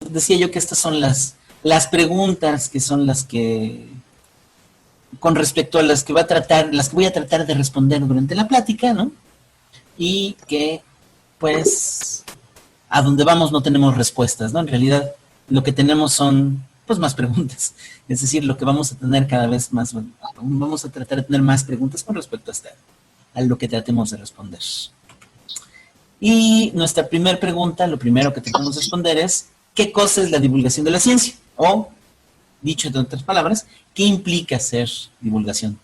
Decía yo que estas son las preguntas que son las que, con respecto a las que voy a tratar de responder durante la plática, ¿no? Y que, pues, a donde vamos no tenemos respuestas, ¿no? En realidad, lo que tenemos son, pues, más preguntas. Es decir, lo que vamos a tener cada vez más, vamos a tratar de tener más preguntas con respecto a lo que tratemos de responder. Y nuestra primera pregunta, lo primero que tratamos de responder es, ¿qué cosa es la divulgación de la ciencia? O, dicho en otras palabras, ¿qué implica ser divulgación?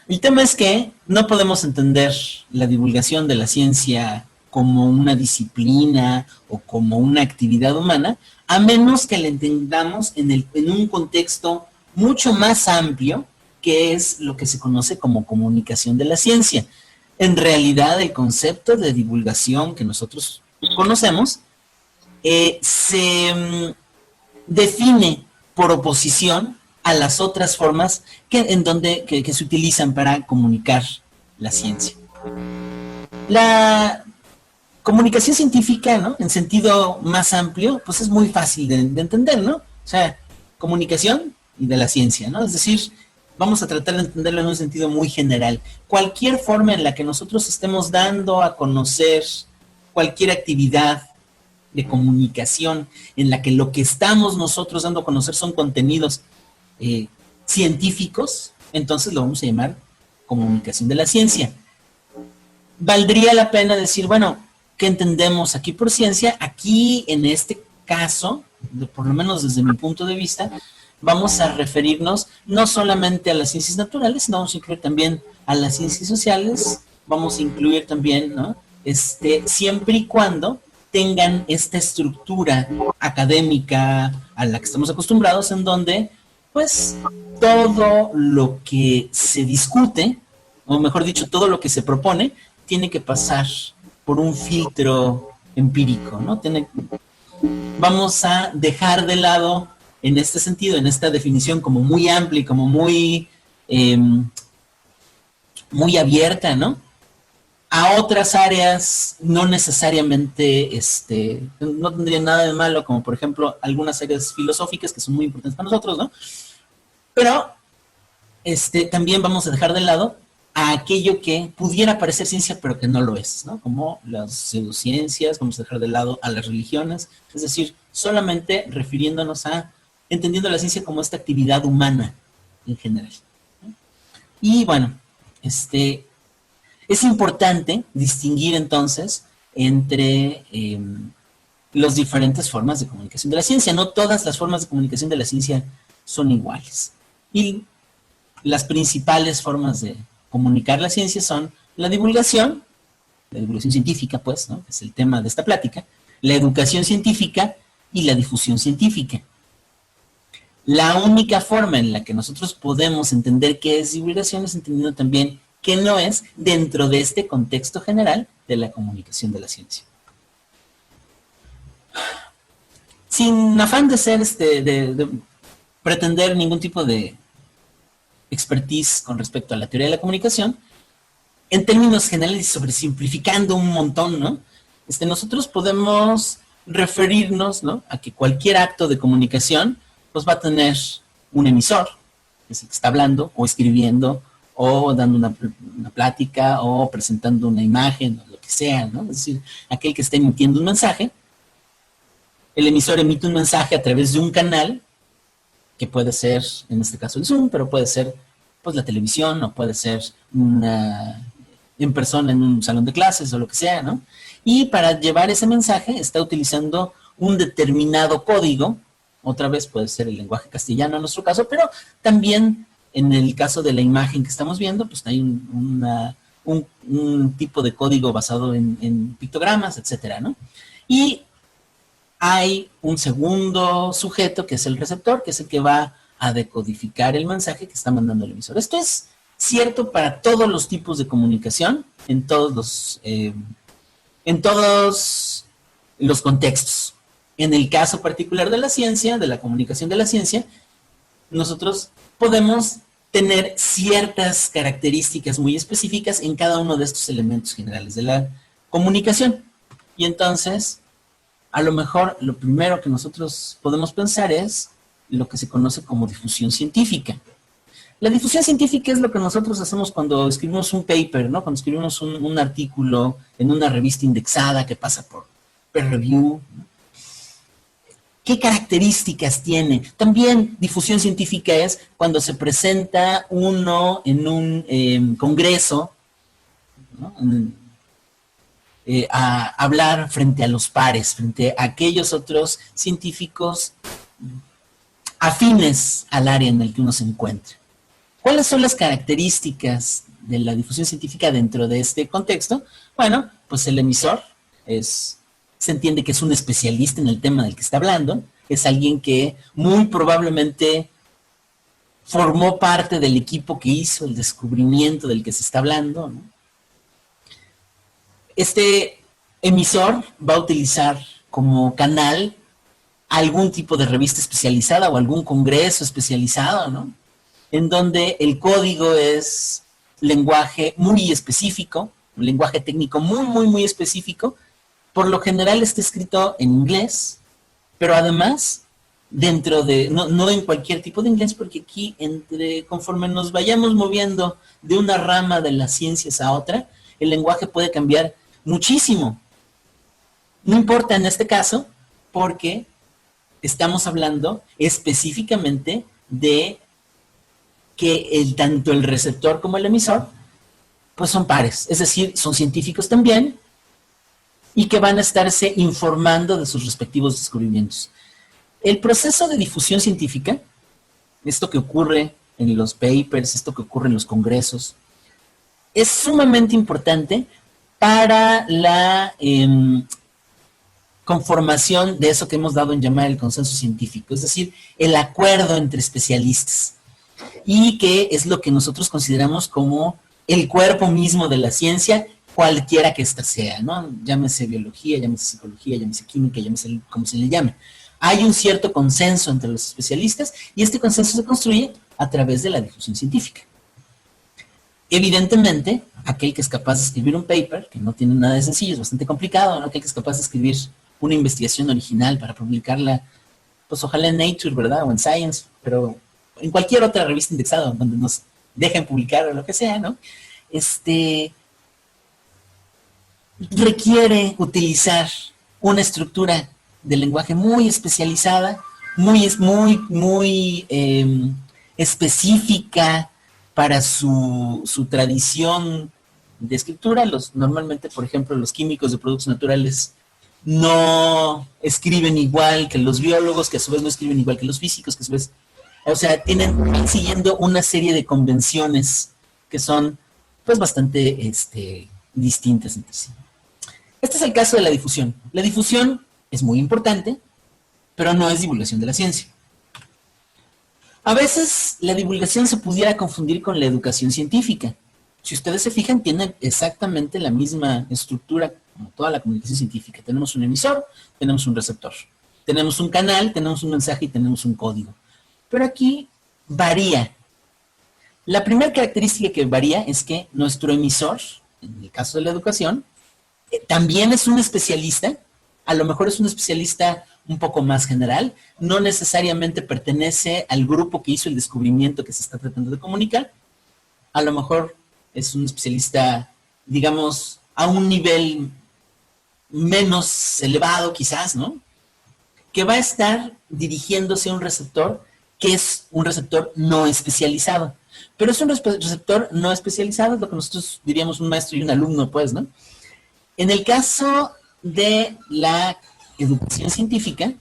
El tema es que no podemos entender la divulgación de la ciencia como una disciplina o como una actividad humana, a menos que la entendamos en un contexto mucho más amplio, que es lo que se conoce como comunicación de la ciencia. En realidad, el concepto de divulgación que nosotros conocemos se define por oposición a las otras formas que se utilizan para comunicar la ciencia. La comunicación científica, ¿no? En sentido más amplio, pues es muy fácil de entender, ¿no? O sea, comunicación y de la ciencia, ¿no? Es decir, vamos a tratar de entenderlo en un sentido muy general. Cualquier forma en la que nosotros estemos dando a conocer cualquier actividad de comunicación en la que lo que estamos nosotros dando a conocer son contenidos científicos, entonces lo vamos a llamar comunicación de la ciencia. Valdría la pena decir, bueno, ¿qué entendemos aquí por ciencia? Aquí, en este caso, por lo menos desde mi punto de vista, vamos a referirnos no solamente a las ciencias naturales, sino vamos a incluir también a las ciencias sociales, vamos a incluir también, ¿no? Siempre y cuando tengan esta estructura académica a la que estamos acostumbrados, en donde, pues, todo lo que se discute, o mejor dicho, todo lo que se propone, tiene que pasar por un filtro empírico, ¿no? Vamos a dejar de lado, en este sentido, en esta definición como muy amplia y como muy abierta, ¿no? A otras áreas no necesariamente, no tendría nada de malo, como por ejemplo algunas áreas filosóficas que son muy importantes para nosotros, ¿no? Pero también vamos a dejar de lado a aquello que pudiera parecer ciencia, pero que no lo es, ¿no? Como las pseudociencias, vamos a dejar de lado a las religiones, es decir, solamente refiriéndonos a, entendiendo la ciencia como esta actividad humana en general, ¿no? Y bueno, es importante distinguir entonces entre las diferentes formas de comunicación de la ciencia. No todas las formas de comunicación de la ciencia son iguales. Y las principales formas de comunicar la ciencia son la divulgación científica, pues, ¿no? Que es el tema de esta plática, la educación científica y la difusión científica. La única forma en la que nosotros podemos entender qué es divulgación es entendiendo también que no es dentro de este contexto general de la comunicación de la ciencia. Sin afán de ser, de pretender ningún tipo de expertise con respecto a la teoría de la comunicación, en términos generales y sobresimplificando un montón, ¿no? Nosotros podemos referirnos, ¿no?, a que cualquier acto de comunicación pues va a tener un emisor, que es el que está hablando o escribiendo o dando una plática o presentando una imagen o lo que sea, ¿no? Es decir, aquel que está emitiendo un mensaje. El emisor emite un mensaje a través de un canal, que puede ser, en este caso el Zoom, pero puede ser pues la televisión, o puede ser en persona en un salón de clases o lo que sea, ¿no? Y para llevar ese mensaje está utilizando un determinado código, otra vez puede ser el lenguaje castellano en nuestro caso, pero también en el caso de la imagen que estamos viendo, pues hay un tipo de código basado en pictogramas, etcétera, ¿no? Y hay un segundo sujeto, que es el receptor, que es el que va a decodificar el mensaje que está mandando el emisor. Esto es cierto para todos los tipos de comunicación, en todos los contextos. En el caso particular de la ciencia, de la comunicación de la ciencia, nosotros podemos tener ciertas características muy específicas en cada uno de estos elementos generales de la comunicación. Y entonces, a lo mejor lo primero que nosotros podemos pensar es lo que se conoce como difusión científica. La difusión científica es lo que nosotros hacemos cuando escribimos un paper, ¿no? Cuando escribimos un artículo en una revista indexada que pasa por peer review. ¿Qué características tiene? También difusión científica es cuando se presenta uno en un congreso, ¿no? A hablar frente a los pares, frente a aquellos otros científicos afines al área en el que uno se encuentra. ¿Cuáles son las características de la difusión científica dentro de este contexto? Bueno, pues el emisor se entiende que es un especialista en el tema del que está hablando, es alguien que muy probablemente formó parte del equipo que hizo el descubrimiento del que se está hablando, ¿no? Este emisor va a utilizar como canal algún tipo de revista especializada o algún congreso especializado, ¿no? En donde el código es lenguaje muy específico, un lenguaje técnico muy específico. Por lo general está escrito en inglés, pero además dentro de, no en cualquier tipo de inglés, porque aquí conforme nos vayamos moviendo de una rama de las ciencias a otra, el lenguaje puede cambiar muchísimo. No importa en este caso, porque estamos hablando específicamente de que tanto el receptor como el emisor pues son pares, es decir, son científicos también y que van a estarse informando de sus respectivos descubrimientos. El proceso de difusión científica, esto que ocurre en los papers, esto que ocurre en los congresos, es sumamente importante para la conformación de eso que hemos dado en llamar el consenso científico, es decir, el acuerdo entre especialistas, y que es lo que nosotros consideramos como el cuerpo mismo de la ciencia, cualquiera que ésta sea, ¿no? Llámese biología, llámese psicología, llámese química, llámese como se le llame. Hay un cierto consenso entre los especialistas y este consenso se construye a través de la difusión científica. Evidentemente, aquel que es capaz de escribir un paper, que no tiene nada de sencillo, es bastante complicado, ¿no? Aquel que es capaz de escribir una investigación original para publicarla, pues ojalá en Nature, ¿verdad? O en Science, pero en cualquier otra revista indexada donde nos dejen publicar o lo que sea, ¿no? Requiere utilizar una estructura de lenguaje muy especializada, muy específica para su tradición de escritura. Normalmente, por ejemplo, los químicos de productos naturales no escriben igual que los biólogos, que a su vez no escriben igual que los físicos, que a su vez, o sea, van siguiendo una serie de convenciones que son pues bastante distintas entre sí. Este es el caso de la difusión. La difusión es muy importante, pero no es divulgación de la ciencia. A veces la divulgación se pudiera confundir con la educación científica. Si ustedes se fijan, tienen exactamente la misma estructura como toda la comunicación científica. Tenemos un emisor, tenemos un receptor. Tenemos un canal, tenemos un mensaje y tenemos un código. Pero aquí varía. La primera característica que varía es que nuestro emisor, en el caso de la educación, también es un especialista. A lo mejor es un especialista un poco más general, no necesariamente pertenece al grupo que hizo el descubrimiento que se está tratando de comunicar. A lo mejor es un especialista, digamos, a un nivel menos elevado quizás, ¿no? Que va a estar dirigiéndose a un receptor que es un receptor no especializado. Pero es un receptor no especializado, es lo que nosotros diríamos un maestro y un alumno, pues, ¿no? En el caso de la educación científica,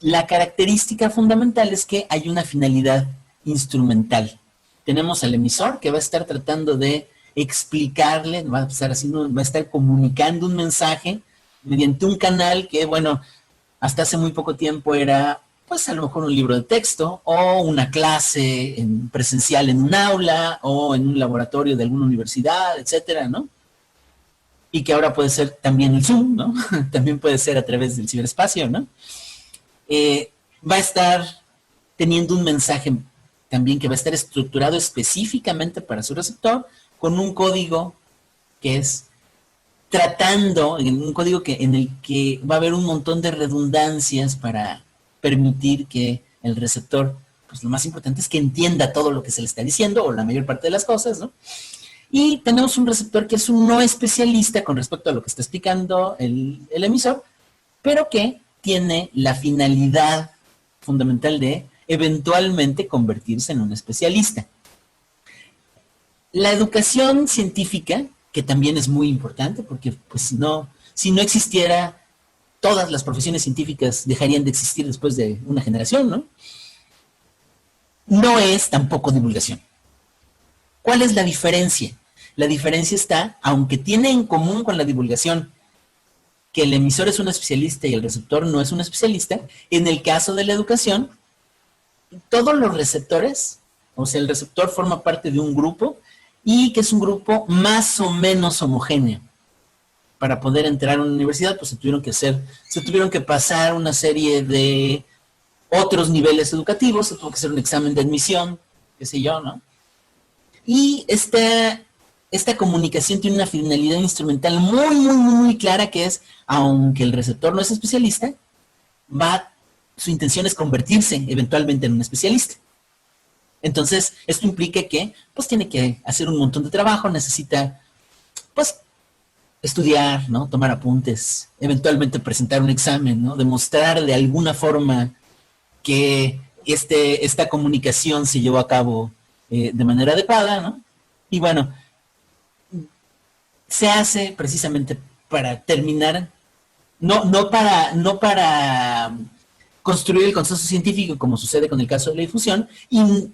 la característica fundamental es que hay una finalidad instrumental. Tenemos al emisor que va a estar tratando de explicarle, va a estar comunicando un mensaje mediante un canal que, bueno, hasta hace muy poco tiempo era pues a lo mejor un libro de texto o una clase presencial en un aula o en un laboratorio de alguna universidad, etcétera, ¿no? Y que ahora puede ser también el Zoom, ¿no? También puede ser a través del ciberespacio, ¿no? Va a estar teniendo un mensaje también que va a estar estructurado específicamente para su receptor con un código que es un código en el que va a haber un montón de redundancias para permitir que el receptor, pues lo más importante es que entienda todo lo que se le está diciendo, o la mayor parte de las cosas, ¿no? Y tenemos un receptor que es un no especialista con respecto a lo que está explicando el emisor, pero que tiene la finalidad fundamental de eventualmente convertirse en un especialista. La educación científica, que también es muy importante, porque pues si no existiera, todas las profesiones científicas dejarían de existir después de una generación, ¿no? No es tampoco divulgación. ¿Cuál es la diferencia? La diferencia está, aunque tiene en común con la divulgación que el emisor es un especialista y el receptor no es un especialista, en el caso de la educación, todos los receptores, o sea, el receptor forma parte de un grupo y que es un grupo más o menos homogéneo. Para poder entrar a una universidad, pues se tuvieron que pasar una serie de otros niveles educativos, se tuvo que hacer un examen de admisión, qué sé yo, ¿no? Y esta comunicación tiene una finalidad instrumental muy, muy, muy clara, que es, aunque el receptor no es especialista, su intención es convertirse eventualmente en un especialista. Entonces, esto implica que, pues, tiene que hacer un montón de trabajo, necesita, pues, estudiar, ¿no? Tomar apuntes, eventualmente presentar un examen, ¿no? Demostrar de alguna forma que esta comunicación se llevó a cabo de manera adecuada, ¿no? Y bueno, se hace precisamente para terminar, no para construir el consenso científico como sucede con el caso de la difusión, y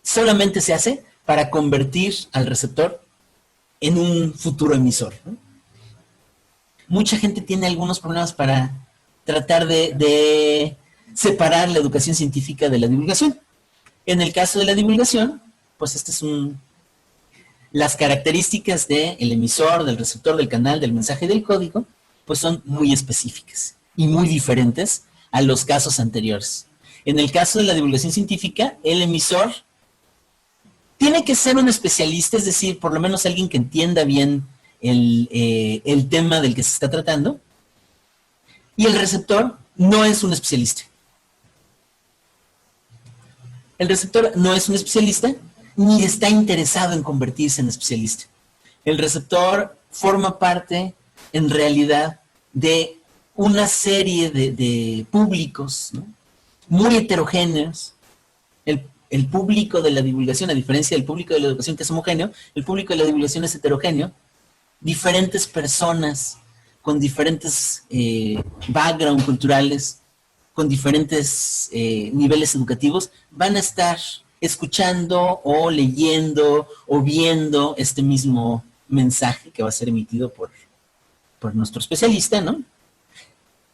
solamente se hace para convertir al receptor en un futuro emisor, ¿no? Mucha gente tiene algunos problemas para tratar de separar la educación científica de la divulgación. En el caso de la divulgación, pues las características del emisor, del receptor, del canal, del mensaje y del código, pues son muy específicas y muy diferentes a los casos anteriores. En el caso de la divulgación científica, el emisor tiene que ser un especialista, es decir, por lo menos alguien que entienda bien el tema del que se está tratando, y el receptor no es un especialista. El receptor no es un especialista ni está interesado en convertirse en especialista. El receptor forma parte, en realidad, de una serie de públicos, ¿no? Muy heterogéneos. El público de la divulgación, a diferencia del público de la educación que es homogéneo, el público de la divulgación es heterogéneo. Diferentes personas con diferentes background culturales, con diferentes niveles educativos, van a estar escuchando o leyendo o viendo este mismo mensaje que va a ser emitido por nuestro especialista, ¿no?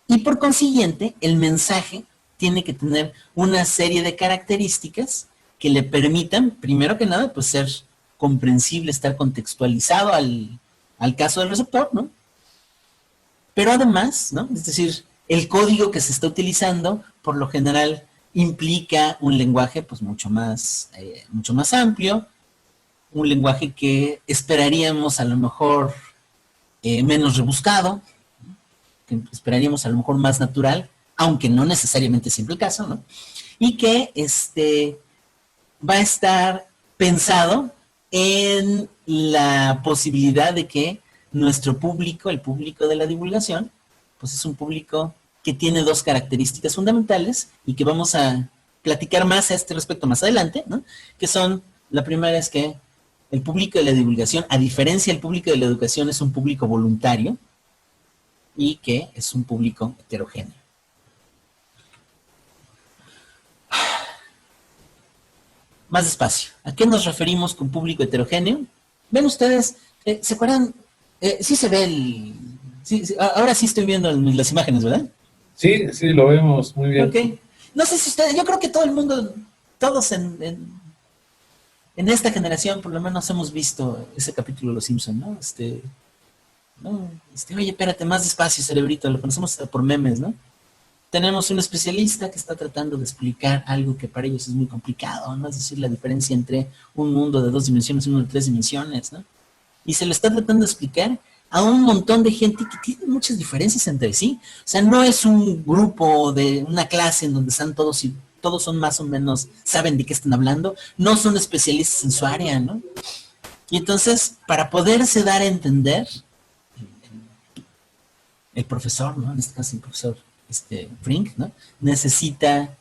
Y por consiguiente, el mensaje tiene que tener una serie de características que le permitan, primero que nada, pues ser comprensible, estar contextualizado al caso del receptor, ¿no? Pero además, ¿no? Es decir, el código que se está utilizando, por lo general, implica un lenguaje pues mucho más amplio, un lenguaje que esperaríamos a lo mejor menos rebuscado, que esperaríamos a lo mejor más natural, aunque no necesariamente siempre el caso, ¿no? Y que va a estar pensado en la posibilidad de que nuestro público, el público de la divulgación, pues es un público que tiene dos características fundamentales y que vamos a platicar más a este respecto más adelante, ¿no? Que son, la primera es que el público de la divulgación, a diferencia del público de la educación, es un público voluntario y que es un público heterogéneo. Más despacio. ¿A qué nos referimos con público heterogéneo? Ven ustedes, ¿se acuerdan? Sí se ve ahora sí estoy viendo las imágenes, ¿verdad? Sí, sí, lo vemos muy bien. Ok. No sé si ustedes, yo creo que todo el mundo, todos en esta generación por lo menos hemos visto ese capítulo de Los Simpson, ¿no? No, oye, espérate, más despacio, cerebrito, lo conocemos por memes, ¿no? Tenemos un especialista que está tratando de explicar algo que para ellos es muy complicado, ¿no? Es decir, la diferencia entre un mundo de 2 dimensiones y uno de 3 dimensiones, ¿no? Y se lo está tratando de explicar a un montón de gente que tiene muchas diferencias entre sí. O sea, no es un grupo de una clase en donde están todos y todos son más o menos, saben de qué están hablando, no son especialistas en su área, ¿no? Y entonces, para poderse dar a entender, el profesor, ¿no? En este caso el profesor Frink, ¿no? Necesita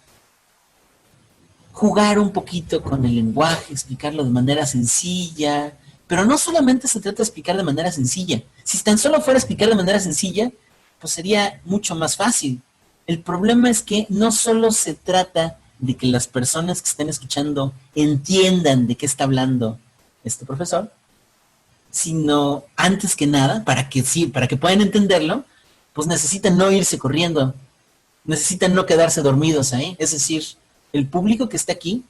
jugar un poquito con el lenguaje, explicarlo de manera sencilla, pero no solamente se trata de explicar de manera sencilla. Si tan solo fuera a explicar de manera sencilla, pues sería mucho más fácil. El problema es que no solo se trata de que las personas que estén escuchando entiendan de qué está hablando este profesor, sino antes que nada, para que sí, para que puedan entenderlo, pues necesitan no irse corriendo, necesitan no quedarse dormidos ahí. Es decir, el público que está aquí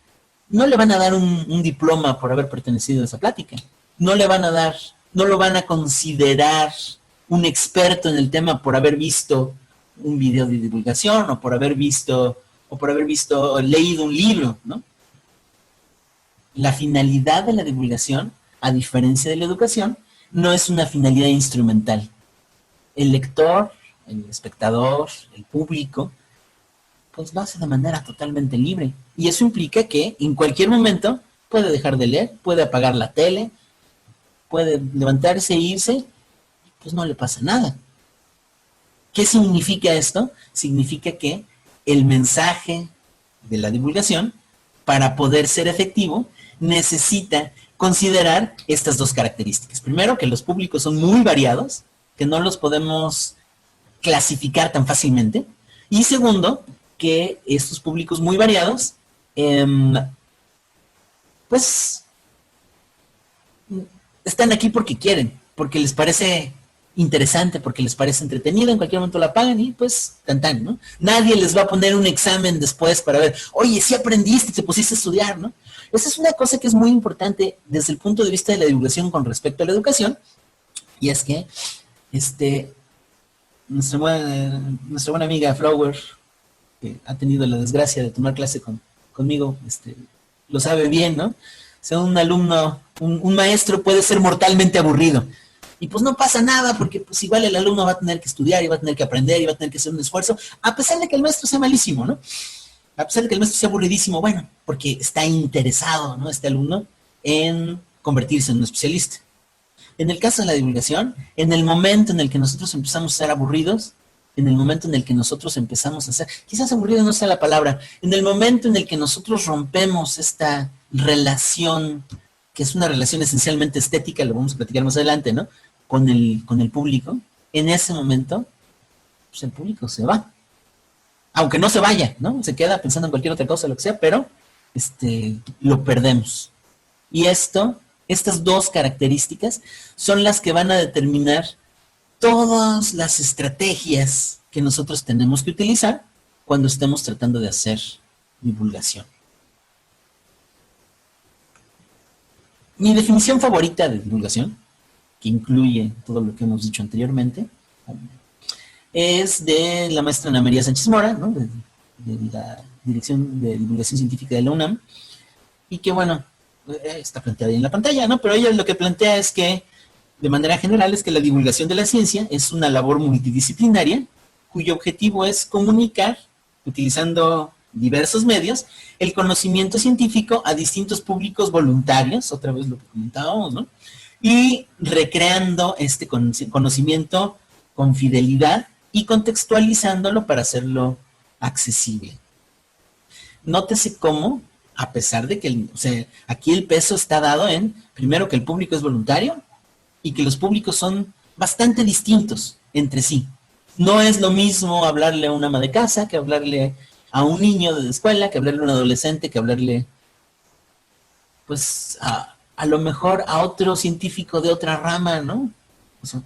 no le van a dar un diploma por haber pertenecido a esa plática. No le van a dar, no lo van a considerar un experto en el tema por haber visto un video de divulgación o por haber visto o leído un libro, ¿no? La finalidad de la divulgación, a diferencia de la educación, no es una finalidad instrumental. El lector, el espectador, el público, pues lo hace de manera totalmente libre. Y eso implica que en cualquier momento puede dejar de leer, puede apagar la tele, puede levantarse e irse, pues no le pasa nada. ¿Qué significa esto? Significa que el mensaje de la divulgación, para poder ser efectivo, necesita considerar estas dos características. Primero, que los públicos son muy variados, que no los podemos clasificar tan fácilmente. Y segundo, que estos públicos muy variados, pues están aquí porque quieren, porque les parece interesante, porque les parece entretenido, en cualquier momento la pagan y pues tan, ¿no? Nadie les va a poner un examen después para ver, oye, si aprendiste, te pusiste a estudiar, ¿no? Esa es una cosa que es muy importante desde el punto de vista de la divulgación con respecto a la educación, y es que nuestra buena amiga Flower, que ha tenido la desgracia de tomar clase conmigo, lo sabe bien, ¿no? O sea, un alumno, un maestro puede ser mortalmente aburrido. Y pues no pasa nada, porque pues igual el alumno va a tener que estudiar y va a tener que aprender y va a tener que hacer un esfuerzo, a pesar de que el maestro sea malísimo, ¿no? A pesar de que el maestro sea aburridísimo, bueno, porque está interesado, ¿no? Este alumno en convertirse en un especialista. En el caso de la divulgación, en el momento en el que nosotros empezamos a ser aburridos, en el momento en el que nosotros empezamos a ser, quizás aburrido no sea la palabra, en el momento en el que nosotros rompemos esta relación, que es una relación esencialmente estética, lo vamos a platicar más adelante, ¿no? Con el público, en ese momento, pues el público se va. Aunque no se vaya, ¿no? Se queda pensando en cualquier otra cosa, lo que sea, pero lo perdemos. Y estas dos características son las que van a determinar todas las estrategias que nosotros tenemos que utilizar cuando estemos tratando de hacer divulgación. Mi definición favorita de divulgación, que incluye todo lo que hemos dicho anteriormente, es de la maestra Ana María Sánchez Mora, ¿no? de la Dirección de Divulgación Científica de la UNAM, y que bueno, está planteada ahí en la pantalla, ¿no? Pero ella lo que plantea es que, de manera general, es que la divulgación de la ciencia es una labor multidisciplinaria cuyo objetivo es comunicar, utilizando diversos medios, el conocimiento científico a distintos públicos voluntarios, otra vez lo que comentábamos, ¿no? Y recreando este conocimiento con fidelidad y contextualizándolo para hacerlo accesible. Nótese cómo, a pesar de que, o sea, aquí el peso está dado en, primero, que el público es voluntario y que los públicos son bastante distintos entre sí. No es lo mismo hablarle a una ama de casa que hablarle a un niño de la escuela, que hablarle a un adolescente, que hablarle, pues, a lo mejor a otro científico de otra rama, ¿no? O sea,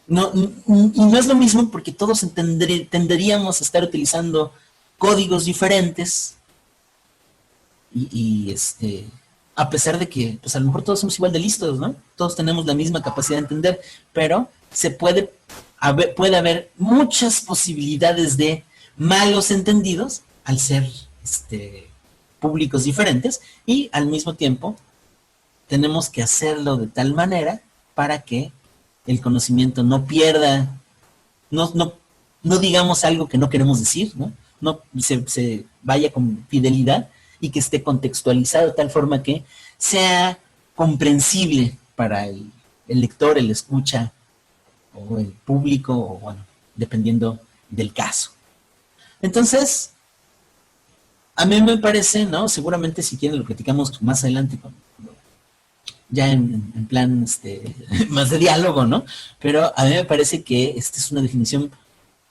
No, y no es lo mismo porque todos tenderíamos a estar utilizando códigos diferentes y a pesar de que pues a lo mejor todos somos igual de listos, ¿no? Todos tenemos la misma capacidad de entender, pero puede haber muchas posibilidades de malos entendidos al ser públicos diferentes y al mismo tiempo tenemos que hacerlo de tal manera para que el conocimiento no pierda, no digamos algo que no queremos decir, no se vaya con fidelidad y que esté contextualizado de tal forma que sea comprensible para el lector, el escucha o el público, o bueno, dependiendo del caso. Entonces, a mí me parece, ¿no? Seguramente si quieren lo platicamos más adelante ya en plan más de diálogo, ¿no? Pero a mí me parece que esta es una definición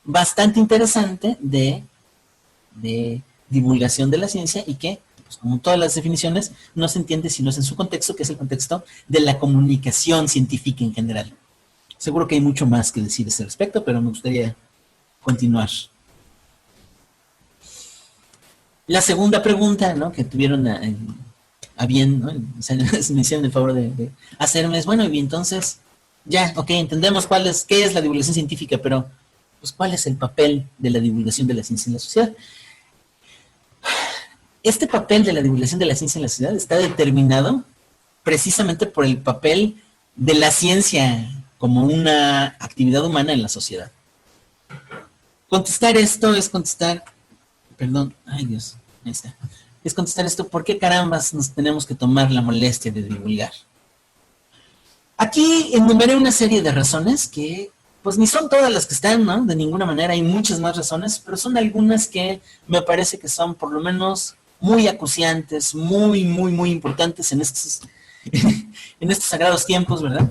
bastante interesante de divulgación de la ciencia y que, pues, como todas las definiciones, no se entiende si no es en su contexto, que es el contexto de la comunicación científica en general. Seguro que hay mucho más que decir a ese respecto, pero me gustaría continuar. La segunda pregunta, ¿no?, que tuvieron a bien, ¿no?, o sea, me hicieron el favor de hacerme es, bueno, y entonces, ya, ok, entendemos qué es la divulgación científica, pero pues cuál es el papel de la divulgación de la ciencia en la sociedad. Este papel de la divulgación de la ciencia en la sociedad está determinado precisamente por el papel de la ciencia como una actividad humana en la sociedad. Contestar esto es contestar, perdón, ay Dios, ahí está, es contestar esto, ¿por qué carambas nos tenemos que tomar la molestia de divulgar? Aquí enumeré una serie de razones que, pues ni son todas las que están, ¿no? De ninguna manera, hay muchas más razones, pero son algunas que me parece que son por lo menos muy acuciantes, muy, muy, muy importantes en estos sagrados tiempos, ¿verdad?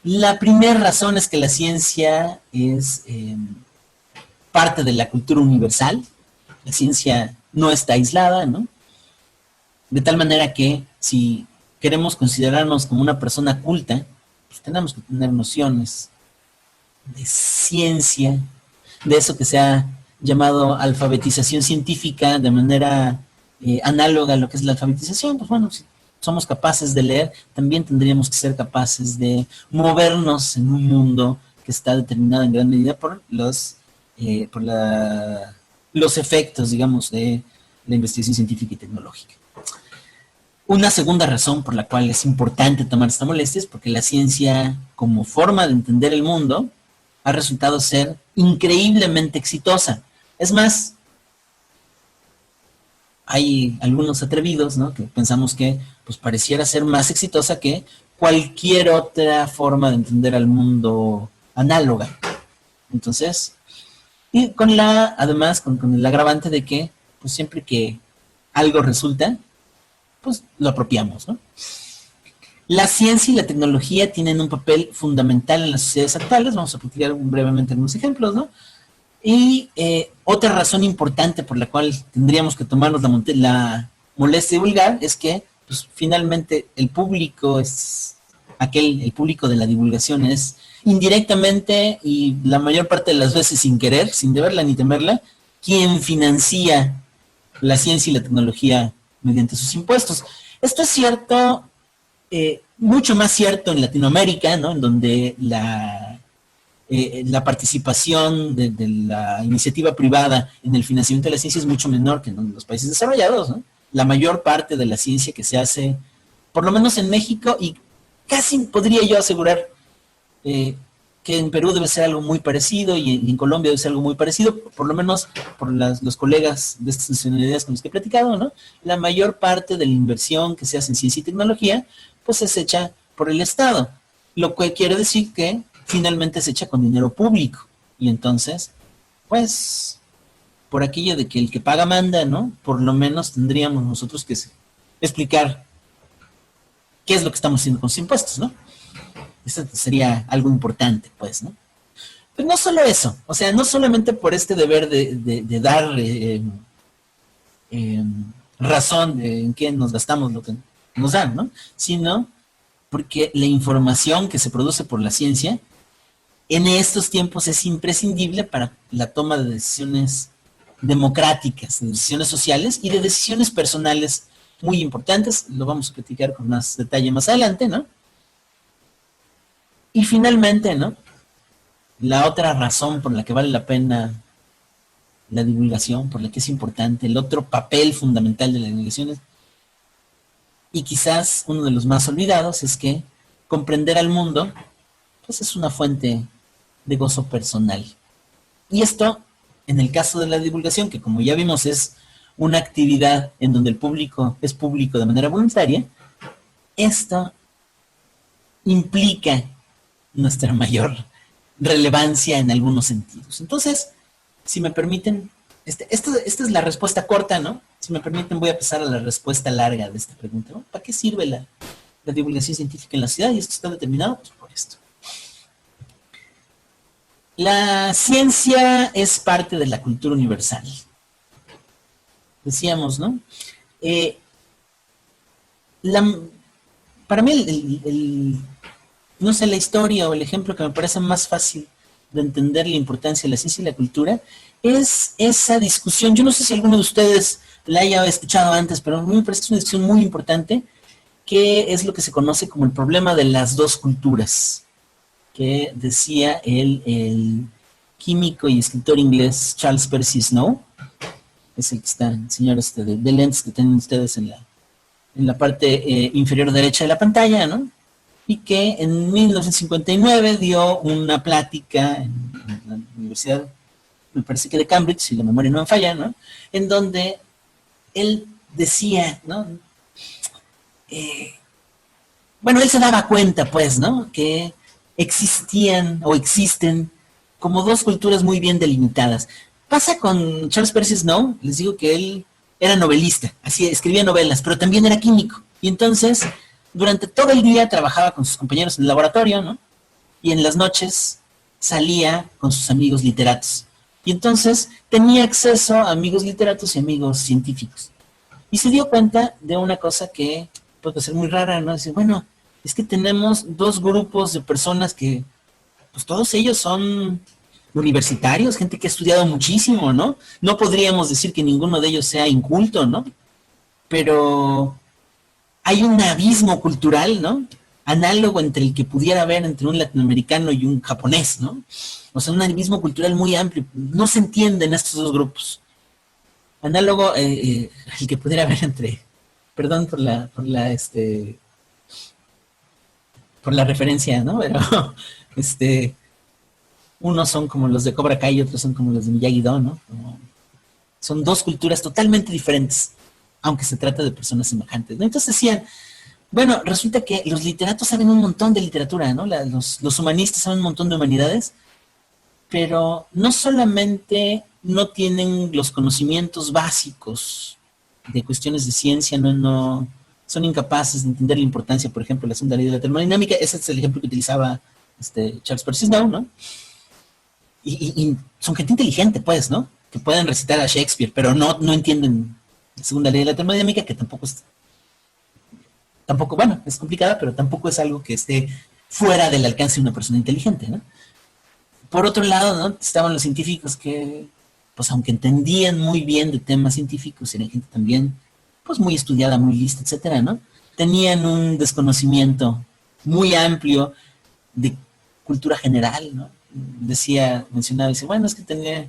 La primera razón es que la ciencia es parte de la cultura universal. La ciencia no está aislada, ¿no? De tal manera que si queremos considerarnos como una persona culta, pues tenemos que tener nociones de ciencia, de eso que se ha llamado alfabetización científica de manera análoga a lo que es la alfabetización. Pues bueno, si somos capaces de leer, también tendríamos que ser capaces de movernos en un mundo que está determinado en gran medida por los efectos, digamos, de la investigación científica y tecnológica. Una segunda razón por la cual es importante tomar esta molestia es porque la ciencia, como forma de entender el mundo, ha resultado ser increíblemente exitosa. Es más, hay algunos atrevidos, ¿no?, que pensamos que pues pareciera ser más exitosa que cualquier otra forma de entender al mundo análoga. Entonces, y además con el agravante de que pues siempre que algo resulta, pues lo apropiamos, ¿no? La ciencia y la tecnología tienen un papel fundamental en las sociedades actuales. Vamos a platicar brevemente algunos ejemplos, ¿no? Y otra razón importante por la cual tendríamos que tomarnos la molestia de divulgar es que, pues, finalmente el público el público de la divulgación es indirectamente y la mayor parte de las veces sin querer, sin deberla ni temerla, quien financia la ciencia y la tecnología mediante sus impuestos. Esto es cierto, mucho más cierto en Latinoamérica, ¿no?, en donde la participación de la iniciativa privada en el financiamiento de la ciencia es mucho menor que en los países desarrollados, ¿no? La mayor parte de la ciencia que se hace, por lo menos en México, y casi podría yo asegurar que en Perú debe ser algo muy parecido y en Colombia debe ser algo muy parecido, por lo menos por los colegas de estas nacionalidades con los que he platicado, ¿no? La mayor parte de la inversión que se hace en ciencia y tecnología, pues es hecha por el Estado, lo que quiere decir que finalmente se echa con dinero público. Y entonces, pues, por aquello de que el que paga manda, ¿no?, por lo menos tendríamos nosotros que explicar qué es lo que estamos haciendo con sus impuestos, ¿no? Eso sería algo importante, pues, ¿no? Pero no solo eso, o sea, no solamente por este deber de dar razón en qué nos gastamos lo que nos dan, ¿no?, sino porque la información que se produce por la ciencia en estos tiempos es imprescindible para la toma de decisiones democráticas, de decisiones sociales y de decisiones personales muy importantes. Lo vamos a platicar con más detalle más adelante, ¿no? Y finalmente, ¿no? La otra razón por la que vale la pena la divulgación, por la que es importante, el otro papel fundamental de la divulgación es, y quizás uno de los más olvidados, es que comprender al mundo pues es una fuente de gozo personal. Y esto, en el caso de la divulgación, que como ya vimos es una actividad en donde el público es público de manera voluntaria, esto implica nuestra mayor relevancia en algunos sentidos. Entonces, si me permiten, esta es la respuesta corta, ¿no? Si me permiten, voy a pasar a la respuesta larga de esta pregunta, ¿no? ¿Para qué sirve la divulgación científica en la sociedad? Y esto está determinado pues, por esto. La ciencia es parte de la cultura universal. Decíamos, ¿no? Para mí, no sé, la historia o el ejemplo que me parece más fácil de entender la importancia de la ciencia y la cultura es esa discusión. Yo no sé si alguno de ustedes la haya escuchado antes, pero a mí me parece que es una discusión muy importante, que es lo que se conoce como el problema de las dos culturas, que decía el químico y escritor inglés Charles Percy Snow. Es el que está, el señor de lentes que tienen ustedes en la parte inferior derecha de la pantalla, ¿no? Y que en 1959 dio una plática en la Universidad, me parece que de Cambridge, si la memoria no me falla, ¿no? En donde él decía, ¿no? Bueno, él se daba cuenta, pues, ¿no? Que existían o existen como dos culturas muy bien delimitadas. Pasa con Charles Percy Snow, les digo que él era novelista, así escribía novelas, pero también era químico. Y entonces, durante todo el día trabajaba con sus compañeros en el laboratorio, ¿no? Y en las noches salía con sus amigos literatos. Y entonces tenía acceso a amigos literatos y amigos científicos. Y se dio cuenta de una cosa que puede ser muy rara, ¿no? Dice, bueno, es que tenemos dos grupos de personas que, pues todos ellos son universitarios, gente que ha estudiado muchísimo, ¿no? No podríamos decir que ninguno de ellos sea inculto, ¿no? Pero hay un abismo cultural, ¿no? Análogo entre el que pudiera haber entre un latinoamericano y un japonés, ¿no? O sea, un abismo cultural muy amplio. No se entienden estos dos grupos. Análogo el que pudiera haber entre, perdón por la referencia, ¿no? Pero, unos son como los de Cobra Kai y otros son como los de Miyagi-Do, ¿no? Son dos culturas totalmente diferentes, aunque se trata de personas semejantes, ¿no? Entonces decían, bueno, resulta que los literatos saben un montón de literatura, ¿no? Los humanistas saben un montón de humanidades, pero no solamente no tienen los conocimientos básicos de cuestiones de ciencia, no son incapaces de entender la importancia, por ejemplo, de la segunda ley de la termodinámica. Ese es el ejemplo que utilizaba Charles Percy Snow, ¿no? Y son gente inteligente, pues, ¿no? Que pueden recitar a Shakespeare, pero no entienden la segunda ley de la termodinámica, que tampoco, bueno, es complicada, pero tampoco es algo que esté fuera del alcance de una persona inteligente, ¿no? Por otro lado, ¿no? Estaban los científicos que, pues aunque entendían muy bien de temas científicos, eran gente también, pues muy estudiada, muy lista, etcétera, ¿no? Tenían un desconocimiento muy amplio de cultura general, ¿no? Mencionaba, dice, bueno, es que tenía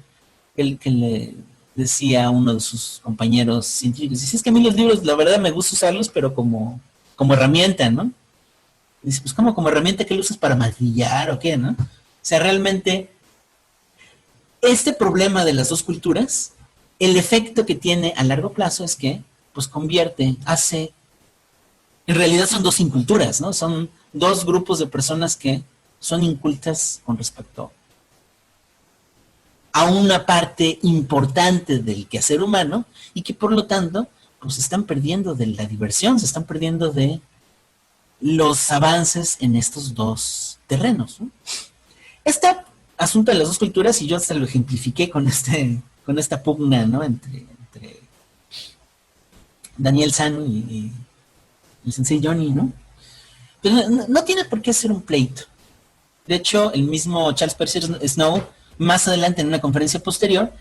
el que le decía a uno de sus compañeros científicos, dice, es que a mí los libros, la verdad, me gusta usarlos, pero como herramienta, ¿no? Dice, pues como herramienta que lo usas para maquillar o qué, ¿no? O sea, realmente, este problema de las dos culturas, el efecto que tiene a largo plazo es que, pues en realidad son dos inculturas, ¿no? Son dos grupos de personas que son incultas con respecto a una parte importante del quehacer humano y que por lo tanto pues se están perdiendo de la diversión, se están perdiendo de los avances en estos dos terrenos, ¿no? Este asunto de las dos culturas, y yo hasta lo ejemplifiqué con esta pugna, ¿no? Entre Daniel San y el sensei Johnny, ¿no? Pero no tiene por qué ser un pleito. De hecho, el mismo Charles Percy Snow, más adelante en una conferencia posterior,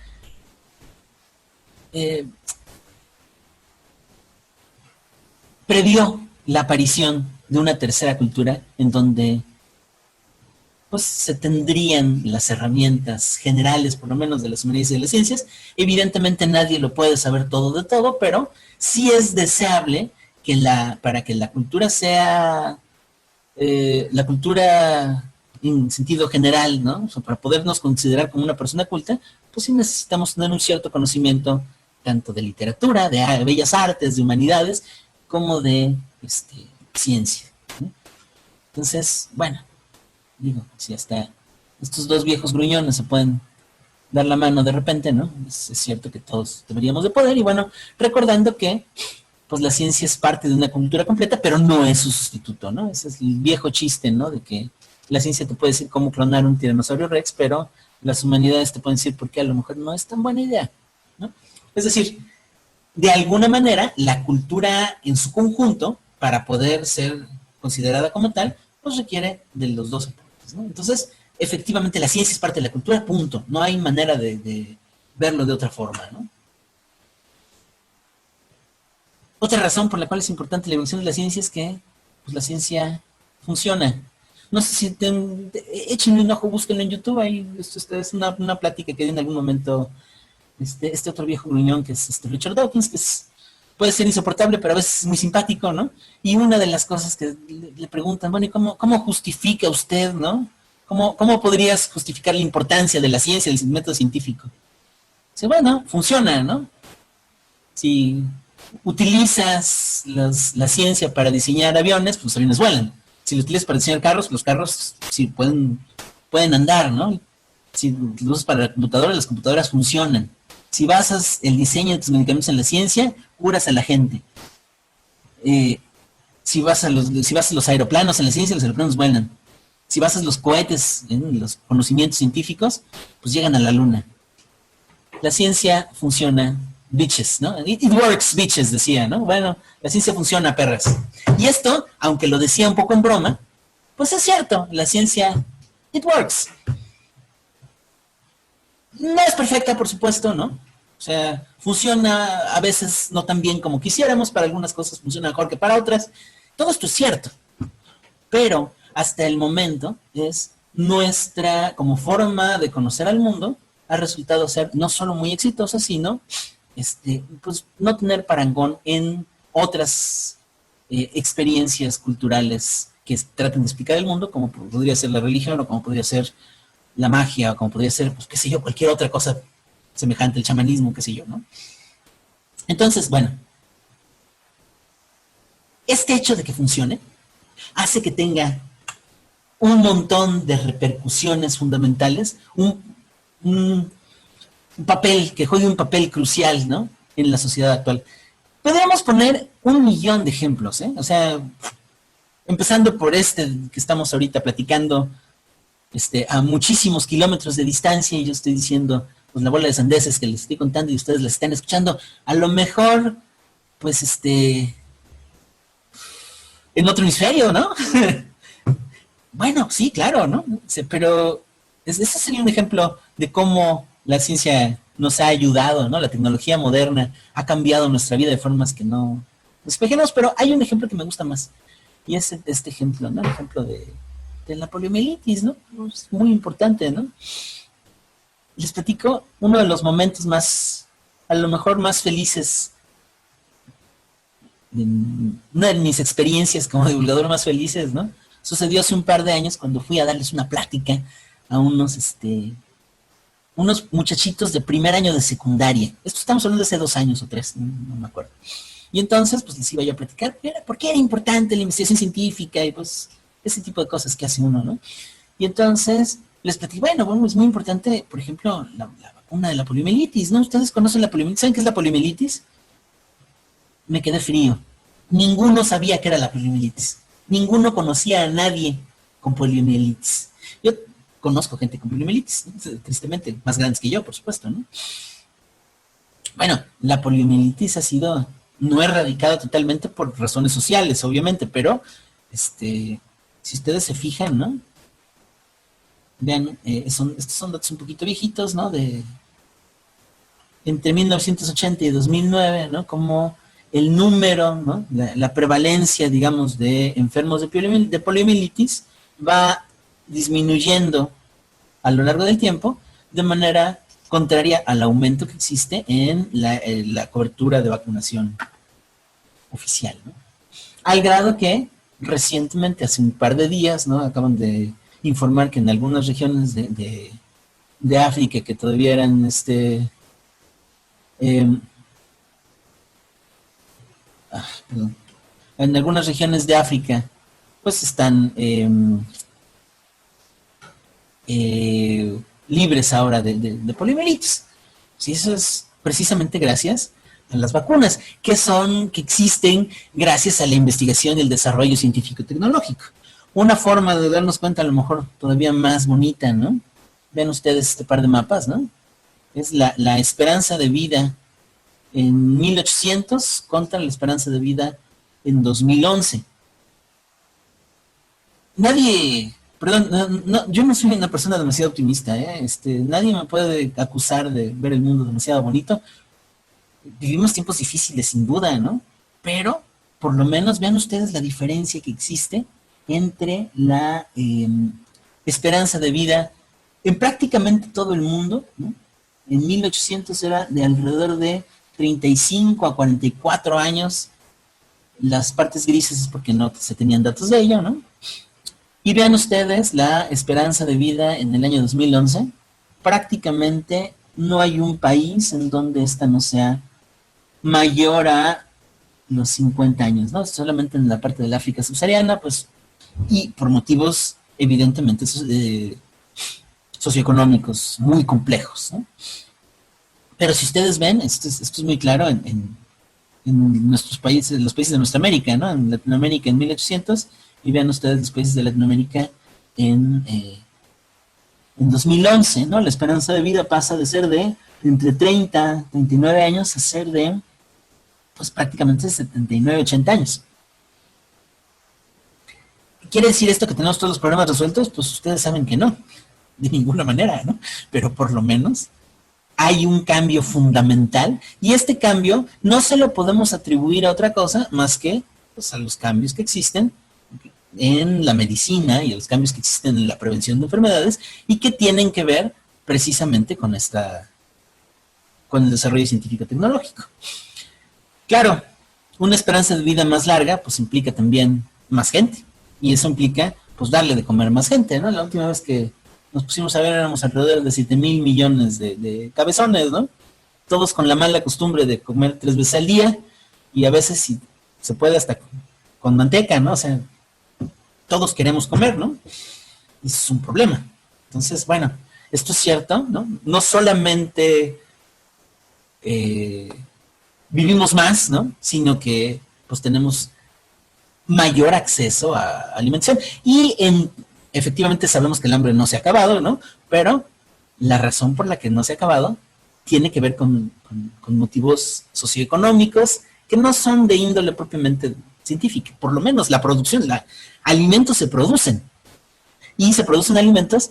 previó la aparición de una tercera cultura en donde pues se tendrían las herramientas generales, por lo menos de las humanidades y de las ciencias. Evidentemente nadie lo puede saber todo de todo, pero sí es deseable que para que la cultura sea la cultura en sentido general, ¿no? O sea, para podernos considerar como una persona culta, pues sí necesitamos tener un cierto conocimiento tanto de literatura, de bellas artes, de humanidades, como de ciencia, ¿no? Entonces, bueno, digo, si hasta estos dos viejos gruñones se pueden dar la mano de repente, ¿no? Es cierto que todos deberíamos de poder, y bueno, recordando que pues la ciencia es parte de una cultura completa, pero no es su sustituto, ¿no? Ese es el viejo chiste, ¿no? De que la ciencia te puede decir cómo clonar un tiranosaurio rex, pero las humanidades te pueden decir por qué a lo mejor no es tan buena idea, ¿no? Es decir, de alguna manera, la cultura en su conjunto, para poder ser considerada como tal, pues requiere de los dos aportes, ¿no? Entonces, efectivamente, la ciencia es parte de la cultura, punto. No hay manera de verlo de otra forma, ¿no? Otra razón por la cual es importante la evolución de la ciencia es que pues, la ciencia funciona. No sé si échenle un ojo, búsquenlo en YouTube, ahí es una plática que di en algún momento este otro viejo gruñón que es Richard Dawkins, que puede ser insoportable, pero a veces es muy simpático, ¿no? Y una de las cosas que le preguntan, bueno, ¿y cómo justifica usted, ¿no? ¿Cómo podrías justificar la importancia de la ciencia, del método científico? Dice, bueno, funciona, ¿no? Si utilizas la ciencia para diseñar aviones, pues los aviones vuelan. Si lo utilizas para diseñar carros, los carros sí pueden andar, ¿no? Si lo usas para las computadoras funcionan. Si basas el diseño de tus medicamentos en la ciencia, curas a la gente. Si basas los aeroplanos en la ciencia, los aeroplanos vuelan. Si basas los cohetes en los conocimientos científicos, pues llegan a la luna. La ciencia funciona, bitches, ¿no? It works, bitches, decía, ¿no? Bueno, la ciencia funciona, perras. Y esto, aunque lo decía un poco en broma, pues es cierto, la ciencia, it works. No es perfecta, por supuesto, ¿no? O sea, funciona a veces no tan bien como quisiéramos, para algunas cosas funciona mejor que para otras. Todo esto es cierto. Pero hasta el momento es nuestra, como forma de conocer al mundo, ha resultado ser no solo muy exitosa, sino pues no tener parangón en otras experiencias culturales que traten de explicar el mundo, como podría ser la religión, o como podría ser la magia, o como podría ser, pues qué sé yo, cualquier otra cosa semejante al chamanismo, qué sé yo, ¿no? Entonces, bueno, este hecho de que funcione hace que tenga un montón de repercusiones fundamentales, un papel, que juegue un papel crucial, ¿no? En la sociedad actual. Podríamos poner 1,000,000 de ejemplos, ¿eh? O sea, empezando por que estamos ahorita platicando a muchísimos kilómetros de distancia, y yo estoy diciendo pues la bola de sandeces que les estoy contando y ustedes las están escuchando, a lo mejor pues en otro hemisferio, ¿no? Bueno, sí, claro, ¿no? Pero ese sería un ejemplo de cómo la ciencia nos ha ayudado, ¿no? La tecnología moderna ha cambiado nuestra vida de formas que no nos imaginamos, pero hay un ejemplo que me gusta más, y es este ejemplo, ¿no? El ejemplo de la poliomielitis, ¿no? Es muy importante, ¿no? Les platico uno de los momentos más, a lo mejor más felices, una de mis experiencias como divulgador más felices, ¿no? Sucedió hace un par de años cuando fui a darles una plática a unos muchachitos de primer año de secundaria. Esto estamos hablando de hace 2 años o 3, no me acuerdo. Y entonces, pues les iba yo a platicar por qué era importante la investigación científica y pues ese tipo de cosas que hace uno, ¿no? Y entonces les platiqué, bueno, es muy importante, por ejemplo, la vacuna de la poliomielitis, ¿no? ¿Ustedes conocen la poliomielitis? ¿Saben qué es la poliomielitis? Me quedé frío. Ninguno sabía qué era la poliomielitis. Ninguno conocía a nadie con poliomielitis. Yo conozco gente con poliomielitis, ¿no? Tristemente, más grandes que yo, por supuesto, ¿no? Bueno, la poliomielitis ha sido no erradicada totalmente por razones sociales, obviamente, pero si ustedes se fijan, ¿no? Vean, estos son datos un poquito viejitos, ¿no? Entre 1980 y 2009, ¿no? Como el número, ¿no? La prevalencia, digamos, de enfermos de poliomielitis va disminuyendo a lo largo del tiempo de manera contraria al aumento que existe en la cobertura de vacunación oficial, ¿no? Al grado que recientemente, hace un par de días, ¿no? Acaban de informar que en algunas regiones de África que todavía eran perdón, en algunas regiones de África pues están libres ahora de poliomielitis. Sí, eso es precisamente gracias a las vacunas, que existen gracias a la investigación y el desarrollo científico-tecnológico. Una forma de darnos cuenta, a lo mejor todavía más bonita, ¿no? Ven ustedes este par de mapas, ¿no? Es la esperanza de vida en 1800 contra la esperanza de vida en 2011. Yo no soy una persona demasiado optimista, ¿eh? Nadie me puede acusar de ver el mundo demasiado bonito. Vivimos tiempos difíciles, sin duda, ¿no? Pero, por lo menos, vean ustedes la diferencia que existe entre la esperanza de vida en prácticamente todo el mundo, ¿no? En 1800 era de alrededor de 35 a 44 años. Las partes grises es porque no se tenían datos de ello, ¿no? Y vean ustedes la esperanza de vida en el año 2011. Prácticamente no hay un país en donde esta no sea mayor a los 50 años, ¿no? Solamente en la parte del África subsahariana, pues, y por motivos evidentemente socioeconómicos muy complejos, ¿no? Pero si ustedes ven, esto es muy claro en nuestros países, los países de nuestra América, ¿no? En Latinoamérica en 1800, y vean ustedes los países de Latinoamérica en 2011, ¿no? La esperanza de vida pasa de ser de entre 30, 39 años a ser de, pues prácticamente 79, 80 años. ¿Quiere decir esto que tenemos todos los problemas resueltos? Pues ustedes saben que no, de ninguna manera, ¿no? Pero por lo menos hay un cambio fundamental, y este cambio no se lo podemos atribuir a otra cosa más que, pues, a los cambios que existen en la medicina y a los cambios que existen en la prevención de enfermedades y que tienen que ver precisamente con el desarrollo científico-tecnológico. Claro, una esperanza de vida más larga pues implica también más gente, y eso implica pues darle de comer más gente, ¿no? La última vez que nos pusimos a ver éramos alrededor de 7,000 millones de cabezones, ¿no? Todos con la mala costumbre de comer 3 veces al día, y a veces si se puede hasta con manteca, ¿no? O sea, todos queremos comer, ¿no? Y eso es un problema. Entonces, bueno, esto es cierto, ¿no? No solamente vivimos más, ¿no? Sino que pues tenemos mayor acceso a alimentación. Y efectivamente sabemos que el hambre no se ha acabado, ¿no? Pero la razón por la que no se ha acabado tiene que ver con motivos socioeconómicos que no son de índole propiamente científica. Por lo menos la producción, alimentos se producen. Y se producen alimentos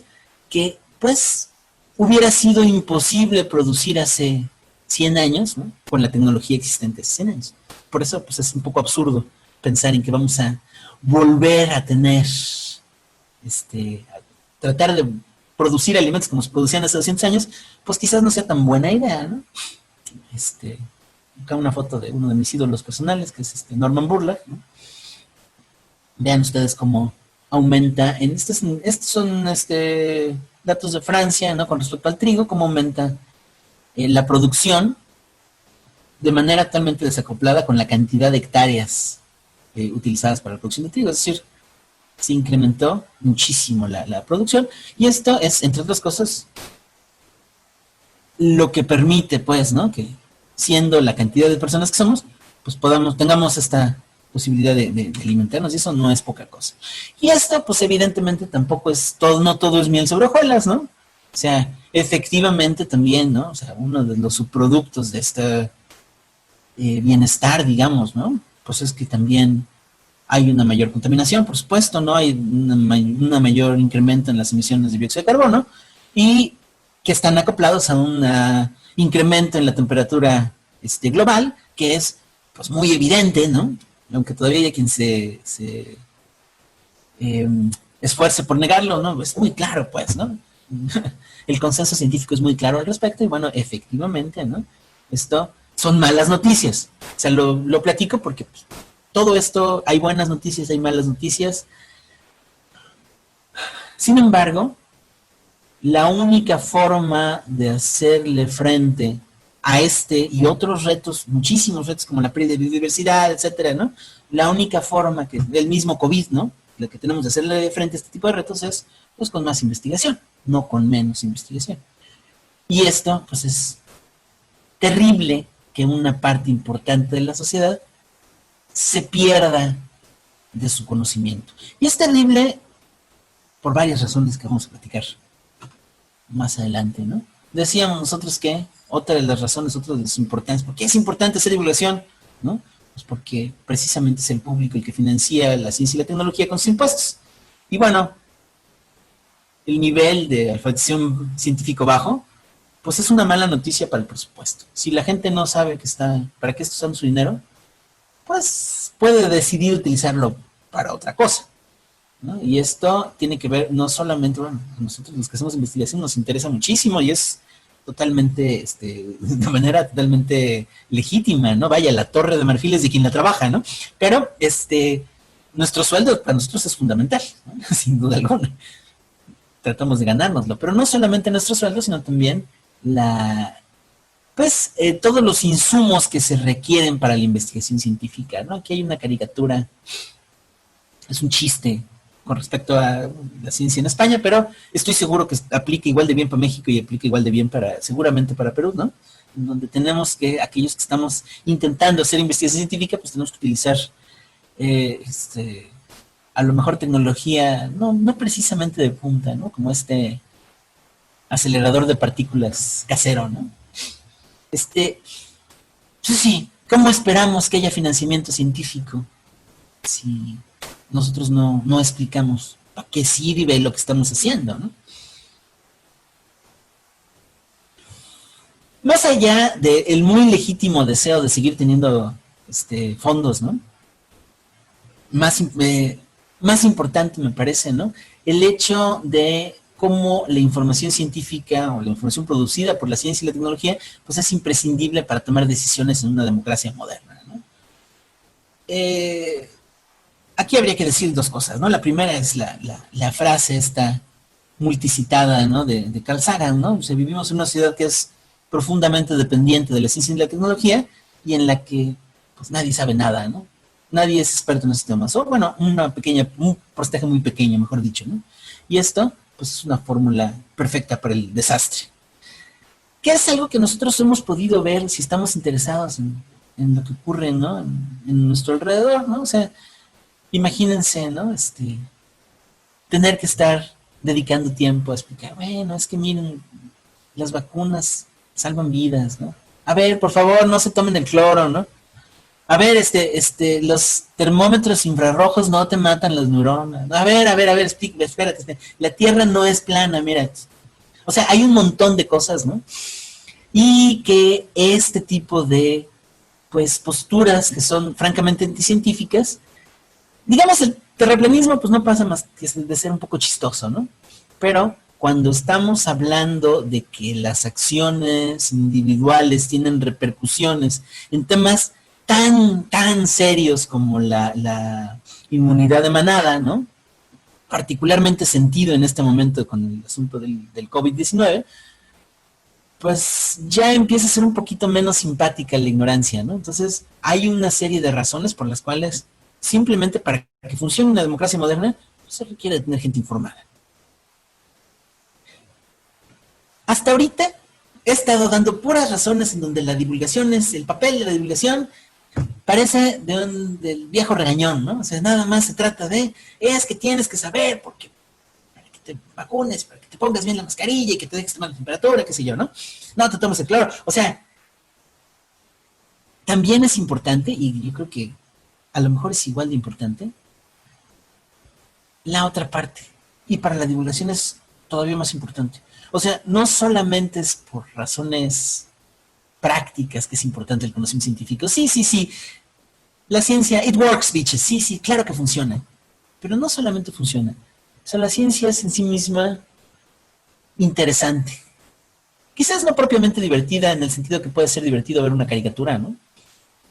que, pues, hubiera sido imposible producir hace 100 años, ¿no? Con la tecnología existente hace 100 años. Por eso, pues, es un poco absurdo pensar en que vamos a volver a tener, a tratar de producir alimentos como se producían hace 200 años, pues quizás no sea tan buena idea, ¿no? Acá una foto de uno de mis ídolos personales, que es Norman Burlock, ¿no? Vean ustedes cómo aumenta, estos son datos de Francia, ¿no? Con respecto al trigo, cómo aumenta la producción de manera totalmente desacoplada con la cantidad de hectáreas utilizadas para la producción de trigo. Es decir, se incrementó muchísimo la producción, y esto es, entre otras cosas, lo que permite, pues, ¿no? Que siendo la cantidad de personas que somos, pues tengamos esta posibilidad de alimentarnos, y eso no es poca cosa. Y esto, pues evidentemente tampoco es todo, no todo es miel sobre hojuelas, ¿no? O sea, efectivamente también, ¿no? O sea, uno de los subproductos de este bienestar, digamos, ¿no? Pues es que también hay una mayor contaminación, por supuesto, no hay una mayor incremento en las emisiones de dióxido de carbono, y que están acoplados a un incremento en la temperatura global, que es pues muy evidente, ¿no? Aunque todavía hay quien se esfuerce por negarlo, ¿no? Es muy claro, pues, ¿no? El consenso científico es muy claro al respecto, y bueno, efectivamente, ¿no? Esto son malas noticias. O sea, lo platico porque pues, todo esto, hay buenas noticias, hay malas noticias. Sin embargo, la única forma de hacerle frente a este y otros retos, muchísimos retos como la pérdida de biodiversidad, etcétera, ¿no? La única forma que el mismo COVID, ¿no? La que tenemos de hacerle frente a este tipo de retos es pues con más investigación, no con menos investigación. Y esto pues es terrible que una parte importante de la sociedad se pierda de su conocimiento. Y es terrible por varias razones que vamos a platicar más adelante, ¿no? Decíamos nosotros que otra de las razones, otra de las importantes, ¿por qué es importante hacer divulgación? ¿No? Pues porque precisamente es el público el que financia la ciencia y la tecnología con sus impuestos. Y bueno, el nivel de alfabetización científico bajo, pues es una mala noticia para el presupuesto. Si la gente no sabe para qué está usando su dinero, pues puede decidir utilizarlo para otra cosa, ¿no? Y esto tiene que ver no solamente, bueno, a nosotros los que hacemos investigación nos interesa muchísimo y es totalmente, de manera totalmente legítima, ¿no? Vaya, la torre de marfil es de quien la trabaja, ¿no? Pero, nuestro sueldo para nosotros es fundamental, ¿no? Sin duda alguna. Tratamos de ganárnoslo, pero no solamente nuestro sueldo, sino también todos los insumos que se requieren para la investigación científica, ¿no? Aquí hay una caricatura, es un chiste con respecto a la ciencia en España, pero estoy seguro que aplica igual de bien para México y aplica igual de bien seguramente para Perú, ¿no? En donde tenemos que, aquellos que estamos intentando hacer investigación científica, pues tenemos que utilizar, a lo mejor tecnología, no precisamente de punta, ¿no? Como acelerador de partículas casero, ¿no? Pues sí, ¿cómo esperamos que haya financiamiento científico si nosotros no explicamos para qué sirve lo que estamos haciendo, ¿no? Más allá del muy legítimo deseo de seguir teniendo fondos, ¿no? Más importante me parece, ¿no? El hecho de cómo la información científica o la información producida por la ciencia y la tecnología, pues es imprescindible para tomar decisiones en una democracia moderna, ¿no? Aquí habría que decir dos cosas, ¿no? La primera es la frase esta multicitada, ¿no? De Carl Sagan, ¿no? O sea, vivimos en una sociedad que es profundamente dependiente de la ciencia y la tecnología y en la que pues nadie sabe nada, ¿no? Nadie es experto en esos temas. O bueno, un porcentaje muy pequeño, mejor dicho, ¿no? Y esto pues es una fórmula perfecta para el desastre. ¿Qué es algo que nosotros hemos podido ver si estamos interesados en lo que ocurre, ¿no? En nuestro alrededor, ¿no? O sea, imagínense, ¿no? Tener que estar dedicando tiempo a explicar, bueno, es que miren, las vacunas salvan vidas, ¿no? A ver, por favor, no se tomen el cloro, ¿no? A ver, los termómetros infrarrojos no te matan las neuronas. A ver, espérate, la Tierra no es plana, mira. O sea, hay un montón de cosas, ¿no? Y que este tipo de, pues, posturas que son francamente anticientíficas, digamos, el terraplanismo, pues no pasa más que de ser un poco chistoso, ¿no? Pero cuando estamos hablando de que las acciones individuales tienen repercusiones en temas tan serios como la inmunidad de manada, ¿no? Particularmente sentido en este momento con el asunto del COVID-19, pues ya empieza a ser un poquito menos simpática la ignorancia, ¿no? Entonces hay una serie de razones por las cuales simplemente para que funcione una democracia moderna, pues se requiere tener gente informada. Hasta ahorita he estado dando puras razones en donde la divulgación el papel de la divulgación parece del viejo regañón, ¿no? O sea, nada más se trata es que tienes que saber, porque para que te vacunes, para que te pongas bien la mascarilla y que te dejes tomar la temperatura, qué sé yo, ¿no? No te tomes el cloro. O sea, también es importante, y yo creo que a lo mejor es igual de importante la otra parte. Y para la divulgación es todavía más importante. O sea, no solamente es por razones prácticas que es importante el conocimiento científico. Sí. La ciencia, it works, bitches. Sí, claro que funciona. Pero no solamente funciona. O sea, la ciencia es en sí misma interesante. Quizás no propiamente divertida en el sentido que puede ser divertido ver una caricatura, ¿no?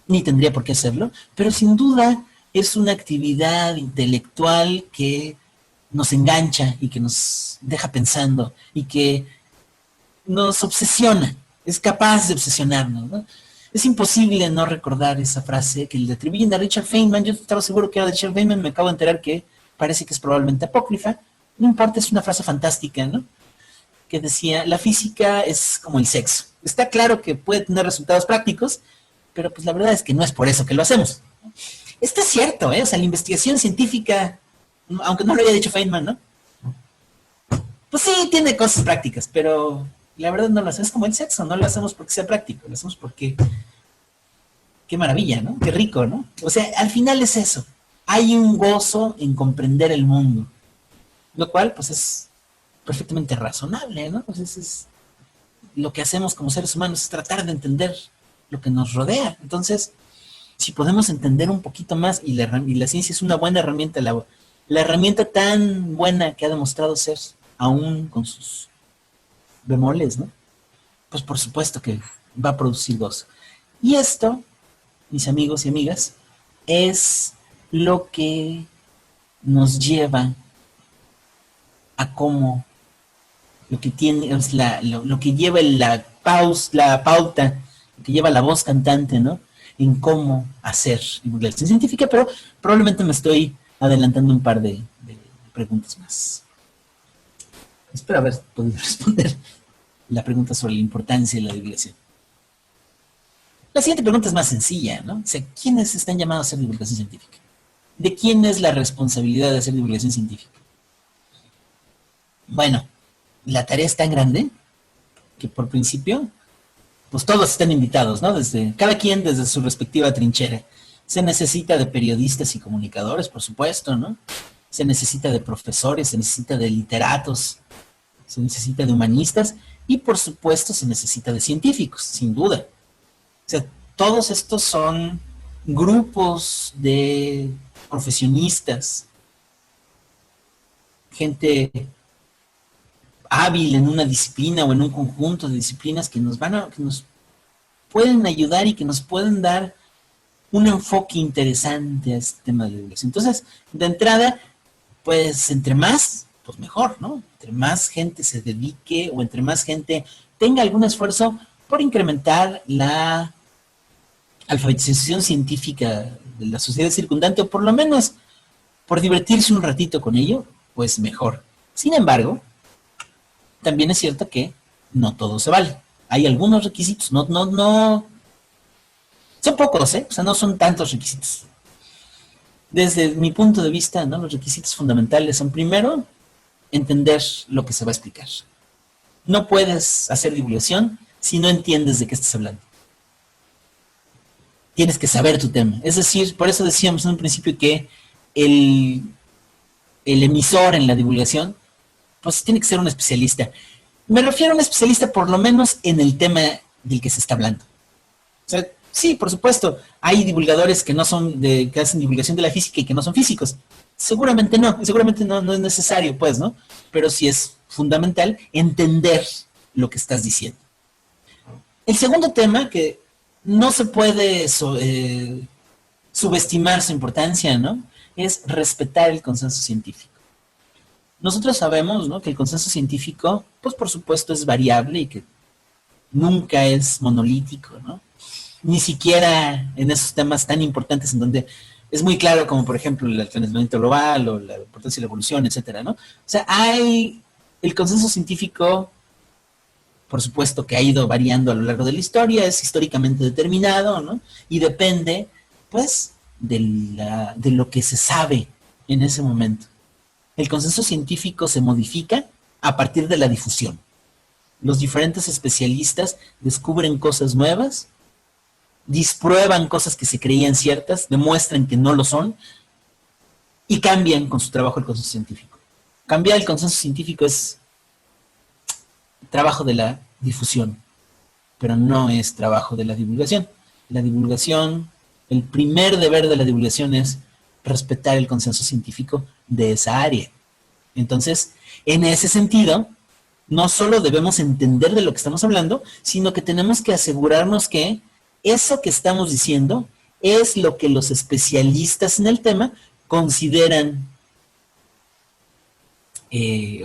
Ni tendría por qué hacerlo, pero sin duda es una actividad intelectual que nos engancha y que nos deja pensando y que nos obsesiona, es capaz de obsesionarnos, ¿no? Es imposible no recordar esa frase que le atribuyen a Richard Feynman. Yo estaba seguro que era de Richard Feynman, me acabo de enterar que parece que es probablemente apócrifa. No importa, es una frase fantástica, ¿no? Que decía, la física es como el sexo. Está claro que puede tener resultados prácticos, pero pues la verdad es que no es por eso que lo hacemos. Esto es cierto, ¿eh? O sea, la investigación científica, aunque no lo haya dicho Feynman, ¿no? Pues sí, tiene cosas prácticas, pero la verdad no lo hacemos. Es como el sexo, no lo hacemos porque sea práctico, lo hacemos porque qué maravilla, ¿no? Qué rico, ¿no? O sea, al final es eso. Hay un gozo en comprender el mundo, lo cual, pues, es perfectamente razonable, ¿no? Pues eso es lo que hacemos como seres humanos, es tratar de entender lo que nos rodea. Entonces, si podemos entender un poquito más, y la ciencia es una buena herramienta, la herramienta tan buena que ha demostrado ser, aún con sus bemoles, ¿no? Pues por supuesto que va a producir gozo. Y esto, mis amigos y amigas, es lo que nos lleva a cómo lo que tiene, es lo que lleva la pauta, lo que lleva la voz cantante, ¿no? En cómo hacer divulgación científica, pero probablemente me estoy adelantando un par de preguntas más. Espero haber podido responder la pregunta sobre la importancia de la divulgación. La siguiente pregunta es más sencilla, ¿no? O sea, ¿quiénes están llamados a hacer divulgación científica? ¿De quién es la responsabilidad de hacer divulgación científica? Bueno, la tarea es tan grande que por principio, pues todos están invitados, ¿no? Cada quien desde su respectiva trinchera. Se necesita de periodistas y comunicadores, por supuesto, ¿no? Se necesita de profesores, se necesita de literatos, se necesita de humanistas y por supuesto se necesita de científicos, sin duda. O sea, todos estos son grupos de profesionistas, gente hábil en una disciplina o en un conjunto de disciplinas que nos pueden ayudar y que nos pueden dar un enfoque interesante a este tema de la divulgación. Entonces, de entrada, pues entre más, pues mejor, ¿no? Entre más gente se dedique o entre más gente tenga algún esfuerzo por incrementar la alfabetización científica de la sociedad circundante o por lo menos por divertirse un ratito con ello, pues mejor. Sin embargo, también es cierto que no todo se vale. Hay algunos requisitos, no, son pocos, ¿eh? O sea, no son tantos requisitos. Desde mi punto de vista, ¿no? Los requisitos fundamentales son, primero, entender lo que se va a explicar. No puedes hacer divulgación si no entiendes de qué estás hablando. Tienes que saber tu tema. Es decir, por eso decíamos en un principio que el emisor en la divulgación, pues tiene que ser un especialista. Me refiero a un especialista por lo menos en el tema del que se está hablando. O sea, sí, por supuesto, hay divulgadores que que hacen divulgación de la física y que no son físicos. Seguramente no es necesario, pues, ¿no? Pero sí es fundamental entender lo que estás diciendo. El segundo tema, que no se puede subestimar su importancia, ¿no? Es respetar el consenso científico. Nosotros sabemos, ¿no?, que el consenso científico, pues por supuesto es variable y que nunca es monolítico, ¿no? Ni siquiera en esos temas tan importantes en donde es muy claro, como por ejemplo el calentamiento global o la importancia de la evolución, etcétera, ¿no? O sea, el consenso científico, por supuesto que ha ido variando a lo largo de la historia, es históricamente determinado, ¿no? Y depende, pues, de lo que se sabe en ese momento. El consenso científico se modifica a partir de la difusión. Los diferentes especialistas descubren cosas nuevas disprueban cosas que se creían ciertas, demuestran que no lo son y cambian con su trabajo el consenso científico. Cambiar el consenso científico es trabajo de la difusión, pero no es trabajo de la divulgación. La divulgación, el primer deber de la divulgación es respetar el consenso científico de esa área. Entonces, en ese sentido, no solo debemos entender de lo que estamos hablando, sino que tenemos que asegurarnos que eso que estamos diciendo es lo que los especialistas en el tema consideran,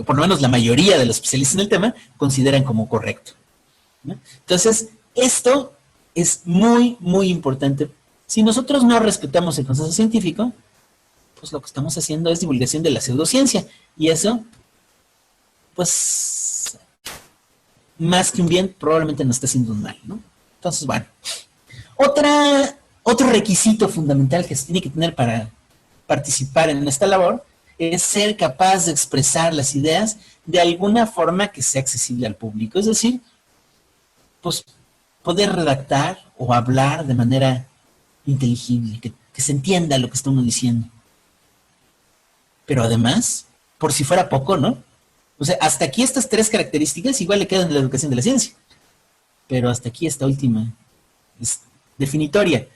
por lo menos la mayoría de los especialistas en el tema, consideran como correcto, ¿no? Entonces, esto es muy, muy importante. Si nosotros no respetamos el consenso científico, pues lo que estamos haciendo es divulgación de la pseudociencia. Y eso, pues, más que un bien, probablemente nos está haciendo un mal, ¿no? Entonces, bueno. Otro requisito fundamental que se tiene que tener para participar en esta labor es ser capaz de expresar las ideas de alguna forma que sea accesible al público. Es decir, pues, poder redactar o hablar de manera inteligible, que se entienda lo que está uno diciendo. Pero además, por si fuera poco, ¿no? O sea, hasta aquí estas tres características igual le quedan en la educación de la ciencia. Pero hasta aquí esta última es definitoria.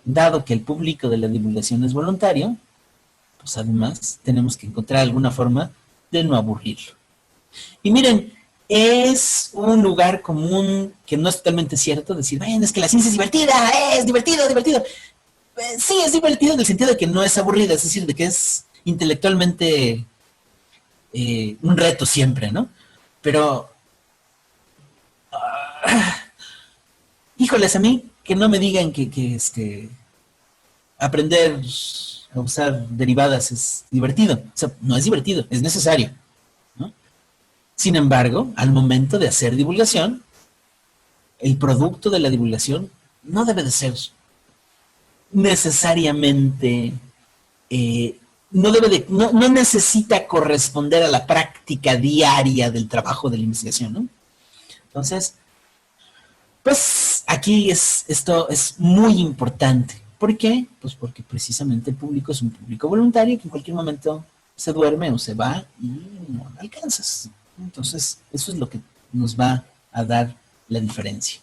Dado que el público de la divulgación es voluntario, pues además tenemos que encontrar alguna forma de no aburrirlo. Y miren, es un lugar común que no es totalmente cierto decir, bueno, es que la ciencia es divertida, es divertido. Sí, es divertido en el sentido de que no es aburrida, es decir, de que es intelectualmente un reto siempre, ¿no? Pero, híjoles, a mí que no me digan que aprender a usar derivadas es divertido. O sea, no es divertido, es necesario, ¿no? Sin embargo, al momento de hacer divulgación, el producto de la divulgación no debe de ser necesariamente, no necesita corresponder a la práctica diaria del trabajo de la investigación, ¿no? Entonces, pues aquí esto es muy importante. ¿Por qué? Pues porque precisamente el público es un público voluntario que en cualquier momento se duerme o se va y no lo alcanzas. Entonces, eso es lo que nos va a dar la diferencia.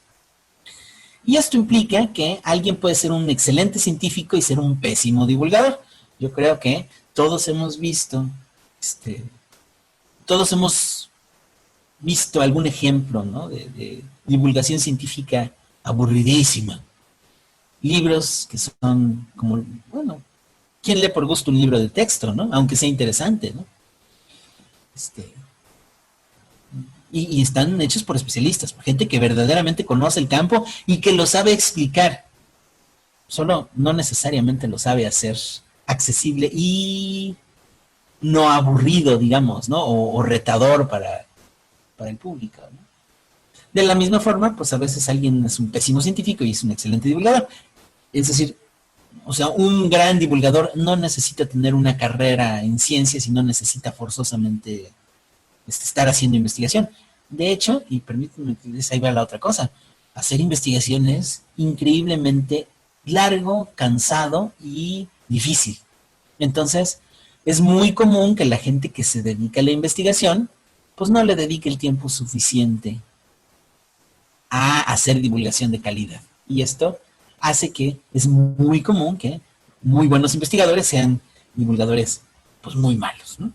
Y esto implica que alguien puede ser un excelente científico y ser un pésimo divulgador. Yo creo que todos hemos visto, algún ejemplo, ¿no? de divulgación científica aburridísima. Libros que son como, bueno, ¿quién lee por gusto un libro de texto, ¿no? Aunque sea interesante, ¿no? Y están hechos por especialistas, por gente que verdaderamente conoce el campo y que lo sabe explicar. Solo no necesariamente lo sabe hacer accesible y no aburrido, digamos, ¿no? O retador para el público, ¿no? De la misma forma, pues a veces alguien es un pésimo científico y es un excelente divulgador. Es decir, o sea, un gran divulgador no necesita tener una carrera en ciencias y no necesita forzosamente estar haciendo investigación. De hecho, y permítanme que les ahí va la otra cosa, hacer investigación es increíblemente largo, cansado y difícil. Entonces, es muy común que la gente que se dedica a la investigación, pues no le dedique el tiempo suficiente a hacer divulgación de calidad. Y esto hace que es muy común que muy buenos investigadores sean divulgadores pues muy malos, ¿no?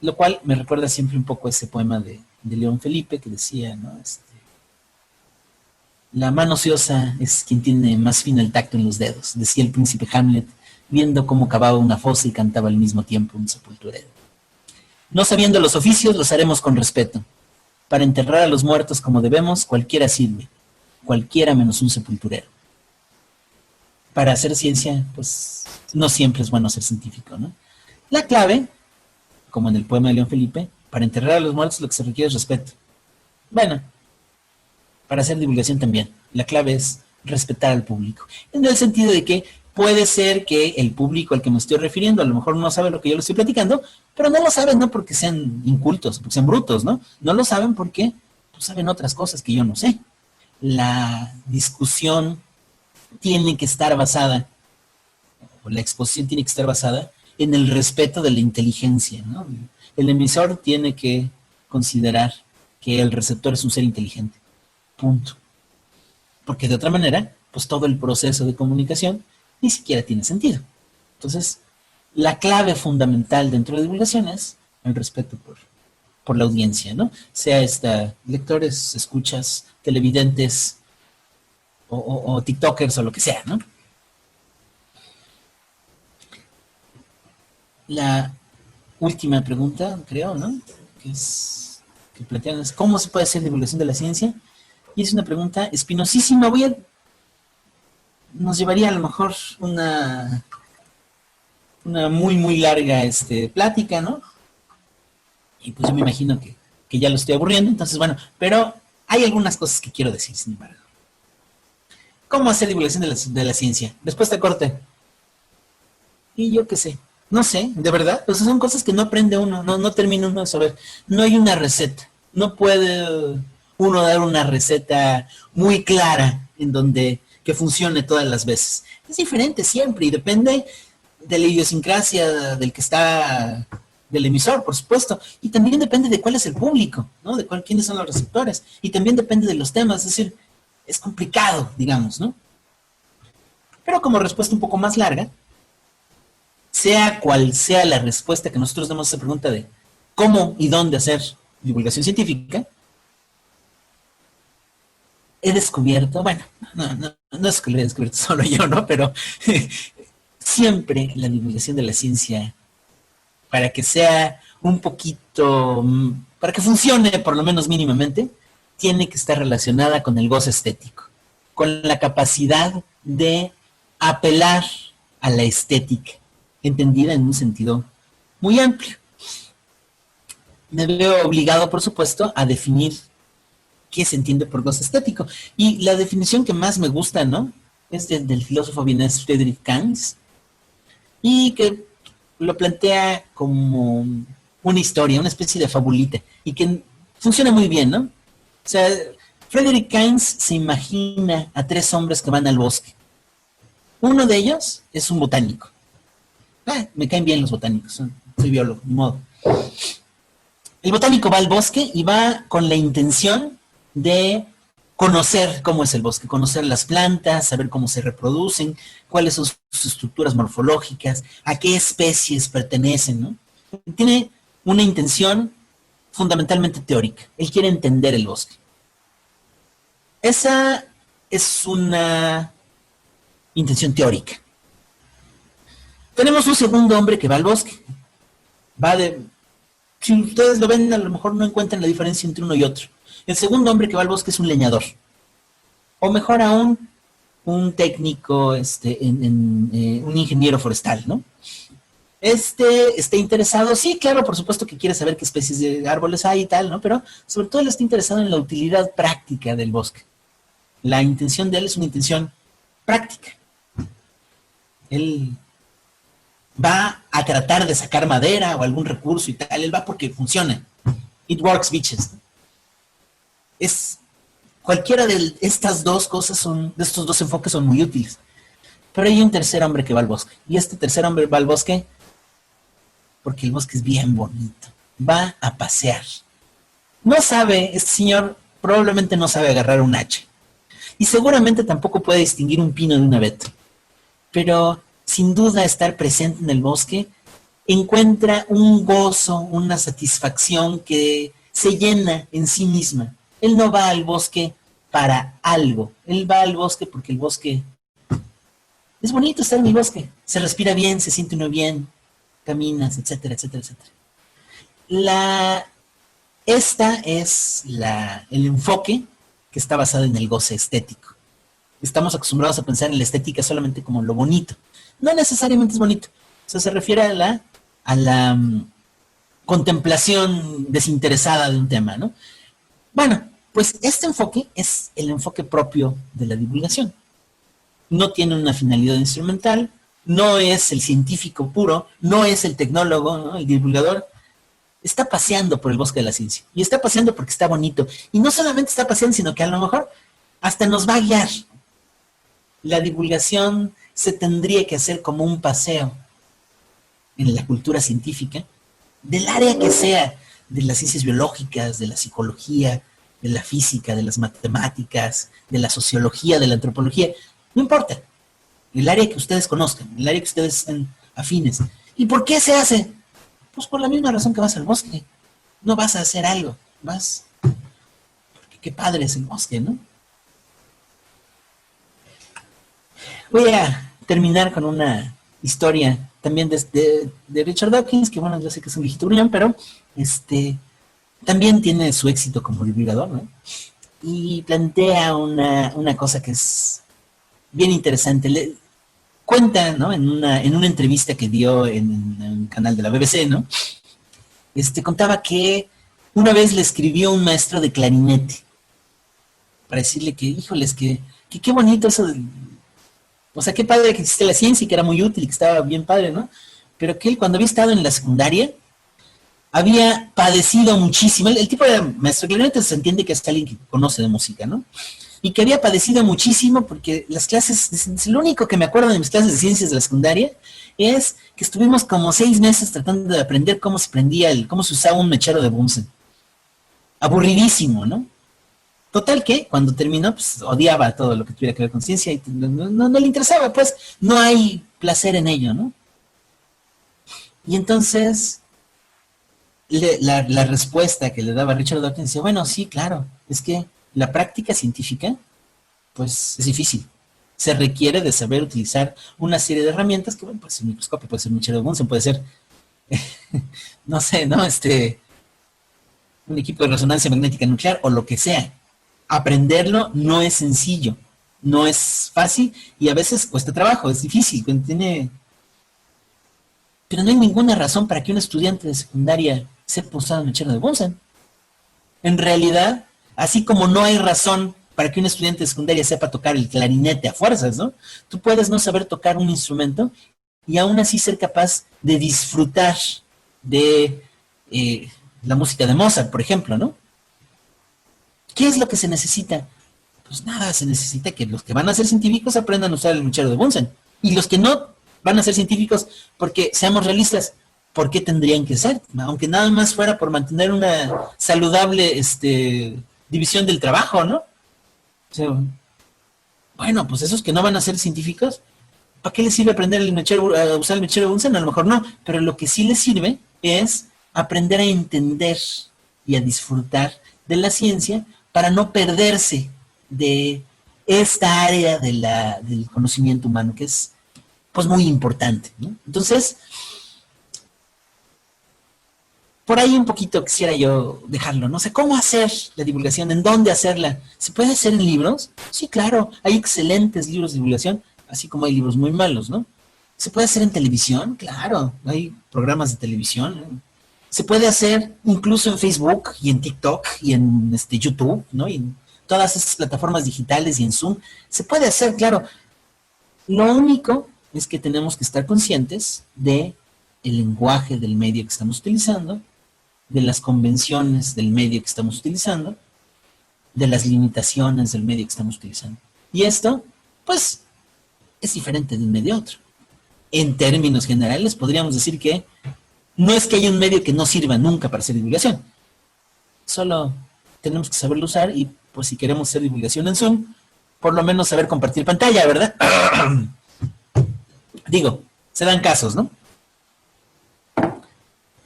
Lo cual me recuerda siempre un poco ese poema de León Felipe que decía, ¿no? La mano ociosa es quien tiene más fino el tacto en los dedos, decía el príncipe Hamlet, viendo cómo cavaba una fosa y cantaba al mismo tiempo un sepulturero. No sabiendo los oficios, los haremos con respeto. Para enterrar a los muertos como debemos, cualquiera sirve, cualquiera menos un sepulturero. Para hacer ciencia, pues no siempre es bueno ser científico, ¿no? La clave, como en el poema de León Felipe, para enterrar a los muertos lo que se requiere es respeto. Bueno, para hacer divulgación también. La clave es respetar al público. En el sentido de que puede ser que el público al que me estoy refiriendo a lo mejor no sabe lo que yo le estoy platicando, pero no lo saben no porque sean incultos, porque sean brutos, ¿no? No lo saben porque pues, saben otras cosas que yo no sé. la discusión tiene que estar basada, o la exposición tiene que estar basada en el respeto de la inteligencia, ¿no? El emisor tiene que considerar que el receptor es un ser inteligente. Punto. Porque de otra manera, pues todo el proceso de comunicación ni siquiera tiene sentido. Entonces, la clave fundamental dentro de divulgación es el respeto por la audiencia, ¿no? Sea lectores, escuchas, televidentes o tiktokers o lo que sea, ¿no? La última pregunta, creo, ¿no? Que plantean es ¿cómo se puede hacer divulgación de la ciencia? Y es una pregunta espinosísima. Nos llevaría a lo mejor una muy, muy larga plática, ¿no? Y pues yo me imagino que ya lo estoy aburriendo, entonces bueno, pero hay algunas cosas que quiero decir, sin embargo. ¿Cómo hacer divulgación de la ciencia? Respuesta corta. Y yo qué sé, no sé, de verdad, pues son cosas que no aprende uno, no termina uno de saber. No hay una receta, no puede uno dar una receta muy clara que funcione todas las veces. Es diferente siempre y depende de la idiosincrasia del emisor, por supuesto, y también depende de cuál es el público, ¿no? De quiénes son los receptores, y también depende de los temas, es decir, es complicado, digamos, ¿no? Pero como respuesta un poco más larga, sea cual sea la respuesta que nosotros demos a esa pregunta de cómo y dónde hacer divulgación científica, he descubierto, bueno, no es que lo haya descubierto solo yo, ¿no? Pero siempre la divulgación de la ciencia, para que sea un poquito, para que funcione por lo menos mínimamente, tiene que estar relacionada con el goce estético, con la capacidad de apelar a la estética, entendida en un sentido muy amplio. Me veo obligado, por supuesto, a definir qué se entiende por goce estético. Y la definición que más me gusta, ¿no? Es del filósofo vienés Friedrich Kainz, y que lo plantea como una historia, una especie de fabulita, y que funciona muy bien, ¿no? O sea, Friedrich Kainz se imagina a 3 hombres que van al bosque. Uno de ellos es un botánico. Me caen bien los botánicos, soy biólogo, ni modo. El botánico va al bosque y va con la intención de conocer cómo es el bosque, conocer las plantas, saber cómo se reproducen, cuáles son sus estructuras morfológicas, a qué especies pertenecen, ¿no? Tiene una intención fundamentalmente teórica. Él quiere entender el bosque. Esa es una intención teórica. Tenemos un segundo hombre que va al bosque. Si ustedes lo ven, a lo mejor no encuentran la diferencia entre uno y otro. El segundo hombre que va al bosque es un leñador. O mejor aún, un técnico, un ingeniero forestal, ¿no? Está interesado, sí, claro, por supuesto que quiere saber qué especies de árboles hay y tal, ¿no? Pero sobre todo él está interesado en la utilidad práctica del bosque. La intención de él es una intención práctica. Él va a tratar de sacar madera o algún recurso y tal, él va porque funciona. It works, bitches. Cualquiera de estas dos cosas de estos dos enfoques son muy útiles. Pero hay un tercer hombre que va al bosque. Y este tercer hombre va al bosque porque el bosque es bien bonito. Va a pasear. Este señor probablemente no sabe agarrar un hacha. Y seguramente tampoco puede distinguir un pino de un abeto. Pero sin duda estar presente en el bosque encuentra un gozo, una satisfacción que se llena en sí misma. Él no va al bosque para algo. Él va al bosque porque el bosque es bonito estar en el bosque. Se respira bien, se siente uno bien, caminas, etcétera, etcétera, etcétera. El enfoque que está basado en el goce estético. Estamos acostumbrados a pensar en la estética solamente como lo bonito. No necesariamente es bonito. O sea, se refiere a la contemplación desinteresada de un tema, ¿no? Bueno, pues este enfoque es el enfoque propio de la divulgación. No tiene una finalidad instrumental, no es el científico puro, no es el tecnólogo, ¿no? El divulgador está paseando por el bosque de la ciencia. Y está paseando porque está bonito. Y no solamente está paseando, sino que a lo mejor hasta nos va a guiar. La divulgación se tendría que hacer como un paseo en la cultura científica, del área que sea, de las ciencias biológicas, de la psicología, de la física, de las matemáticas, de la sociología, de la antropología, no importa, el área que ustedes conozcan, el área que ustedes estén afines. ¿Y por qué se hace? Pues por la misma razón que vas al bosque. No vas a hacer algo, vas, porque qué padre es el bosque, ¿no? Voy a terminar con una historia también de Richard Dawkins, que bueno, yo sé que es un viejito gruñón, pero también tiene su éxito como divulgador, ¿no? Y plantea una cosa que es bien interesante. Cuenta, ¿no? En una entrevista que dio en un canal de la BBC, ¿no? Contaba que una vez le escribió un maestro de clarinete para decirle que, híjoles, que qué bonito eso de, o sea, qué padre que existe la ciencia y que era muy útil y que estaba bien padre, ¿no? Pero que él cuando había estado en la secundaria había padecido muchísimo. El tipo de maestro de clarinete se entiende que es alguien que conoce de música, ¿no? Y que había padecido muchísimo porque las clases, lo único que me acuerdo de mis clases de ciencias de la secundaria es que estuvimos como 6 meses tratando de aprender cómo se prendía, cómo se usaba un mechero de Bunsen. Aburridísimo, ¿no? Total que cuando terminó, pues odiaba todo lo que tuviera que ver con ciencia y no le interesaba, pues no hay placer en ello, ¿no? Y entonces la respuesta que le daba Richard Dawkins decía, bueno, sí, claro, es que la práctica científica, pues es difícil. Se requiere de saber utilizar una serie de herramientas que, bueno, puede ser un microscopio, puede ser un mechero de Bunsen, puede ser, no sé, ¿no? Un equipo de resonancia magnética nuclear o lo que sea. Aprenderlo no es sencillo, no es fácil y a veces cuesta trabajo, es difícil, pero no hay ninguna razón para que un estudiante de secundaria sepa usar un mechero de Bunsen. En realidad, así como no hay razón para que un estudiante de secundaria sepa tocar el clarinete a fuerzas, ¿no? Tú puedes no saber tocar un instrumento y aún así ser capaz de disfrutar de la música de Mozart, por ejemplo, ¿no? ¿Qué es lo que se necesita? Pues nada, se necesita que los que van a ser científicos aprendan a usar el mechero de Bunsen. Y los que no van a ser científicos, porque seamos realistas, ¿por qué tendrían que ser? Aunque nada más fuera por mantener una saludable división del trabajo, ¿no? O sea, bueno, pues esos que no van a ser científicos, ¿para qué les sirve aprender a usar el mechero de Bunsen? A lo mejor no, pero lo que sí les sirve es aprender a entender y a disfrutar de la ciencia para no perderse de esta área del conocimiento humano, que es pues muy importante, ¿no? Entonces, por ahí un poquito quisiera yo dejarlo, no sé cómo hacer la divulgación, en dónde hacerla. ¿Se puede hacer en libros? Sí, claro, hay excelentes libros de divulgación, así como hay libros muy malos, ¿no? ¿Se puede hacer en televisión? Claro, hay programas de televisión, ¿no? Se puede hacer incluso en Facebook y en TikTok y en YouTube, ¿no? Y en todas estas plataformas digitales y en Zoom. Se puede hacer, claro. Lo único es que tenemos que estar conscientes de el lenguaje del medio que estamos utilizando, de las convenciones del medio que estamos utilizando, de las limitaciones del medio que estamos utilizando. Y esto, pues, es diferente de un medio a otro. En términos generales, podríamos decir que no es que haya un medio que no sirva nunca para hacer divulgación. Solo tenemos que saberlo usar y, pues, si queremos hacer divulgación en Zoom, por lo menos saber compartir pantalla, ¿verdad? Digo, se dan casos, ¿no?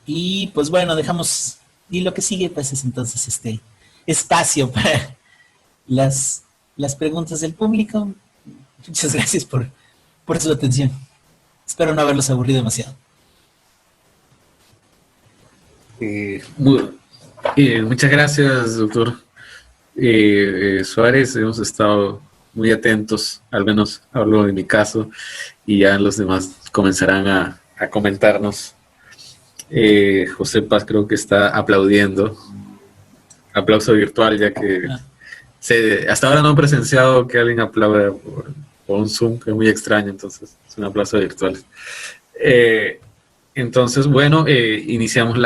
Y, pues, bueno, dejamos... Y lo que sigue, pues, es entonces este espacio para las preguntas del público. Muchas gracias por su atención. Espero no haberlos aburrido demasiado. Muchas gracias, doctor Suárez. Hemos estado muy atentos, al menos hablo de mi caso, y ya los demás comenzarán a comentarnos. José Paz creo que está aplaudiendo. Aplauso virtual, ya que hasta ahora no he presenciado que alguien aplaude por un Zoom, que es muy extraño, entonces es un aplauso virtual. Entonces, bueno, iniciamos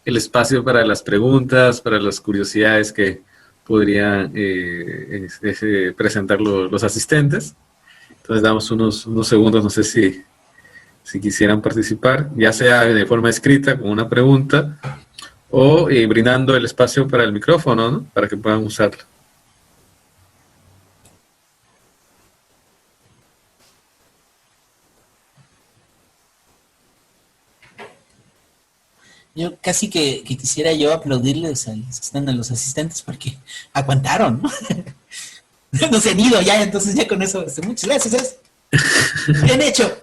el espacio para las preguntas, para las curiosidades que podrían presentar los asistentes. Entonces damos unos segundos, no sé si quisieran participar, ya sea de forma escrita con una pregunta o brindando el espacio para el micrófono, ¿no? Para que puedan usarlo. Yo casi que quisiera yo aplaudirles a los asistentes porque aguantaron, ¿no? No se han ido ya, entonces ya con eso, muchas gracias. Bien hecho.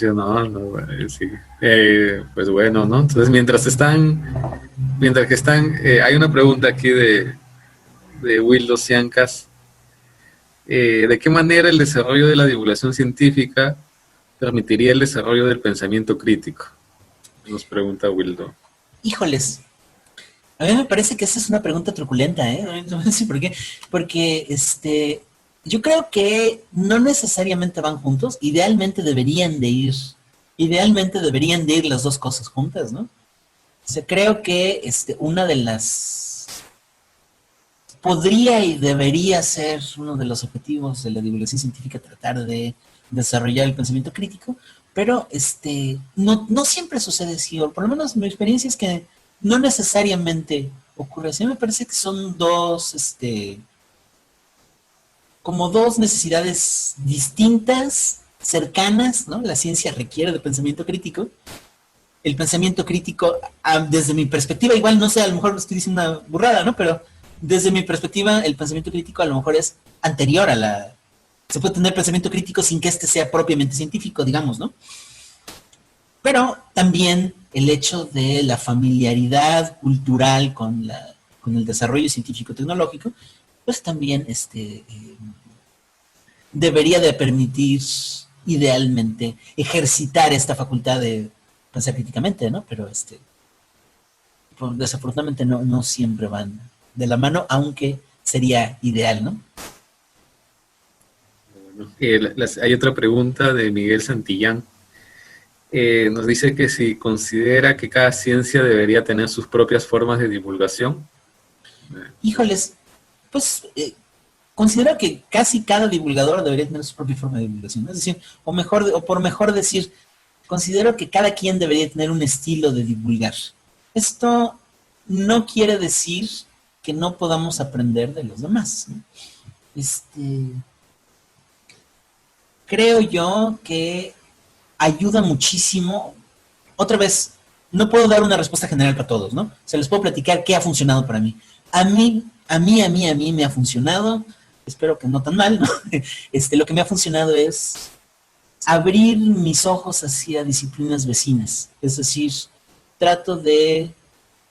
Yo no, sí. Pues bueno, ¿no? Entonces mientras que están, hay una pregunta aquí de Wildo Ciancas. ¿De qué manera el desarrollo de la divulgación científica permitiría el desarrollo del pensamiento crítico? Nos pregunta Wildo. Híjoles, a mí me parece que esa es una pregunta truculenta, ¿eh? No sé por qué. Porque yo creo que no necesariamente van juntos. Idealmente deberían de ir las dos cosas juntas, ¿no? O sea, creo que una de las podría y debería ser uno de los objetivos de la divulgación científica tratar de desarrollar el pensamiento crítico, pero no siempre sucede así, o por lo menos mi experiencia es que no necesariamente ocurre así. Me parece que son como dos necesidades distintas, cercanas, ¿no? La ciencia requiere de pensamiento crítico. El pensamiento crítico, desde mi perspectiva, igual no sé, a lo mejor estoy diciendo una burrada, ¿no? Pero desde mi perspectiva, el pensamiento crítico a lo mejor es anterior a la... Se puede tener pensamiento crítico sin que sea propiamente científico, digamos, ¿no? Pero también el hecho de la familiaridad cultural con el desarrollo científico-tecnológico, pues también debería de permitir idealmente ejercitar esta facultad de pensar críticamente, ¿no? Pero pues, desafortunadamente no siempre van de la mano, aunque sería ideal, ¿no? Hay otra pregunta de Miguel Santillán. Nos dice que si considera que cada ciencia debería tener sus propias formas de divulgación. Híjoles, pues considero que casi cada divulgador debería tener su propia forma de divulgación, ¿no? Es decir, o por mejor decir, considero que cada quien debería tener un estilo de divulgar. Esto no quiere decir que no podamos aprender de los demás, ¿no? Creo yo que ayuda muchísimo. Otra vez, no puedo dar una respuesta general para todos, ¿no? Se les puedo platicar qué ha funcionado para mí. A mí me ha funcionado, espero que no tan mal, ¿no? Lo que me ha funcionado es abrir mis ojos hacia disciplinas vecinas. Es decir, trato de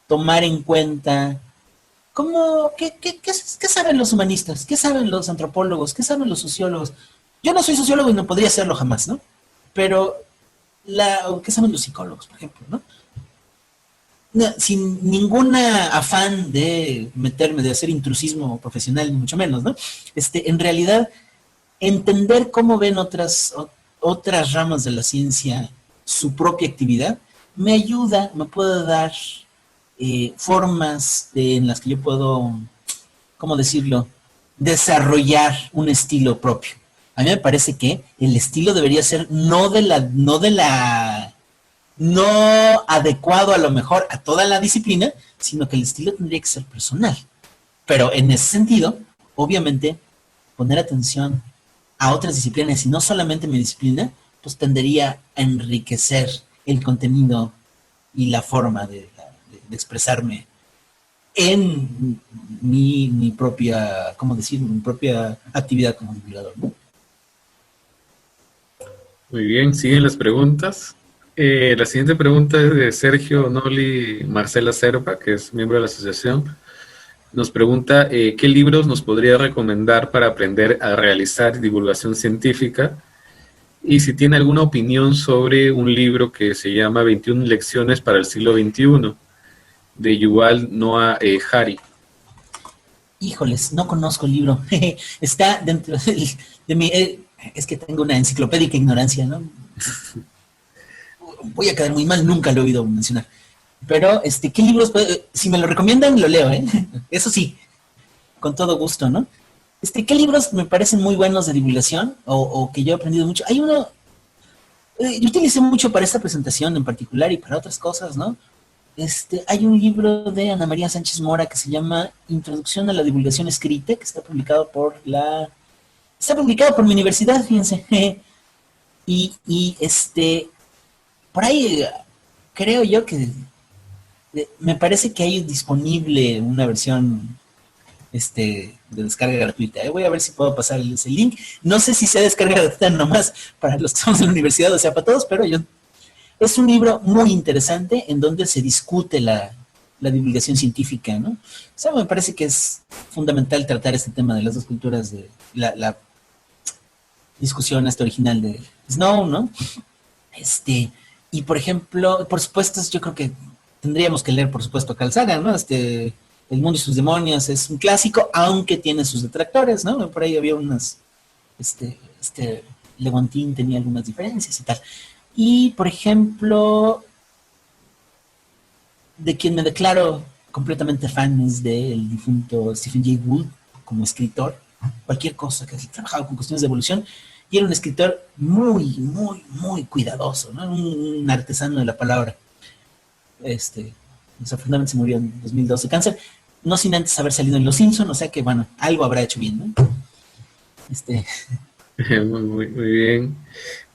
tomar en cuenta ¿qué saben los humanistas? ¿Qué saben los antropólogos? ¿Qué saben los sociólogos? Yo no soy sociólogo y no podría serlo jamás, ¿no? Pero, ¿qué saben los psicólogos, por ejemplo, no? Sin ningún afán de meterme, de hacer intrusismo profesional, ni mucho menos, ¿no? En realidad, entender cómo ven otras ramas de la ciencia su propia actividad, me ayuda, me puede dar formas en las que yo puedo, ¿cómo decirlo?, desarrollar un estilo propio. A mí me parece que el estilo debería ser no adecuado a lo mejor a toda la disciplina, sino que el estilo tendría que ser personal. Pero en ese sentido, obviamente, poner atención a otras disciplinas y no solamente mi disciplina, pues tendería a enriquecer el contenido y la forma de expresarme en mi propia, ¿cómo decir?, mi propia actividad como divulgador, ¿no? Muy bien, siguen las preguntas. La siguiente pregunta es de Sergio Noli Marcela Serpa, que es miembro de la asociación. Nos pregunta qué libros nos podría recomendar para aprender a realizar divulgación científica y si tiene alguna opinión sobre un libro que se llama 21 lecciones para el siglo XXI, de Yuval Noah Harari. Híjoles, no conozco el libro. Está dentro de mi... es que tengo una enciclopédica ignorancia, ¿no? Voy a quedar muy mal, nunca lo he oído mencionar. Pero, ¿qué libros? Si me lo recomiendan, lo leo, ¿eh? Eso sí, Con todo gusto, ¿no? ¿Qué libros me parecen muy buenos de divulgación o que yo he aprendido mucho? Hay uno, yo utilicé mucho para esta presentación en particular y para otras cosas, ¿no? Hay un libro de Ana María Sánchez Mora que se llama Introducción a la divulgación escrita, que está publicado por mi universidad, fíjense. Y por ahí creo yo que me parece que hay disponible una versión de descarga gratuita. Voy a ver si puedo pasar ese link. No sé si sea descarga gratuita nomás para los que estamos en la universidad, o sea, para todos, pero es un libro muy interesante en donde se discute la divulgación científica, ¿no? O sea, me parece que es fundamental tratar este tema de las dos culturas, de la discusión original de Snow, ¿no? Y por ejemplo, por supuesto, yo creo que tendríamos que leer, por supuesto, a Carl Sagan, ¿no? El mundo y sus demonios es un clásico, aunque tiene sus detractores, ¿no? Por ahí había unas, Levantin tenía algunas diferencias y tal. Y, por ejemplo, de quien me declaro completamente fan es del difunto Stephen Jay Gould como escritor. Cualquier cosa que ha trabajado con cuestiones de evolución, y era un escritor muy, muy, muy cuidadoso, ¿no? Un artesano de la palabra. Desafortunadamente se murió en 2012 de cáncer, no sin antes haber salido en Los Simpson, o sea que, bueno, algo habrá hecho bien, ¿no? Muy bien.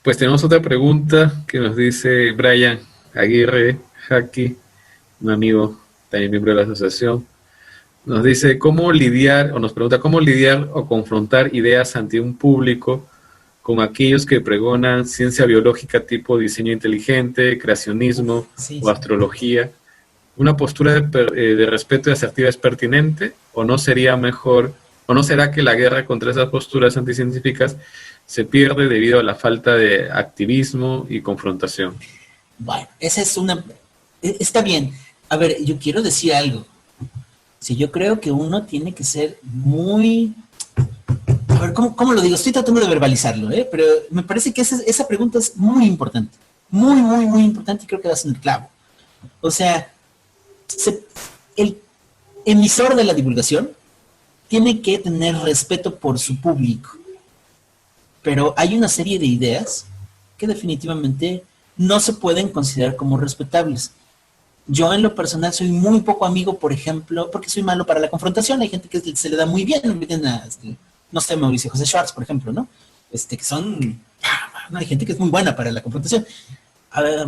Pues tenemos otra pregunta que nos dice Brian Aguirre Jaqui, un amigo, también miembro de la asociación. Nos dice, nos pregunta, ¿cómo lidiar o confrontar ideas ante un público con aquellos que pregonan ciencia biológica tipo diseño inteligente, creacionismo o astrología? ¿Una postura de respeto y asertiva es pertinente? ¿O no sería mejor, o no será que la guerra contra esas posturas anticientíficas se pierde debido a la falta de activismo y confrontación? Bueno, está bien. A ver, yo quiero decir algo. Yo creo que uno tiene que ser muy... A ver, ¿cómo lo digo? Estoy tratando de verbalizarlo, pero me parece que esa pregunta es muy importante. Muy, muy, muy importante, y creo que das en el clavo. O sea, el emisor de la divulgación tiene que tener respeto por su público. Pero hay una serie de ideas que definitivamente no se pueden considerar como respetables. Yo en lo personal soy muy poco amigo, por ejemplo, porque soy malo para la confrontación. Hay gente que se le da muy bien, no sé, Mauricio José Schwartz, por ejemplo, ¿no? Que son... No, hay gente que es muy buena para la confrontación.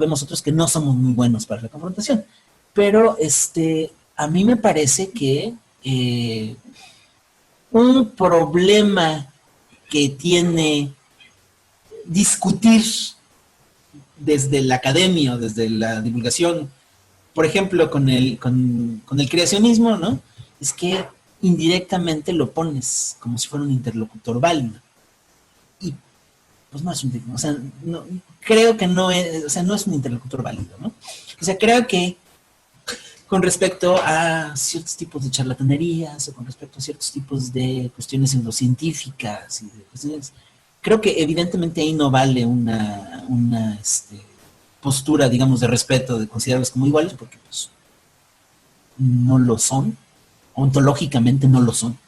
Vemos otros que no somos muy buenos para la confrontación. Pero a mí me parece que un problema que tiene discutir desde la academia o desde la divulgación, por ejemplo, con el creacionismo, ¿no? Es que indirectamente lo pones como si fuera un interlocutor válido. Y pues no es creo que no es un interlocutor válido, ¿no? O sea, creo que con respecto a ciertos tipos de charlatanerías o con respecto a ciertos tipos de cuestiones neurocientíficas y de cuestiones, creo que evidentemente ahí no vale una postura, digamos, de respeto, de considerarlos como iguales, porque pues no lo son, ontológicamente no lo son,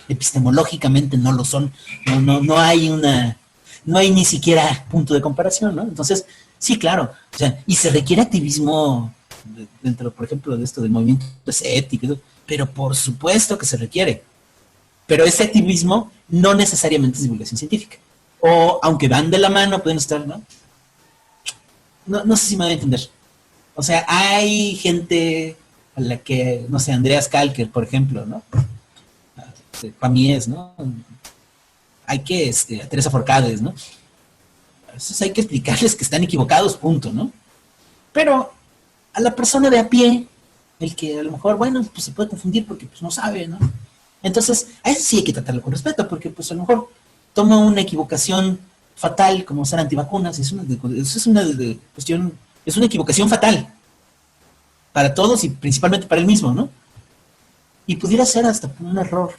epistemológicamente no lo son, no hay ni siquiera punto de comparación, ¿no? Entonces, sí, claro, o sea, y se requiere activismo dentro, por ejemplo, de esto del movimiento ético, pero por supuesto que se requiere, pero ese activismo no necesariamente es divulgación científica, o aunque van de la mano, pueden estar, ¿no? No sé si me voy a entender. O sea, hay gente a la que, no sé, Andreas Kalker, por ejemplo, ¿no? Pamies, ¿no? Hay que, a Teresa Forcades, ¿no? Entonces hay que explicarles que están equivocados, punto, ¿no? Pero a la persona de a pie, el que a lo mejor, bueno, pues se puede confundir porque pues no sabe, ¿no? Entonces, a eso sí hay que tratarlo con respeto, porque pues a lo mejor toma una equivocación fatal como ser antivacunas, es una cuestión, es una equivocación fatal para todos y principalmente para él mismo, ¿no? Y pudiera ser hasta un error,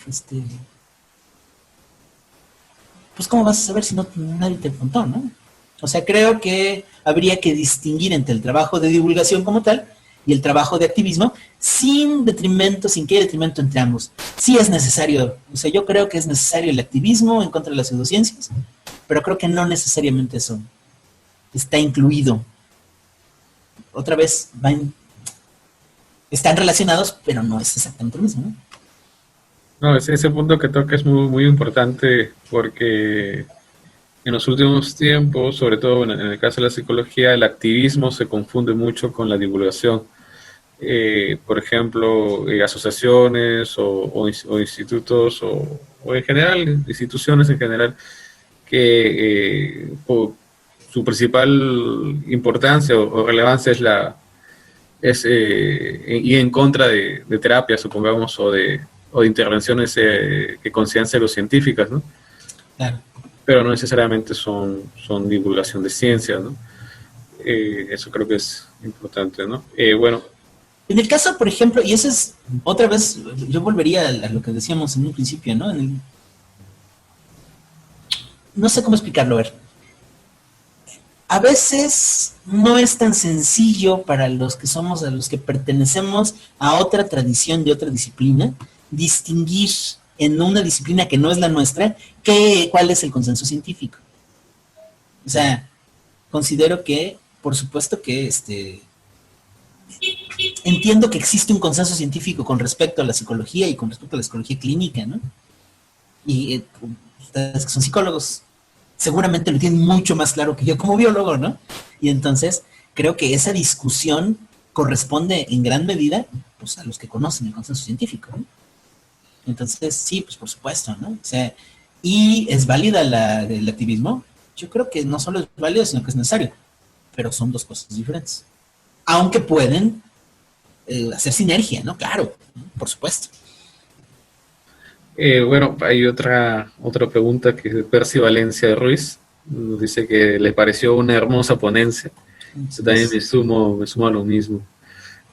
pues cómo vas a saber si nadie te contó, ¿no? O sea, creo que habría que distinguir entre el trabajo de divulgación como tal y el trabajo de activismo, sin que haya detrimento entre ambos. Sí es necesario, o sea, yo creo que es necesario el activismo en contra de las pseudociencias, pero creo que no necesariamente eso está incluido. Otra vez, están relacionados, pero no es exactamente lo mismo, ¿no? No, ese punto que toca es muy, muy importante porque en los últimos tiempos, sobre todo en el caso de la psicología, el activismo se confunde mucho con la divulgación. Por ejemplo, asociaciones o institutos o en general, instituciones en general, que por su principal importancia o relevancia es ir en contra de terapias, supongamos, o de intervenciones que consideran pseudocientíficas, ¿no? Claro. Pero no necesariamente son divulgación de ciencias, ¿no? Eso creo que es importante, ¿no? Bueno. En el caso, por ejemplo, y eso es, otra vez, yo volvería a lo que decíamos en un principio, ¿no? No sé cómo explicarlo, a ver. A veces no es tan sencillo para los que pertenecemos a otra tradición de otra disciplina, distinguir en una disciplina que no es la nuestra, cuál es el consenso científico. O sea, considero que, por supuesto que entiendo que existe un consenso científico con respecto a la psicología y con respecto a la psicología clínica, ¿no? Y ustedes que son psicólogos seguramente lo tienen mucho más claro que yo como biólogo, ¿no? Y entonces creo que esa discusión corresponde en gran medida pues, a los que conocen el consenso científico, ¿no? Entonces, sí, pues por supuesto, ¿no? O sea, ¿y es válida el activismo? Yo creo que no solo es válido, sino que es necesario, pero son dos cosas diferentes. Aunque pueden hacer sinergia, ¿no? Claro, ¿no? Por supuesto. Bueno, hay otra pregunta que es de Percy Valencia de Ruiz. Nos dice que le pareció una hermosa ponencia. Yo también me sumo a lo mismo.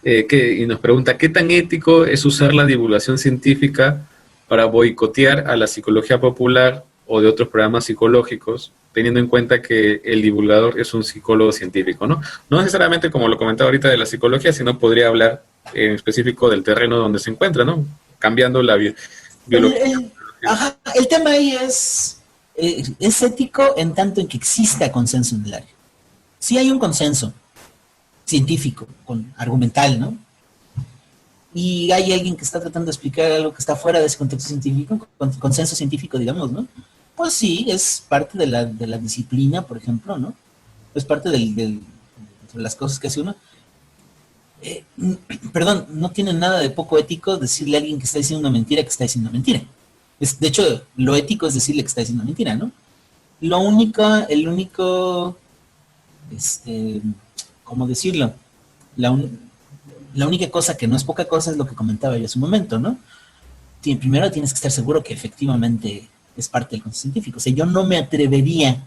Y nos pregunta, ¿qué tan ético es usar la divulgación científica para boicotear a la psicología popular o de otros programas psicológicos, teniendo en cuenta que el divulgador es un psicólogo científico, ¿no? No necesariamente como lo comentaba ahorita de la psicología, sino podría hablar en específico del terreno donde se encuentra, ¿no? Cambiando la biología. El tema ahí es ético en tanto en que exista consenso en el área. Si hay un consenso científico, argumental, ¿no? Y hay alguien que está tratando de explicar algo que está fuera de ese contexto científico, consenso científico, digamos, ¿no? Pues sí, es parte de la disciplina, por ejemplo, ¿no? Es parte de las cosas que hace uno. Perdón, no tiene nada de poco ético decirle a alguien que está diciendo una mentira que está diciendo una mentira. De hecho, lo ético es decirle que está diciendo una mentira, ¿no? El único, ¿cómo decirlo? La única cosa que no es poca cosa es lo que comentaba yo hace un momento, ¿no? Primero tienes que estar seguro que efectivamente es parte del consenso científico. O sea, yo no me atrevería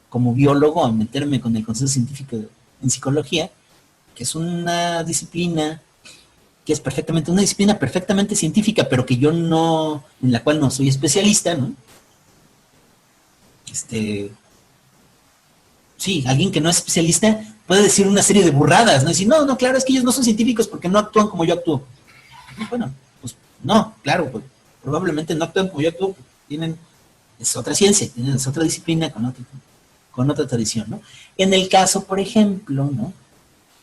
como biólogo a meterme con el consenso científico en psicología, que es una disciplina que es una disciplina perfectamente científica, pero que yo no, en la cual no soy especialista, ¿no? Sí, alguien que no es especialista puede decir una serie de burradas, ¿no? Decir, no, claro, es que ellos no son científicos porque no actúan como yo actúo. Bueno, pues no, claro, pues, probablemente no actúan como yo actúo, es otra ciencia, es otra disciplina con otra tradición, ¿no? En el caso, por ejemplo, ¿no?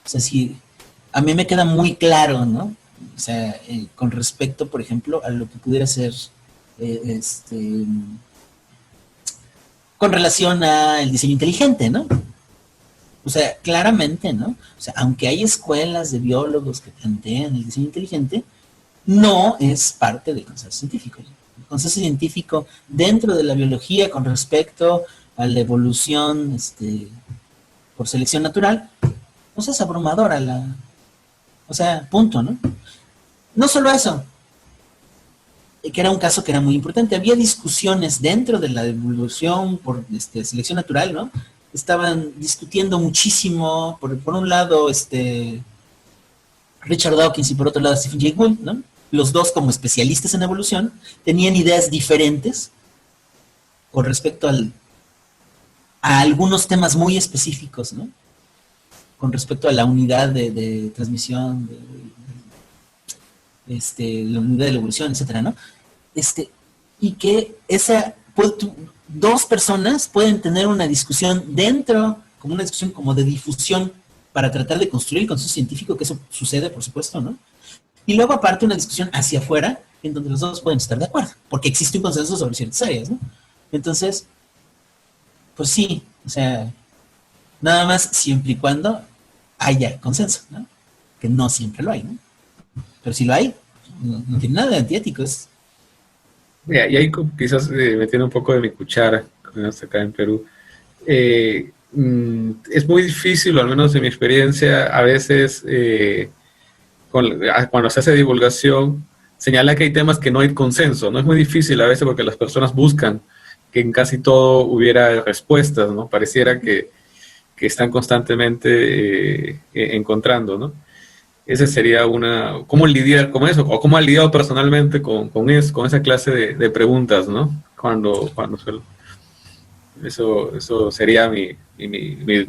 O sea, si a mí me queda muy claro, ¿no? O sea, con respecto, por ejemplo, a lo que pudiera ser con relación al diseño inteligente, ¿no? O sea, claramente, ¿no? O sea, aunque hay escuelas de biólogos que plantean el diseño inteligente, no es parte del consenso científico. El consenso científico dentro de la biología con respecto a la evolución por selección natural, pues es abrumadora o sea, punto, ¿no? No solo eso, que era un caso que era muy importante. Había discusiones dentro de la evolución por selección natural, ¿no? Estaban discutiendo muchísimo, por un lado, Richard Dawkins y por otro lado Stephen Jay Gould, ¿no? Los dos como especialistas en evolución tenían ideas diferentes con respecto a algunos temas muy específicos, ¿no? con respecto a la unidad de transmisión, la unidad de la evolución, etcétera, ¿no? Y que dos personas pueden tener una discusión dentro, como una discusión como de difusión, para tratar de construir el consenso científico, que eso sucede, por supuesto, ¿no? Y luego aparte una discusión hacia afuera, en donde los dos pueden estar de acuerdo, porque existe un consenso sobre ciertas áreas, ¿no? Entonces, pues sí, o sea, nada más siempre y cuando haya consenso, ¿no? Que no siempre lo hay, ¿no? Pero si lo hay, no tiene nada de antiético, es... Mira, y ahí quizás metiendo un poco de mi cuchara, acá en Perú, es muy difícil, o al menos en mi experiencia, a veces cuando se hace divulgación, señala que hay temas que no hay consenso, ¿no? Es muy difícil a veces porque las personas buscan que en casi todo hubiera respuestas, ¿no? Pareciera que están constantemente encontrando, ¿no? Ese sería ¿cómo lidiar con eso? O cómo ha lidiado personalmente con esa clase de preguntas, ¿no? Cuando suelo. Eso sería mi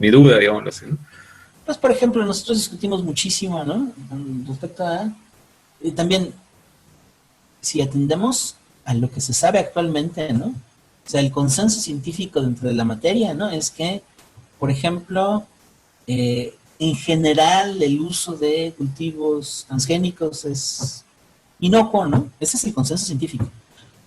duda, digámoslo así, ¿no? Pues, por ejemplo, nosotros discutimos muchísimo, ¿no? Con respecto a... también, si atendemos a lo que se sabe actualmente, ¿no? O sea, el consenso científico dentro de la materia, ¿no? Es que, por ejemplo, en general el uso de cultivos transgénicos es inocuo, ¿no? Ese es el consenso científico.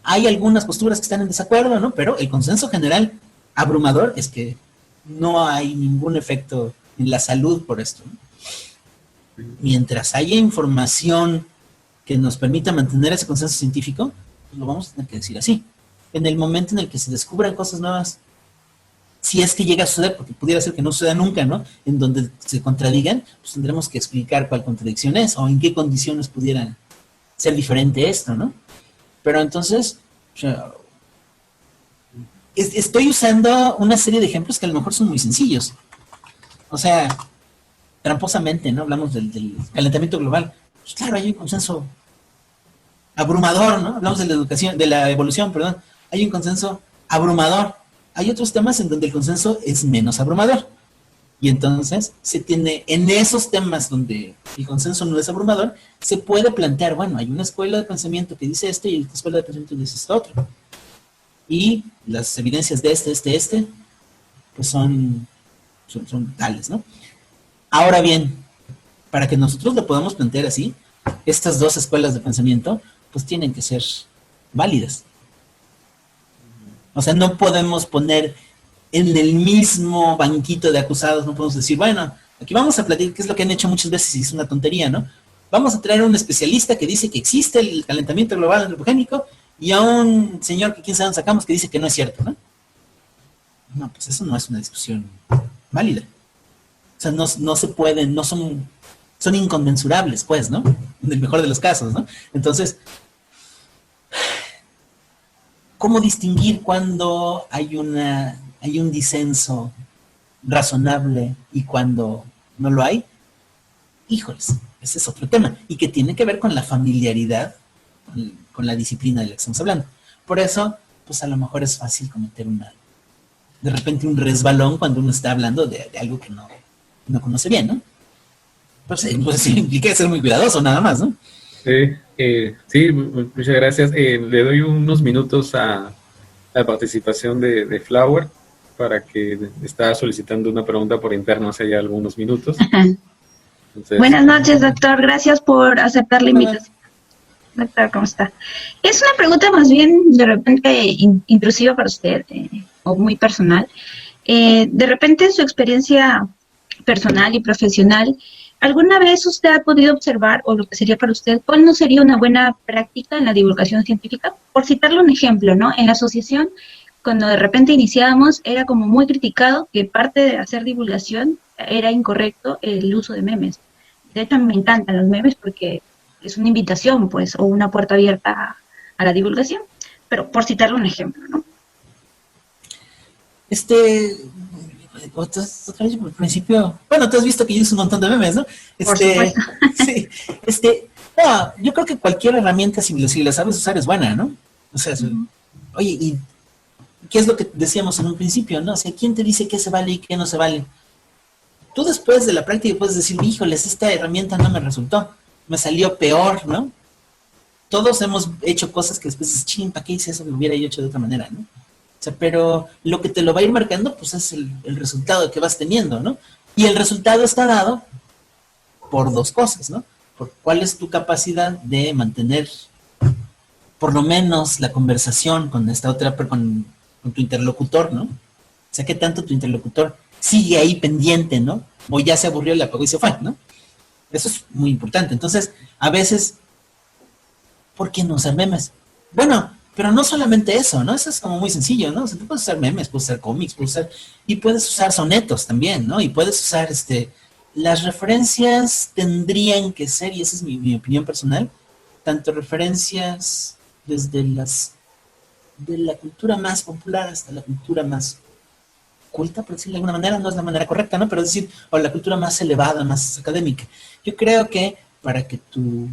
Hay algunas posturas que están en desacuerdo, ¿no? Pero el consenso general abrumador es que no hay ningún efecto en la salud por esto, ¿no? Mientras haya información que nos permita mantener ese consenso científico, pues lo vamos a tener que decir así. En el momento en el que se descubran cosas nuevas, si es que llega a suceder, porque pudiera ser que no suceda nunca, ¿no? En donde se contradigan, pues tendremos que explicar cuál contradicción es o en qué condiciones pudiera ser diferente esto, ¿no? Pero entonces, o sea, estoy usando una serie de ejemplos que a lo mejor son muy sencillos. O sea, tramposamente, ¿no? Hablamos del calentamiento global. Pues claro, hay un consenso abrumador, ¿no? Hablamos de la educación, de la evolución, perdón. Hay un consenso abrumador. Hay otros temas en donde el consenso es menos abrumador. Y entonces se tiene, en esos temas donde el consenso no es abrumador, se puede plantear, bueno, hay una escuela de pensamiento que dice esto y otra escuela de pensamiento que dice esto otro. Y las evidencias de pues son tales, ¿no? Ahora bien, para que nosotros lo podamos plantear así, estas dos escuelas de pensamiento, pues tienen que ser válidas. O sea, no podemos poner en el mismo banquito de acusados, no podemos decir, bueno, aquí vamos a platicar, que es lo que han hecho muchas veces y es una tontería, ¿no? Vamos a traer a un especialista que dice que existe el calentamiento global antropogénico y a un señor que quién sabe dónde sacamos que dice que no es cierto, ¿no? No, pues eso no es una discusión válida. O sea, no se pueden, son inconmensurables, pues, ¿no? En el mejor de los casos, ¿no? Entonces, ¿cómo distinguir cuando hay un disenso razonable y cuando no lo hay? Híjoles, ese es otro tema, y que tiene que ver con la familiaridad, con la disciplina de la que estamos hablando. Por eso, pues a lo mejor es fácil cometer de repente un resbalón cuando uno está hablando de algo que no conoce bien, ¿no? Pues implica ser muy cuidadoso, nada más, ¿no? Sí, muchas gracias. Le doy unos minutos a la participación de Flower para que está solicitando una pregunta por interno hace ya algunos minutos. Entonces, buenas noches, doctor. Gracias por aceptar la invitación. Doctor, ¿cómo está? Es una pregunta más bien de repente intrusiva para usted o muy personal. De repente en su experiencia personal y profesional, ¿alguna vez usted ha podido observar, o lo que sería para usted, cuál no sería una buena práctica en la divulgación científica? Por citarle un ejemplo, ¿no? En la asociación, cuando de repente iniciábamos, era como muy criticado que parte de hacer divulgación era incorrecto el uso de memes. De hecho, me encantan los memes porque es una invitación, pues, o una puerta abierta a la divulgación. Pero por citarle un ejemplo, ¿no? Otra vez por el principio, bueno, tú has visto que yo uso un montón de memes, ¿no? Por supuesto. Sí, no, yo creo que cualquier herramienta, si la sabes usar, es buena, ¿no? O sea, oye, ¿y qué es lo que decíamos en un principio, no? O sea, ¿quién te dice qué se vale y qué no se vale? tú después de la práctica puedes decir, híjoles, esta herramienta no me resultó, me salió peor, ¿no? Todos hemos hecho cosas que después dices, ching, ¿para qué hice eso? Lo hubiera yo hecho de otra manera, ¿no? O sea, pero lo que te lo va a ir marcando, pues es el resultado que vas teniendo, ¿no? Y el resultado está dado por dos cosas, ¿no? Por cuál es tu capacidad de mantener por lo menos la conversación con esta otra, con tu interlocutor, ¿no? O sea, qué tanto tu interlocutor sigue ahí pendiente, ¿no? O ya se aburrió, le apagó y se fue, ¿no? Eso es muy importante. Entonces, a veces, ¿por qué no usar memes? Bueno, pero no solamente eso, ¿no? Eso es como muy sencillo, ¿no? O sea, tú puedes usar memes, puedes usar cómics, y puedes usar sonetos también, ¿no? Y puedes usar, las referencias tendrían que ser, y esa es mi opinión personal, tanto referencias desde de la cultura más popular hasta la cultura más culta, por decirlo de alguna manera, no es la manera correcta, ¿no? Pero es decir, o la cultura más elevada, más académica. Yo creo que para que tu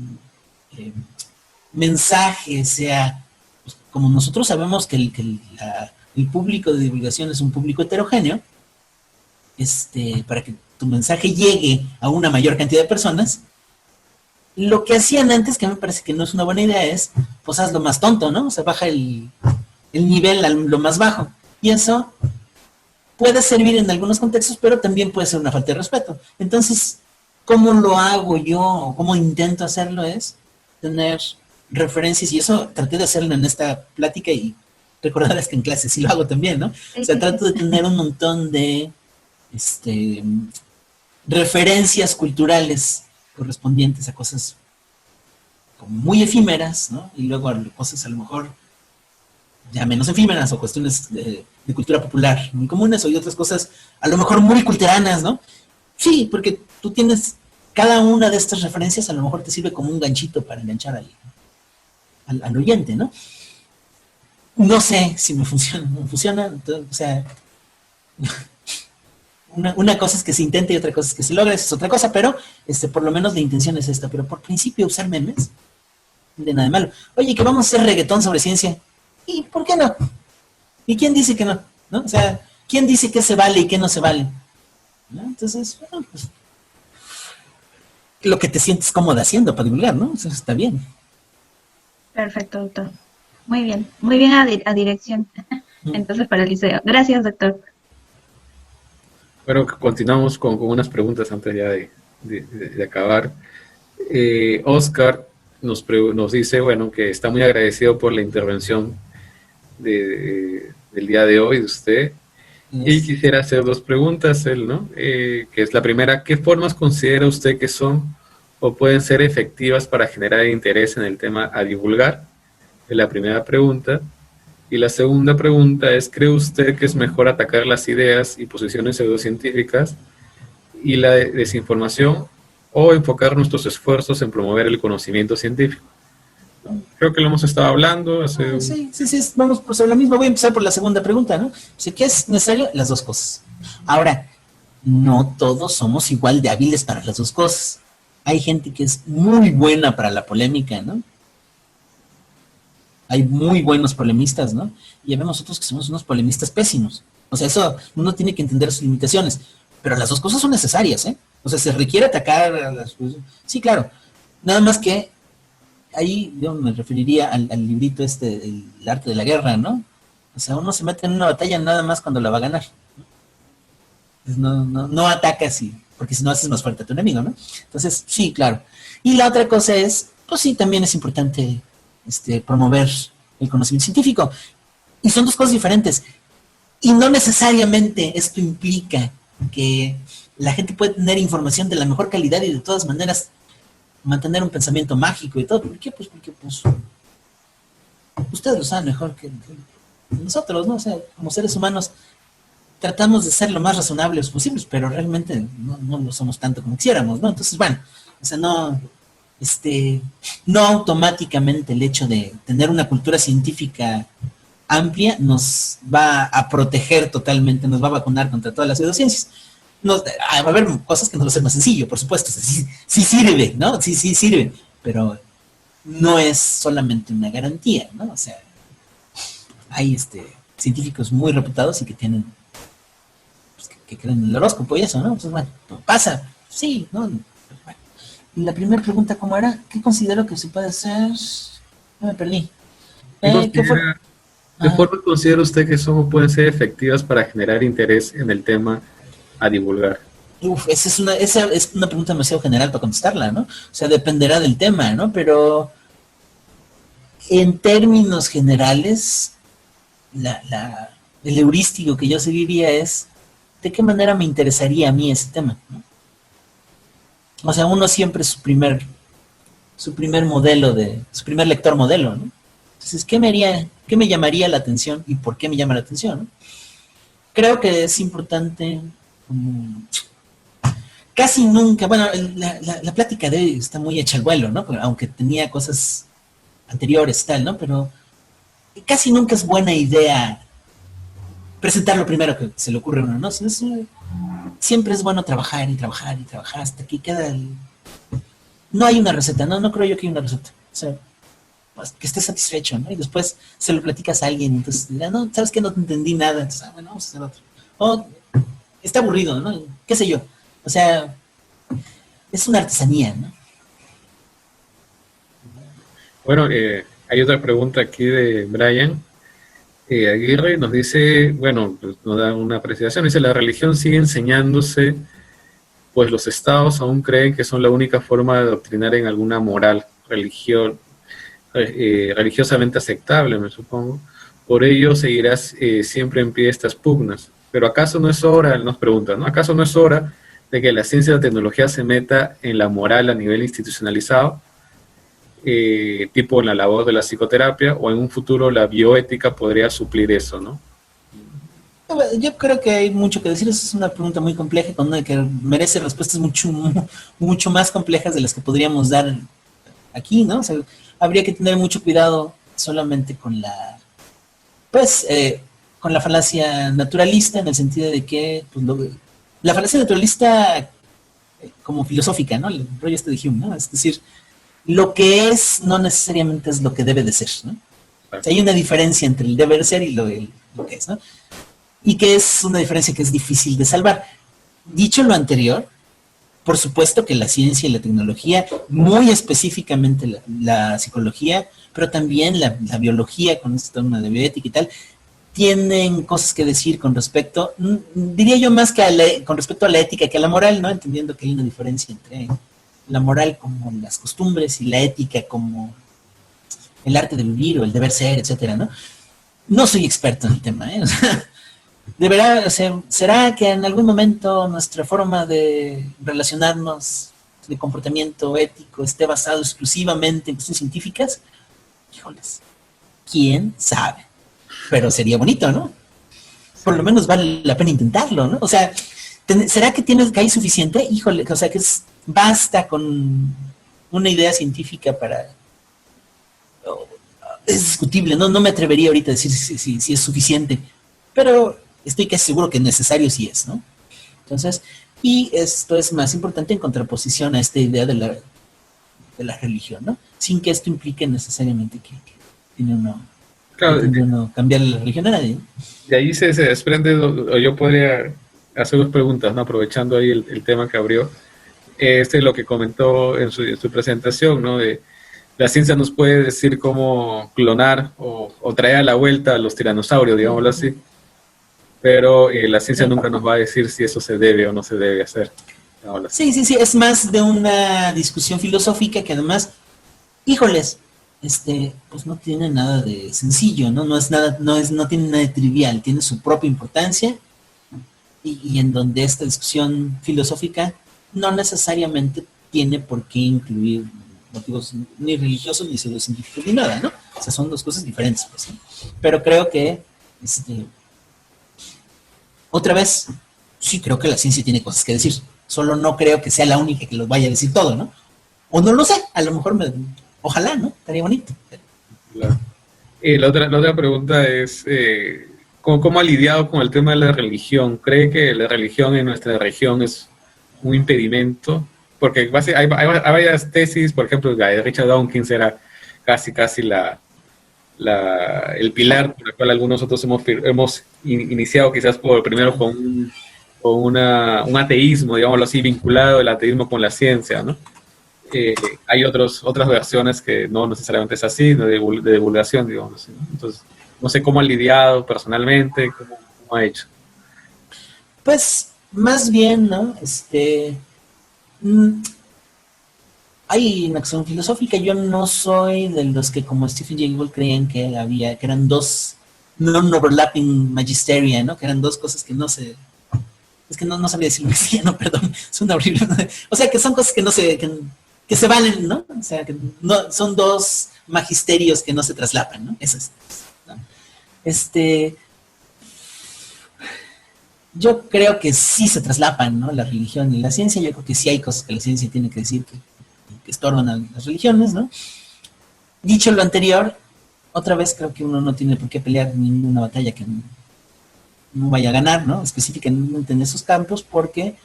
mensaje sea, pues, como nosotros sabemos que el público de divulgación es un público heterogéneo, para que tu mensaje llegue a una mayor cantidad de personas, lo que hacían antes, que me parece que no es una buena idea, es, pues hazlo más tonto, ¿no? O sea, baja el nivel a lo más bajo. Y eso puede servir en algunos contextos, pero también puede ser una falta de respeto. Entonces, ¿cómo lo hago yo o cómo intento hacerlo? Es tener referencias, y eso traté de hacerlo en esta plática y recordarles que en clase sí lo hago también, ¿no? O sea, trato de tener un montón de referencias culturales correspondientes a cosas como muy efímeras, ¿no? Y luego a cosas a lo mejor ya menos efímeras o cuestiones de cultura popular muy comunes, o otras cosas a lo mejor muy culteranas, ¿no? Sí, porque tú tienes cada una de estas referencias, a lo mejor te sirve como un ganchito para enganchar al oyente, ¿no? No sé si me funciona, entonces, o sea, una cosa es que se intente y otra cosa es que se logre, esa es otra cosa, pero por lo menos la intención es esta. Pero por principio usar memes, de nada de malo. Oye, que vamos a hacer reggaetón sobre ciencia. ¿Y por qué no? ¿Y quién dice que no? ¿No? O sea, ¿quién dice qué se vale y qué no se vale? ¿No? Entonces, bueno, pues, lo que te sientes cómoda haciendo para divulgar, ¿no? Eso está bien. Perfecto, doctor. Muy bien a dirección. Entonces, para el liceo. Gracias, doctor. Bueno, continuamos con unas preguntas antes ya de acabar. Oscar nos dice, bueno, que está muy agradecido por la intervención del día de hoy de usted. Y quisiera hacer dos preguntas, él, ¿no? Que es la primera, ¿qué formas considera usted que son o pueden ser efectivas para generar interés en el tema a divulgar? Es la primera pregunta. Y la segunda pregunta es, ¿cree usted que es mejor atacar las ideas y posiciones pseudocientíficas y la desinformación o enfocar nuestros esfuerzos en promover el conocimiento científico? Creo que lo hemos estado hablando. Sí, vamos por sobre la misma. Voy a empezar por la segunda pregunta, ¿no? Si ¿qué es necesario? Las dos cosas. Ahora, no todos somos igual de hábiles para las dos cosas. Hay gente que es muy buena para la polémica, ¿no? Hay muy buenos polemistas, ¿no? Y vemos otros que somos unos polemistas pésimos. O sea, eso uno tiene que entender sus limitaciones. Pero las dos cosas son necesarias, ¿eh? O sea, se requiere atacar a las... Sí, claro. Nada más que ahí yo me referiría al librito El arte de la guerra, ¿no? O sea, uno se mete en una batalla nada más cuando la va a ganar. No atacas, porque si no haces más fuerte a tu enemigo, ¿no? Entonces, sí, claro. Y la otra cosa es, pues sí, también es importante promover el conocimiento científico. Y son dos cosas diferentes. Y no necesariamente esto implica que la gente puede tener información de la mejor calidad y de todas maneras mantener un pensamiento mágico y todo. ¿Por qué? Pues porque ustedes lo saben mejor que nosotros, ¿no? O sea, como seres humanos tratamos de ser lo más razonables posibles, pero realmente no lo somos tanto como quisiéramos, ¿no? Entonces, bueno, o sea, no automáticamente el hecho de tener una cultura científica amplia nos va a proteger totalmente, nos va a vacunar contra todas las pseudociencias. Va a haber cosas que nos va a ser más sencillo, por supuesto, sí sirve, ¿no? Sí sirve, pero no es solamente una garantía, ¿no? O sea, hay científicos muy reputados y que tienen, pues, que que creen en el horóscopo y eso, ¿no? Entonces, bueno, pasa, sí, ¿no? Bueno. Y la primera pregunta, ¿cómo era? ¿Qué considero que se puede hacer? No me perdí. ¿Qué fue? ¿De forma considera usted que son o pueden ser efectivas para generar interés en el tema a divulgar? Uf, esa es una pregunta demasiado general para contestarla, ¿no? O sea, dependerá del tema, ¿no? Pero en términos generales, el heurístico que yo seguiría es ¿de qué manera me interesaría a mí ese tema? ¿No? O sea, uno siempre es su primer modelo su primer lector modelo, ¿no? Entonces, ¿qué me llamaría la atención y por qué me llama la atención? ¿No? Creo que es importante, casi nunca, bueno, la plática de hoy está muy hecha al vuelo, ¿no? Aunque tenía cosas anteriores tal, ¿no? Pero casi nunca es buena idea presentar lo primero que se le ocurre a uno, ¿no? Siempre es bueno trabajar y trabajar y trabajar hasta que queda No hay una receta, no creo yo que haya una receta. O sea, pues, que estés satisfecho, ¿no? Y después se lo platicas a alguien y entonces dirá, no, ¿sabes qué? No te entendí nada. Entonces, bueno, vamos a hacer otro. O está aburrido, ¿no? ¿Qué sé yo? O sea, es una artesanía, ¿no? Bueno, hay otra pregunta aquí de Brian Aguirre. Nos dice, bueno, pues nos da una apreciación. Dice, la religión sigue enseñándose, pues los estados aún creen que son la única forma de adoctrinar en alguna moral, religiosamente aceptable, me supongo. Por ello seguirás siempre en pie estas pugnas. Pero ¿acaso no es hora, nos pregunta, ¿no? ¿Acaso no es hora de que la ciencia y la tecnología se meta en la moral a nivel institucionalizado, tipo en la labor de la psicoterapia, o en un futuro la bioética podría suplir eso, ¿no? Yo creo que hay mucho que decir. Es una pregunta muy compleja, que merece respuestas mucho más complejas de las que podríamos dar aquí, ¿no? O sea, habría que tener mucho cuidado solamente con con la falacia naturalista, en el sentido de que, pues, la falacia naturalista como filosófica, ¿no? El rollo de Hume, ¿no? Es decir, lo que es no necesariamente es lo que debe de ser, ¿no? O sea, hay una diferencia entre el deber ser y lo que es, ¿no? Y que es una diferencia que es difícil de salvar. Dicho lo anterior, por supuesto que la ciencia y la tecnología, muy específicamente la psicología, pero también la biología, con este tema de bioética y tal, tienen cosas que decir con respecto, diría yo más que con respecto a la ética que a la moral, ¿no? Entendiendo que hay una diferencia entre la moral como las costumbres y la ética como el arte de vivir o el deber ser, etcétera, ¿no? No soy experto en el tema, ¿eh? O sea, deberá, o sea, ¿será que en algún momento nuestra forma de relacionarnos, de comportamiento ético, esté basado exclusivamente en cuestiones científicas? Híjoles, ¿quién sabe? Pero sería bonito, ¿no? Por lo menos vale la pena intentarlo, ¿no? O sea, ¿será que hay suficiente? Híjole, o sea, que basta con una idea científica para... Es discutible, no me atrevería ahorita a decir si es suficiente, pero estoy casi seguro que necesario sí es, ¿no? Entonces, y esto es más importante en contraposición a esta idea de la religión, ¿no? Sin que esto implique necesariamente que tiene uno cambiar la religión a nadie, ¿no? De ahí se desprende, o yo podría hacer dos preguntas, ¿no? Aprovechando ahí el tema que abrió. Es lo que comentó en su presentación, ¿no? De la ciencia nos puede decir cómo clonar o traer a la vuelta a los tiranosaurios, digámoslo así, pero la ciencia nunca nos va a decir si eso se debe o no se debe hacer. Sí, es más de una discusión filosófica que además, híjoles, pues no tiene nada de sencillo, ¿no? No tiene nada de trivial, tiene su propia importancia y en donde esta discusión filosófica no necesariamente tiene por qué incluir motivos ni religiosos ni pseudocientíficos ni nada, ¿no? O sea, son dos cosas diferentes, pues, ¿no? Pero creo que otra vez, sí creo que la ciencia tiene cosas que decir, solo no creo que sea la única que los vaya a decir todo, ¿no? O no lo sé, a lo mejor ojalá, ¿no? Estaría bonito. Claro. La otra pregunta es, ¿cómo ha lidiado con el tema de la religión? ¿Cree que la religión en nuestra región es un impedimento? Porque hay varias tesis, por ejemplo, la de Richard Dawkins era casi el pilar por el cual algunos otros hemos iniciado quizás primero con un ateísmo, digámoslo así, vinculado el ateísmo con la ciencia, ¿no? Hay otras versiones que no necesariamente es así, de divulgación, digamos así, ¿no? Entonces, no sé cómo ha lidiado personalmente, cómo ha hecho. Pues, más bien, ¿no? Mm, hay una acción filosófica. Yo no soy de los que, como Stephen Jay Gould, creían que eran dos non-overlapping magisteria, ¿no? Que eran dos cosas que no se... Es que no sabría decirlo en castellano, perdón. Es una horrible... O sea, que son cosas que no se... Que se valen, ¿no? O sea, que no, son dos magisterios que no se traslapan, ¿no? Eso es, ¿no? Yo creo que sí se traslapan, ¿no? La religión y la ciencia. Yo creo que sí hay cosas que la ciencia tiene que decir que estorban a las religiones, ¿no? Dicho lo anterior, otra vez creo que uno no tiene por qué pelear ninguna batalla que no vaya a ganar, ¿no? Específicamente en esos campos, porque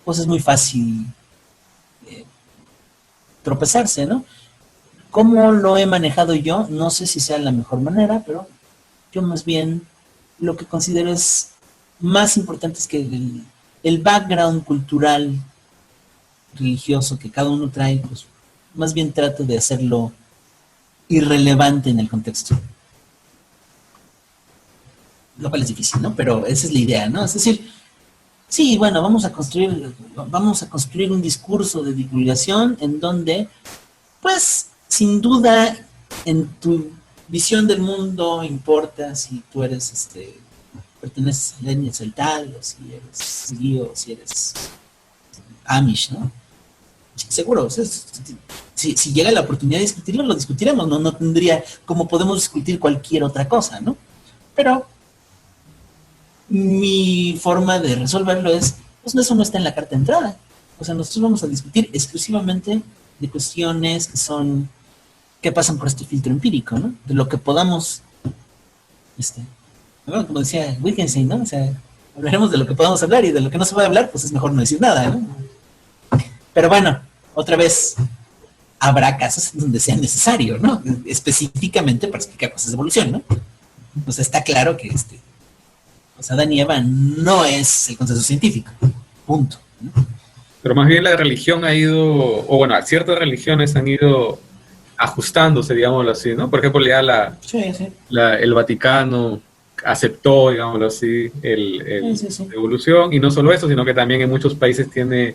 pues es muy fácil tropezarse, ¿no? ¿Cómo lo he manejado yo? No sé si sea la mejor manera, pero yo más bien lo que considero es más importante es que el background cultural, religioso que cada uno trae, pues más bien trato de hacerlo irrelevante en el contexto. Lo cual es difícil, ¿no? Pero esa es la idea, ¿no? Es decir, sí, bueno, vamos a construir un discurso de divulgación en donde, pues, sin duda, en tu visión del mundo importa si tú eres, perteneces a la etnia celtal, o si eres judío, o si eres amish, ¿no? Seguro, o sea, si llega la oportunidad de discutirlo, lo discutiremos, no tendría como podemos discutir cualquier otra cosa, ¿no? Pero mi forma de resolverlo es, pues eso no está en la carta de entrada. O sea, nosotros vamos a discutir exclusivamente de cuestiones que pasan por este filtro empírico, ¿no? De lo que podamos, bueno, como decía Wittgenstein, ¿no? O sea, hablaremos de lo que podamos hablar y de lo que no se puede hablar, pues es mejor no decir nada, ¿no? Pero bueno, otra vez, habrá casos en donde sea necesario, ¿no? Específicamente para explicar cosas de evolución, ¿no? O sea, está claro que pues Adán y Eva no es el consenso científico, punto, ¿no? Pero más bien la religión ha ido, o bueno, ciertas religiones han ido ajustándose, digámoslo así, ¿no? Por ejemplo, ya sí. el Vaticano aceptó, digámoslo así, Sí. la evolución, y no solo eso, sino que también en muchos países tiene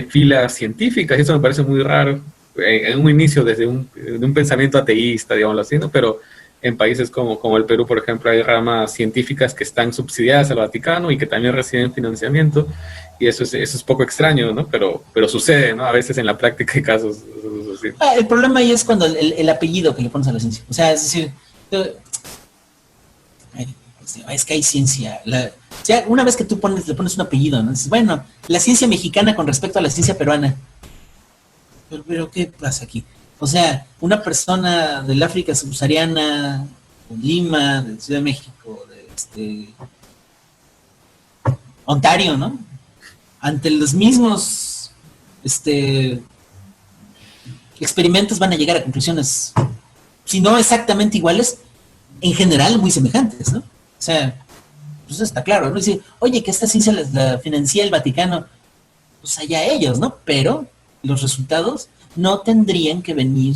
filas científicas, y eso me parece muy raro, en un inicio de un pensamiento ateísta, digámoslo así, ¿no? Pero en países como el Perú, por ejemplo, hay ramas científicas que están subsidiadas al Vaticano y que también reciben financiamiento, y eso es poco extraño, ¿no? Pero sucede, ¿no? A veces en la práctica hay casos así. El problema ahí es cuando el apellido que le pones a la ciencia. O sea, es decir, es que hay ciencia. O sea, una vez que tú le pones un apellido, ¿no? Dices, bueno, la ciencia mexicana con respecto a la ciencia peruana. Pero ¿qué pasa aquí? O sea, una persona del África subsahariana, de Lima, de Ciudad de México, de Ontario, ¿no? Ante los mismos experimentos van a llegar a conclusiones, si no exactamente iguales, en general muy semejantes, ¿no? O sea, pues está claro, ¿no? Decir, oye, que esta ciencia la financia el Vaticano, pues allá ellos, ¿no? Pero los resultados no tendrían que venir,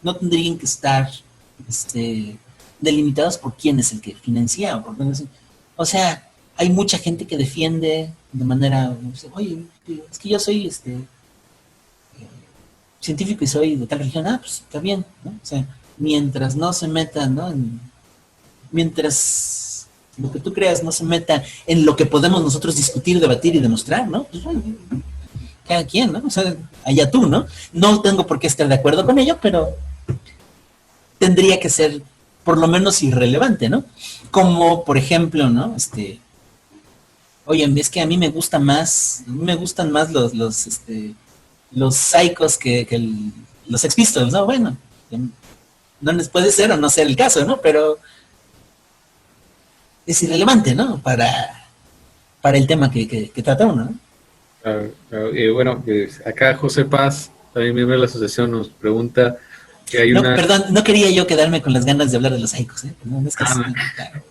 no tendrían que estar delimitados por quién es el que financia. O sea, hay mucha gente que defiende de manera, oye, es que yo soy científico y soy de tal religión, pues está bien, ¿no? O sea, mientras no se metan, ¿no? Mientras lo que tú creas no se meta en lo que podemos nosotros discutir, debatir y demostrar, ¿no? Pues, bueno, cada quien, ¿no? O sea, allá tú, ¿no? No tengo por qué estar de acuerdo con ello, pero tendría que ser por lo menos irrelevante, ¿no? Como, por ejemplo, ¿no? Oye, es que a mí me gustan más los Psychos que los Sex Pistols, ¿no? Bueno, no les puede ser o no ser el caso, ¿no? Pero es irrelevante, ¿no? Para el tema que trata uno, ¿no? Bueno, acá José Paz, también miembro de la asociación, nos pregunta que hay Perdón, no quería yo quedarme con las ganas de hablar de los Psychos, ¿eh? No es que claro.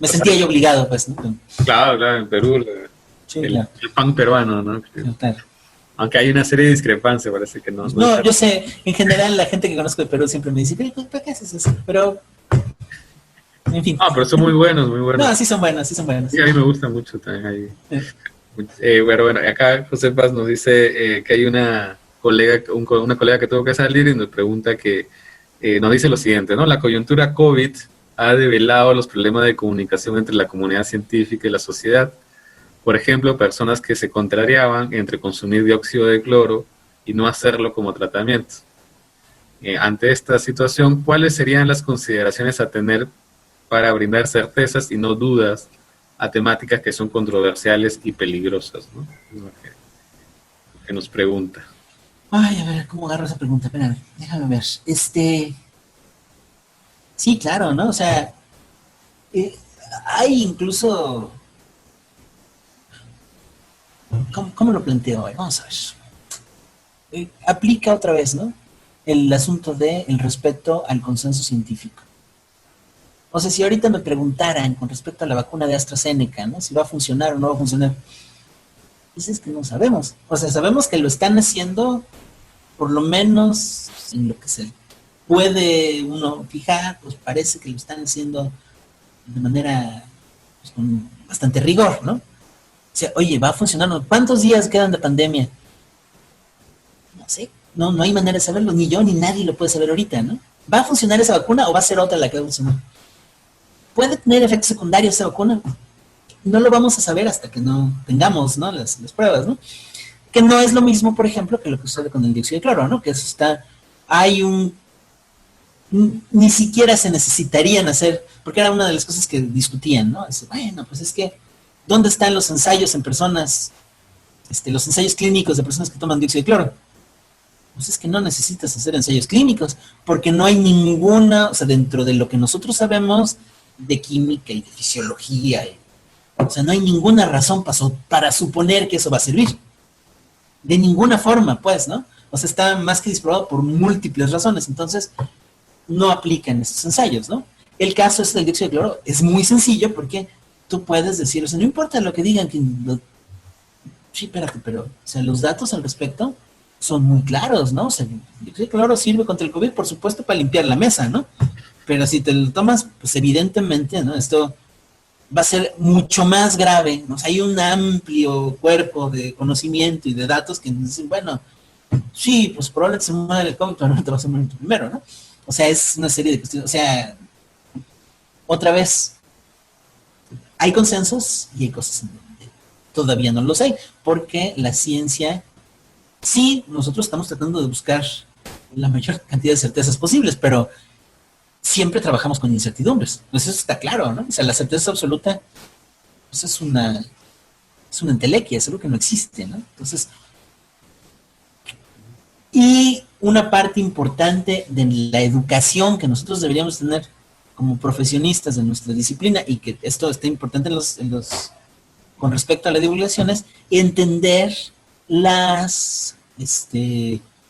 me sentía yo obligado, pues, ¿no? Claro, claro, en Perú, Sí, el, claro, el pan peruano, ¿no? claro. Aunque hay una serie de discrepancias, parece que no. No, yo sé, en general la gente que conozco de Perú siempre me dice, pero ¿para qué haces eso? Pero, en fin. Ah, pero son muy buenos, muy buenos. No, sí son buenos, sí son buenos. Sí, a mí me gusta mucho también ahí. Eh, Bueno, acá José Paz nos dice que hay una colega, una colega que tuvo que salir y nos pregunta que, nos dice lo siguiente, ¿no? La coyuntura COVID ha develado los problemas de comunicación entre la comunidad científica y la sociedad. Por ejemplo, personas que se contrariaban entre consumir dióxido de cloro y no hacerlo como tratamiento. Ante esta situación, ¿cuáles serían las consideraciones a tener para brindar certezas y no dudas a temáticas que son controversiales y peligrosas, ¿no? Es lo que nos pregunta. Ay, a ver, ¿cómo agarro esa pregunta? Espérame, déjame ver. Sí, claro, ¿no? O sea, eh, hay incluso... ¿Cómo lo planteo hoy? Vamos a ver. Aplica otra vez, ¿no? El asunto del respeto al consenso científico. O sea, si ahorita me preguntaran con respecto a la vacuna de AstraZeneca, ¿no? Si va a funcionar o no va a funcionar, pues es que no sabemos. O sea, sabemos que lo están haciendo, por lo menos en lo que se puede uno fijar, pues parece que lo están haciendo de manera pues, con bastante rigor, ¿no? O sea, oye, ¿va a funcionar? ¿Cuántos días quedan de pandemia? No sé, no hay manera de saberlo, ni yo ni nadie lo puede saber ahorita, ¿no? ¿Va a funcionar esa vacuna o va a ser otra la que va a funcionar? ¿Puede tener efectos secundarios esa vacuna? No lo vamos a saber hasta que no tengamos, ¿no? Las pruebas, ¿no? Que no es lo mismo, por ejemplo, que lo que sucede con el dióxido de cloro, ¿no? Que eso está, ni siquiera se necesitarían hacer, porque era una de las cosas que discutían, ¿no? Bueno, pues es que, ¿dónde están los ensayos en personas, los ensayos clínicos de personas que toman dióxido de cloro? Pues es que no necesitas hacer ensayos clínicos, porque no hay ninguna, o sea, dentro de lo que nosotros sabemos de química y de fisiología, o sea, no hay ninguna razón para suponer que eso va a servir. De ninguna forma, pues, ¿no? O sea, está más que disprobado por múltiples razones, entonces no aplican estos ensayos, ¿no? El caso es del dióxido de cloro, es muy sencillo porque tú puedes decir, o sea, no importa lo que digan, sí, espérate, pero, o sea, los datos al respecto son muy claros, ¿no? O sea, el dióxido de cloro sirve contra el COVID, por supuesto, para limpiar la mesa, ¿no? Pero si te lo tomas, pues evidentemente, ¿no? Esto va a ser mucho más grave, ¿no? O sea, hay un amplio cuerpo de conocimiento y de datos que dicen, bueno, sí, pues probablemente se muere el COVID, pero no te vas a morir tú primero, ¿no? O sea, es una serie de cuestiones, o sea, otra vez, hay consensos y hay cosas en donde todavía no los hay, porque la ciencia, sí, nosotros estamos tratando de buscar la mayor cantidad de certezas posibles, pero siempre trabajamos con incertidumbres. Pues eso está claro, ¿no? O sea, la certeza absoluta pues es una entelequia, es algo que no existe, ¿no? Entonces, y una parte importante de la educación que nosotros deberíamos tener como profesionistas de nuestra disciplina, y que esto está importante con respecto a la divulgación, es entender las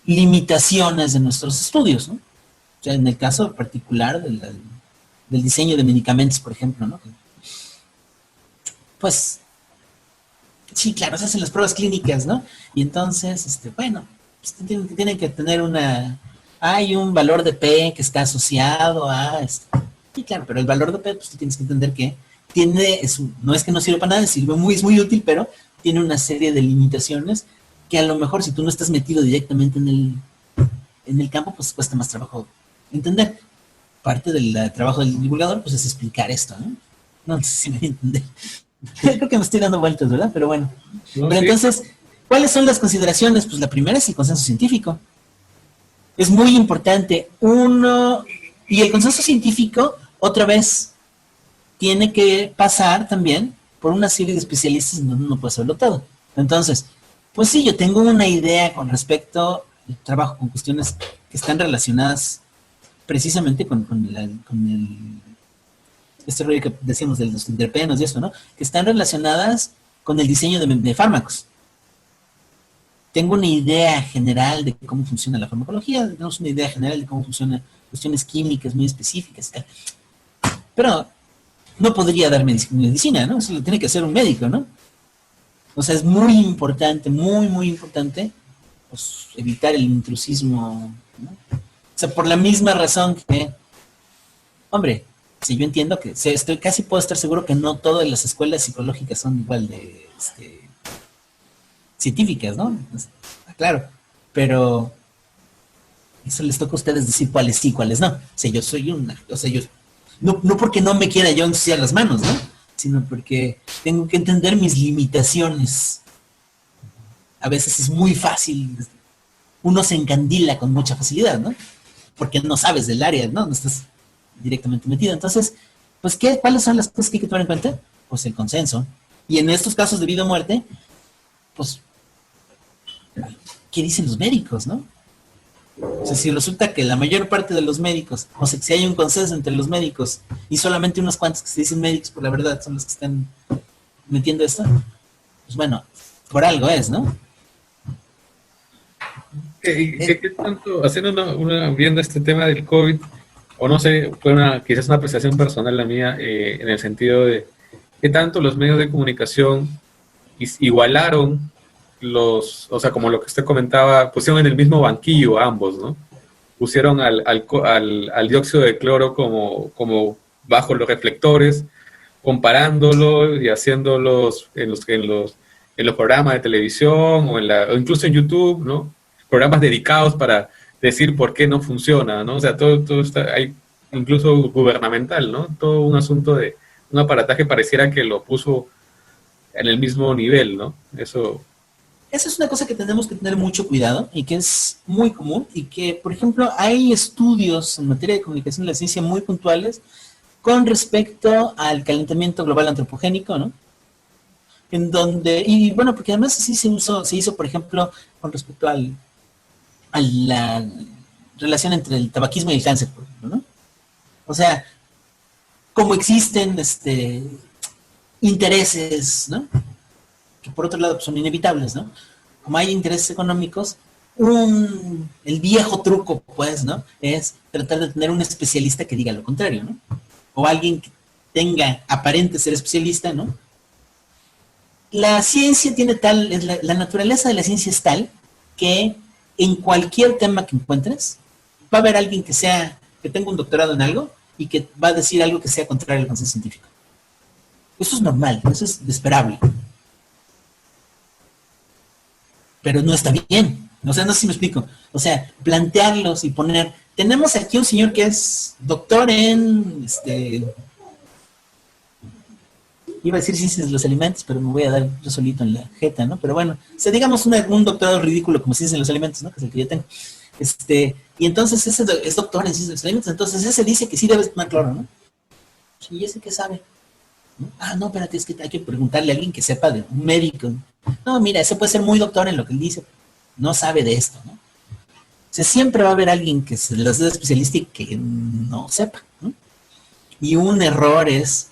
limitaciones de nuestros estudios, ¿no? O sea, en el caso particular del diseño de medicamentos, por ejemplo, ¿no? Pues, sí, claro, se hacen las pruebas clínicas, ¿no? Y entonces, bueno, pues tienen que tener hay un valor de P que está asociado a, sí, claro, pero el valor de P, pues tú tienes que entender que no es que no sirva para nada, es muy útil, pero tiene una serie de limitaciones que a lo mejor si tú no estás metido directamente en el campo, pues cuesta más trabajo entender. Parte del trabajo del divulgador, pues es explicar esto, ¿no? No sé si me voy a entender. Creo que me estoy dando vueltas, ¿verdad? Pero bueno. No, pero sí. entonces, ¿cuáles son las consideraciones? Pues la primera es el consenso científico. Es muy importante. Y el consenso científico, otra vez, tiene que pasar también por una serie de especialistas en donde uno puede saberlo todo. Entonces, pues sí, yo tengo una idea con respecto al trabajo con cuestiones que están relacionadas precisamente con este rollo que decimos de los terpenos y eso, ¿no? Que están relacionadas con el diseño de fármacos. Tengo una idea general de cómo funciona la farmacología, tenemos una idea general de cómo funcionan cuestiones químicas muy específicas. Pero no podría dar medicina, ¿no? Eso lo tiene que hacer un médico, ¿no? O sea, es muy importante, muy, muy importante, pues, evitar el intrusismo, ¿no? O sea, por la misma razón que, hombre, si yo entiendo que, casi puedo estar seguro que no todas las escuelas psicológicas son igual de científicas, ¿no? Claro, pero eso les toca a ustedes decir cuáles sí, cuáles no. O sea, yo soy no porque no me quiera yo ensuciar las manos, ¿no? Sino porque tengo que entender mis limitaciones. A veces es muy fácil, uno se encandila con mucha facilidad, ¿no? Porque no sabes del área, ¿no? No estás directamente metido. Entonces, pues, ¿cuáles son las cosas que hay que tomar en cuenta? Pues el consenso. Y en estos casos de vida o muerte, pues, ¿qué dicen los médicos, no? O sea, si resulta que la mayor parte de los médicos, o sea, que si hay un consenso entre los médicos y solamente unos cuantos que se dicen médicos por la verdad son los que están metiendo esto, pues bueno, por algo es, ¿no? ¿Qué tanto, haciendo viendo este tema del COVID, o no sé, fue quizás una apreciación personal la mía, en el sentido de qué tanto los medios de comunicación igualaron o sea, como lo que usted comentaba, pusieron en el mismo banquillo ambos, ¿no? Pusieron al dióxido de cloro como bajo los reflectores, comparándolo y haciéndolos en los programas de televisión o incluso en YouTube, ¿no? Programas dedicados para decir por qué no funciona, ¿no? O sea, todo está ahí, incluso gubernamental, ¿no? Todo un asunto de un aparataje pareciera que lo puso en el mismo nivel, ¿no? Esa es una cosa que tenemos que tener mucho cuidado y que es muy común y que, por ejemplo, hay estudios en materia de comunicación de la ciencia muy puntuales con respecto al calentamiento global antropogénico, ¿no? En donde, y bueno, porque además así se hizo, por ejemplo, con respecto a la relación entre el tabaquismo y el cáncer, por ejemplo, ¿no? O sea, como existen intereses, ¿no? Que por otro lado pues, son inevitables, ¿no? Como hay intereses económicos, el viejo truco, pues, ¿no? Es tratar de tener un especialista que diga lo contrario, ¿no? O alguien que aparente ser especialista, ¿no? La ciencia tiene la naturaleza de la ciencia es tal que en cualquier tema que encuentres, va a haber alguien que tenga un doctorado en algo y que va a decir algo que sea contrario al consenso científico. Eso es normal, eso es esperable. Pero no está bien. O sea, no sé si me explico. O sea, plantearlos y tenemos aquí un señor que es doctor en, iba a decir ciencias de los alimentos, pero me voy a dar yo solito en la jeta, ¿no? Pero bueno, o sea, digamos un doctorado ridículo como ciencias de los alimentos, ¿no? Que es el que yo tengo. Y entonces ese es doctor en ciencias de los alimentos, entonces ese dice que sí debes tomar cloro, ¿no? ¿Y ese qué sabe? ¿No? No, espérate, es que hay que preguntarle a alguien que sepa de un médico. No, mira, ese puede ser muy doctor en lo que él dice, no sabe de esto, ¿no? O sea, siempre va a haber alguien que se los dé especialista y que no sepa, ¿no? Y un error es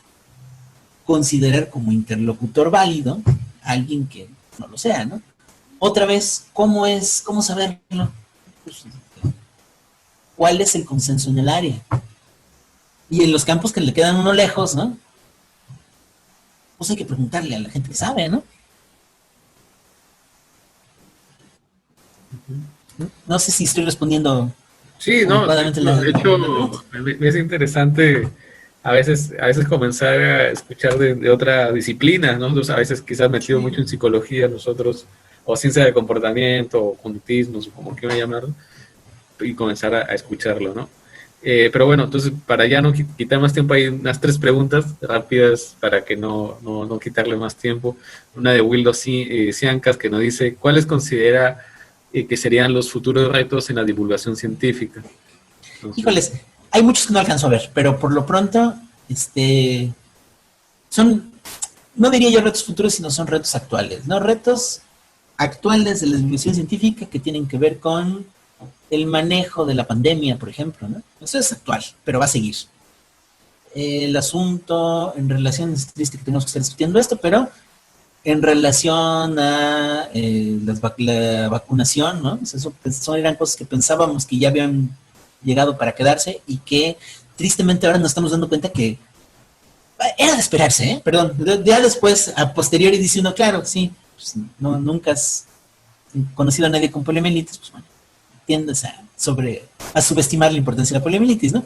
considerar como interlocutor válido a alguien que no lo sea, ¿no? Otra vez, ¿cómo saberlo? Pues, ¿cuál es el consenso en el área? Y en los campos que le quedan uno lejos, ¿no? Pues hay que preguntarle a la gente que sabe, ¿no? No sé si estoy respondiendo. Sí, no, de hecho, me es interesante a veces comenzar a escuchar de otra disciplina, ¿no? Nosotros a veces quizás metido mucho en psicología, nosotros, o ciencia de comportamiento, o conductismo, o como quiera llamarlo, y comenzar a escucharlo, ¿no? Pero bueno, entonces, para ya no quitar más tiempo, hay unas 3 preguntas rápidas para que no quitarle más tiempo. Una de Wildo Ciancas que nos dice, ¿cuáles considera que serían los futuros retos en la divulgación científica? Entonces, híjoles, hay muchos que no alcanzo a ver, pero por lo pronto, no diría yo retos futuros, sino son retos actuales, ¿no? Retos actuales de la divulgación científica que tienen que ver con el manejo de la pandemia, por ejemplo, ¿no? Eso es actual, pero va a seguir. El asunto en relación, es triste que tenemos que estar discutiendo esto, pero en relación a la vacunación, ¿no? Eso eran cosas que pensábamos que ya habían llegado para quedarse y que tristemente ahora nos estamos dando cuenta que Era de esperarse, ¿eh? Perdón. Ya después, a posteriori, dice uno, claro, sí, pues, no, nunca has conocido a nadie con poliomielitis, pues bueno, tiendes a subestimar la importancia de la poliomielitis, ¿no?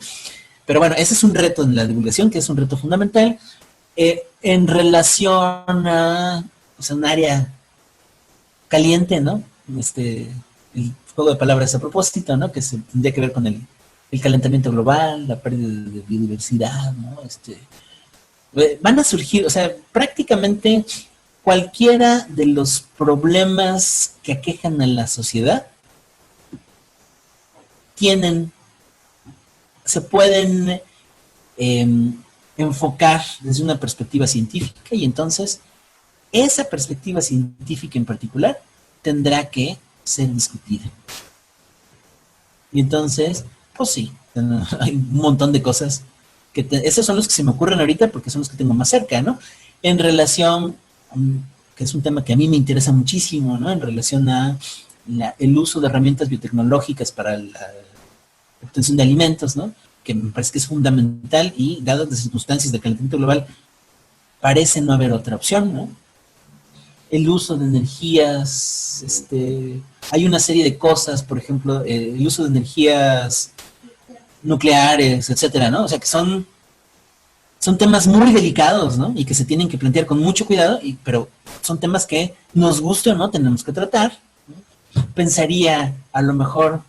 Pero bueno, ese es un reto en la divulgación, que es un reto fundamental. En relación a, o sea, un área caliente, ¿no? El juego de palabras a propósito, ¿no? Que se tendría que ver con el calentamiento global, la pérdida de biodiversidad, ¿no? Van a surgir, o sea, prácticamente cualquiera de los problemas que aquejan a la sociedad se pueden enfocar desde una perspectiva científica, y entonces esa perspectiva científica en particular tendrá que ser discutida. Y entonces, pues sí, hay un montón de cosas esos son los que se me ocurren ahorita porque son los que tengo más cerca, ¿no? En relación, que es un tema que a mí me interesa muchísimo, ¿no? En relación a el uso de herramientas biotecnológicas para la obtención de alimentos, ¿no? Que me parece que es fundamental y, dadas las circunstancias de calentamiento global, parece no haber otra opción, ¿no? El uso de energías, hay una serie de cosas, por ejemplo, el uso de energías nucleares, etcétera, ¿no? O sea, que son temas muy delicados, ¿no? Y que se tienen que plantear con mucho cuidado, pero son temas que, nos guste o no, tenemos que tratar, ¿no? Pensaría, a lo mejor,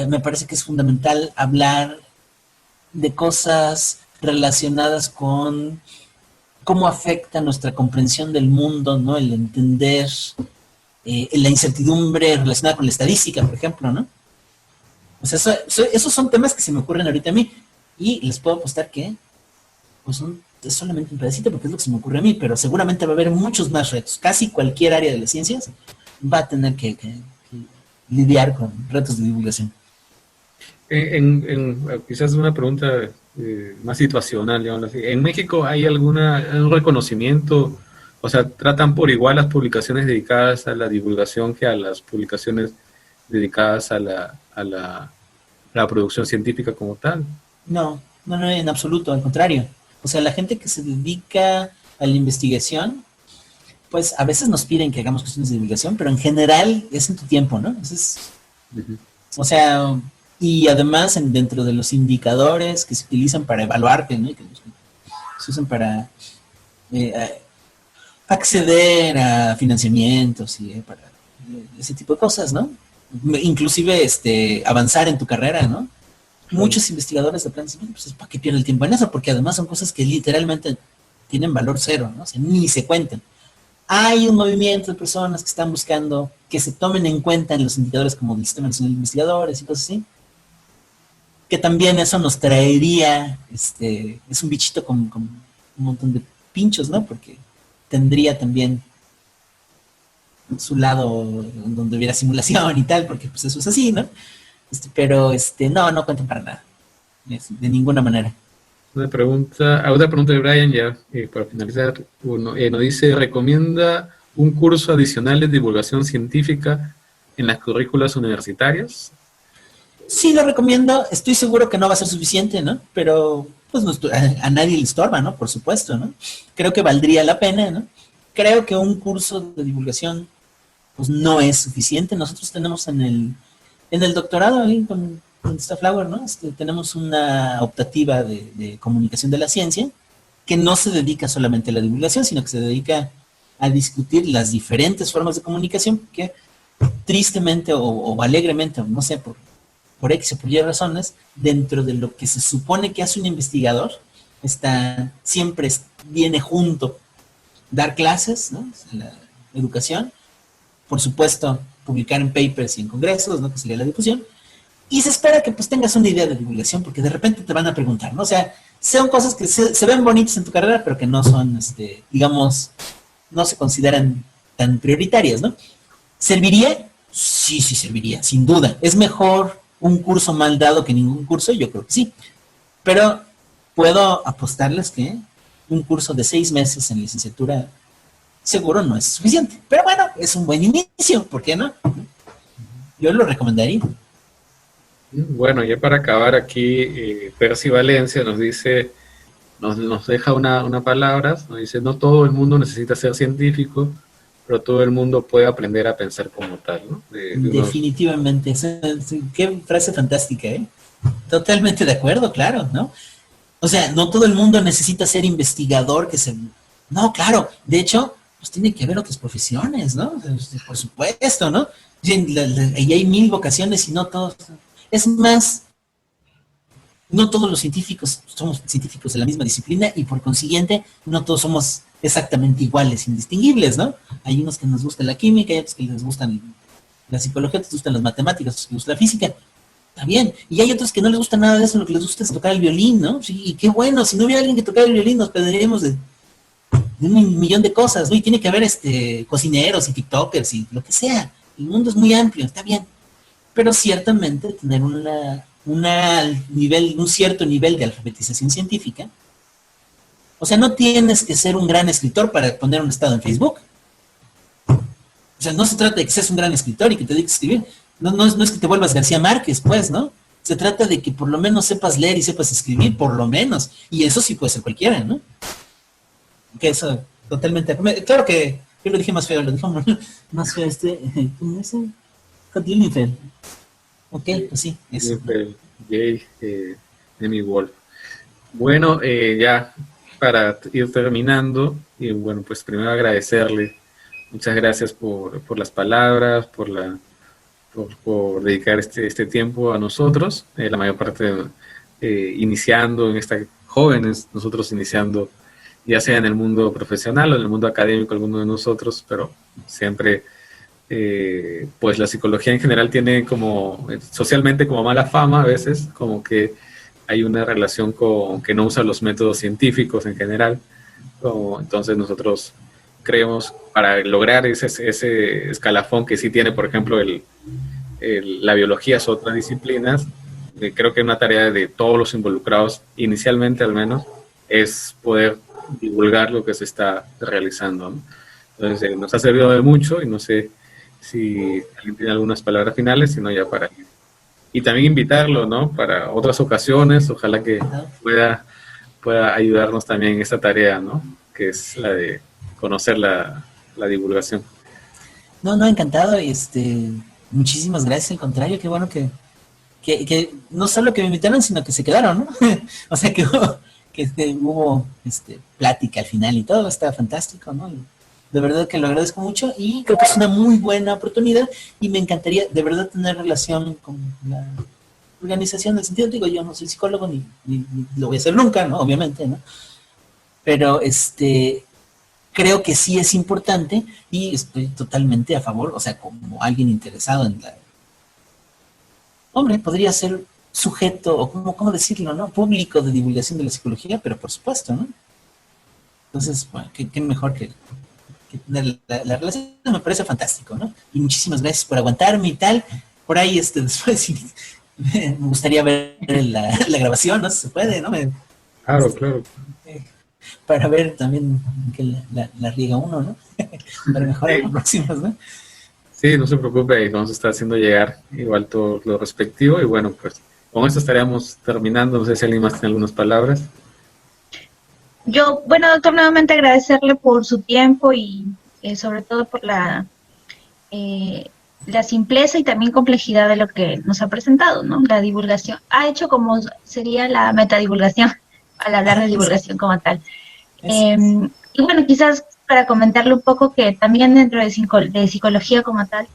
me parece que es fundamental hablar de cosas relacionadas con cómo afecta nuestra comprensión del mundo, ¿no? El entender la incertidumbre relacionada con la estadística, por ejemplo, ¿no? O sea, esos son temas que se me ocurren ahorita a mí, y les puedo apostar que pues es solamente un pedacito porque es lo que se me ocurre a mí, pero seguramente va a haber muchos más retos. Casi cualquier área de las ciencias va a tener que lidiar con retos de divulgación. Quizás una pregunta más situacional, digamos así. ¿En México hay un reconocimiento, o sea, tratan por igual las publicaciones dedicadas a la divulgación que a las publicaciones dedicadas a la producción científica como tal? No, en absoluto, al contrario. O sea, la gente que se dedica a la investigación, pues a veces nos piden que hagamos cuestiones de divulgación, pero en general es en tu tiempo, ¿no? O sea, y además dentro de los indicadores que se utilizan para evaluarte, ¿no? Y que se usan para acceder a financiamientos y para ese tipo de cosas, ¿no? Inclusive avanzar en tu carrera, ¿no? Muchos investigadores de plan dicen, pues ¿para qué pierdo el tiempo en eso? Porque además son cosas que literalmente tienen valor cero, ¿no? O sea, ni se cuentan. Hay un movimiento de personas que están buscando que se tomen en cuenta en los indicadores como el Sistema Nacional de Investigadores y cosas así, que también eso nos traería, es un bichito con un montón de pinchos, ¿no? Porque tendría también su lado donde hubiera simulación y tal, porque pues eso es así, ¿no? Pero no cuentan para nada, de ninguna manera. Otra pregunta de Brian, ya para finalizar, nos dice, ¿recomienda un curso adicional de divulgación científica en las currículas universitarias? Sí, lo recomiendo. Estoy seguro que no va a ser suficiente, ¿no? Pero pues a nadie le estorba, ¿no? Por supuesto, ¿no? Creo que valdría la pena, ¿no? Creo que un curso de divulgación pues no es suficiente. Nosotros tenemos en el doctorado ahí con Flower, ¿no? Tenemos una optativa de comunicación de la ciencia que no se dedica solamente a la divulgación, sino que se dedica a discutir las diferentes formas de comunicación que tristemente o alegremente, o no sé, por X o por Y razones, dentro de lo que se supone que hace un investigador, siempre viene junto dar clases, ¿no? La educación, por supuesto, publicar en papers y en congresos, ¿no? Que sería la difusión, y se espera que pues tengas una idea de divulgación, porque de repente te van a preguntar, ¿no? O sea, son cosas que se ven bonitas en tu carrera, pero que no son, digamos, no se consideran tan prioritarias, ¿no? ¿Serviría? Sí serviría, sin duda. ¿Es mejor un curso mal dado que ningún curso? Yo creo que sí. Pero puedo apostarles que un curso de 6 meses en licenciatura seguro no es suficiente. Pero bueno, es un buen inicio, ¿por qué no? Yo lo recomendaría. Bueno, ya para acabar aquí, Percy Valencia nos dice, nos deja una palabra, nos dice, no todo el mundo necesita ser científico, pero todo el mundo puede aprender a pensar como tal, ¿no? Definitivamente, qué frase fantástica, ¿eh? Totalmente de acuerdo, claro, ¿no? O sea, no todo el mundo necesita ser investigador, No, claro, de hecho, pues tiene que haber otras profesiones, ¿no? Por supuesto, ¿no? Y hay mil vocaciones y no todos... Es más, no todos los científicos somos científicos de la misma disciplina y por consiguiente no todos somos exactamente iguales, indistinguibles, ¿no? Hay unos que nos gusta la química, hay otros que les gustan la psicología, otros que les gustan las matemáticas, otros que les gusta la física. Está bien. Y hay otros que no les gusta nada de eso, lo que les gusta es tocar el violín, ¿no? Sí, y qué bueno, si no hubiera alguien que tocara el violín nos perderíamos de un millón de cosas, ¿no? Y tiene que haber cocineros y tiktokers y lo que sea. El mundo es muy amplio, está bien. Pero ciertamente tener un cierto nivel de alfabetización científica. O sea, no tienes que ser un gran escritor para poner un estado en Facebook. O sea, no se trata de que seas un gran escritor y que te dediques a escribir. No es que te vuelvas García Márquez, pues, ¿no? Se trata de que por lo menos sepas leer y sepas escribir, por lo menos. Y eso sí puede ser cualquiera, ¿no? Que eso, totalmente. Claro que yo lo dije más feo, lo dije más feo ¿cómo es? Continental. Ok, pues sí, eso. Jay, Amy Wolf. Bueno, ya para ir terminando, y bueno, pues primero agradecerle, muchas gracias por las palabras, por dedicar este tiempo a nosotros, la mayor parte iniciando jóvenes, nosotros iniciando ya sea en el mundo profesional o en el mundo académico, alguno de nosotros, pero siempre pues la psicología en general tiene socialmente como mala fama a veces, como que hay una relación con que no usa los métodos científicos en general, entonces nosotros creemos para lograr ese escalafón que sí tiene, por ejemplo, la biología o otras disciplinas, creo que una tarea de todos los involucrados, inicialmente al menos, es poder divulgar lo que se está realizando, ¿no? Entonces nos ha servido de mucho y no sé si alguien tiene algunas palabras finales, sino ya para ir. Y también invitarlo, ¿no? Para otras ocasiones, ojalá que pueda ayudarnos también en esta tarea, ¿no? Que es la de conocer la divulgación. No, encantado. Muchísimas gracias, al contrario, qué bueno que no solo que me invitaron, sino que se quedaron, ¿no? O sea que hubo plática al final y todo, está fantástico, ¿no? De verdad que lo agradezco mucho y creo que es una muy buena oportunidad y me encantaría de verdad tener relación con la organización del sentido. Digo, yo no soy psicólogo ni lo voy a hacer nunca, ¿no? Obviamente, ¿no? Pero creo que sí es importante y estoy totalmente a favor, o sea, como alguien interesado en Hombre, podría ser sujeto, o cómo decirlo, ¿no? Público de divulgación de la psicología, pero por supuesto, ¿no? Entonces, bueno, qué mejor que tener la relación, me parece fantástico, ¿no? Y muchísimas gracias por aguantarme y tal. Por ahí, después me gustaría ver la grabación, ¿no? Si se puede, ¿no? Claro. Para ver también que la riega uno, ¿no? Para mejorar los próximos, ¿no? Sí, no se preocupe, vamos a estar haciendo llegar igual todo lo respectivo y bueno, pues con esto estaríamos terminando. No sé si alguien más tiene algunas palabras. Yo, bueno, doctor, nuevamente agradecerle por su tiempo y sobre todo por la simpleza y también complejidad de lo que nos ha presentado, ¿no? La divulgación. Ha hecho como sería la metadivulgación, al hablar de divulgación como tal. Y bueno, quizás para comentarle un poco que también dentro de psicología como tal,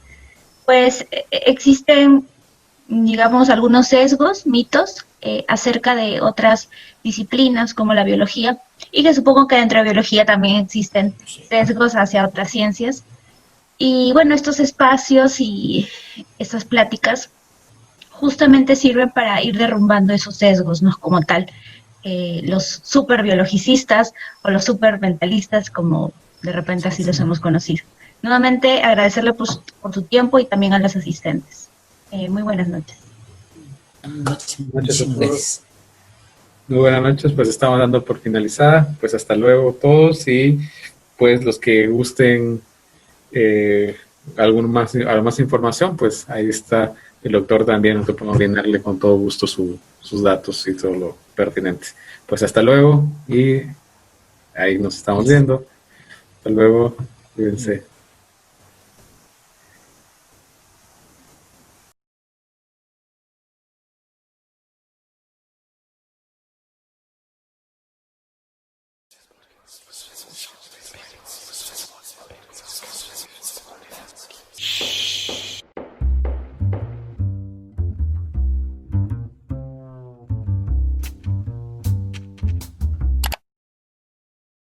pues existen, digamos, algunos sesgos, mitos, acerca de otras disciplinas como la biología, y que supongo que dentro de biología también existen sesgos hacia otras ciencias. Y bueno, estos espacios y estas pláticas justamente sirven para ir derrumbando esos sesgos, ¿no? Como tal, los super biologicistas o los super mentalistas, como de repente así los hemos conocido. Nuevamente agradecerle por su tiempo y también a los asistentes. Muy buenas noches. Muchas gracias. Muy buenas noches, pues estamos dando por finalizada, pues hasta luego todos y pues los que gusten alguna más información, pues ahí está el doctor también, nosotros podemos brindarle con todo gusto sus datos y todo lo pertinente. Pues hasta luego y ahí nos estamos viendo. Hasta luego, cuídense.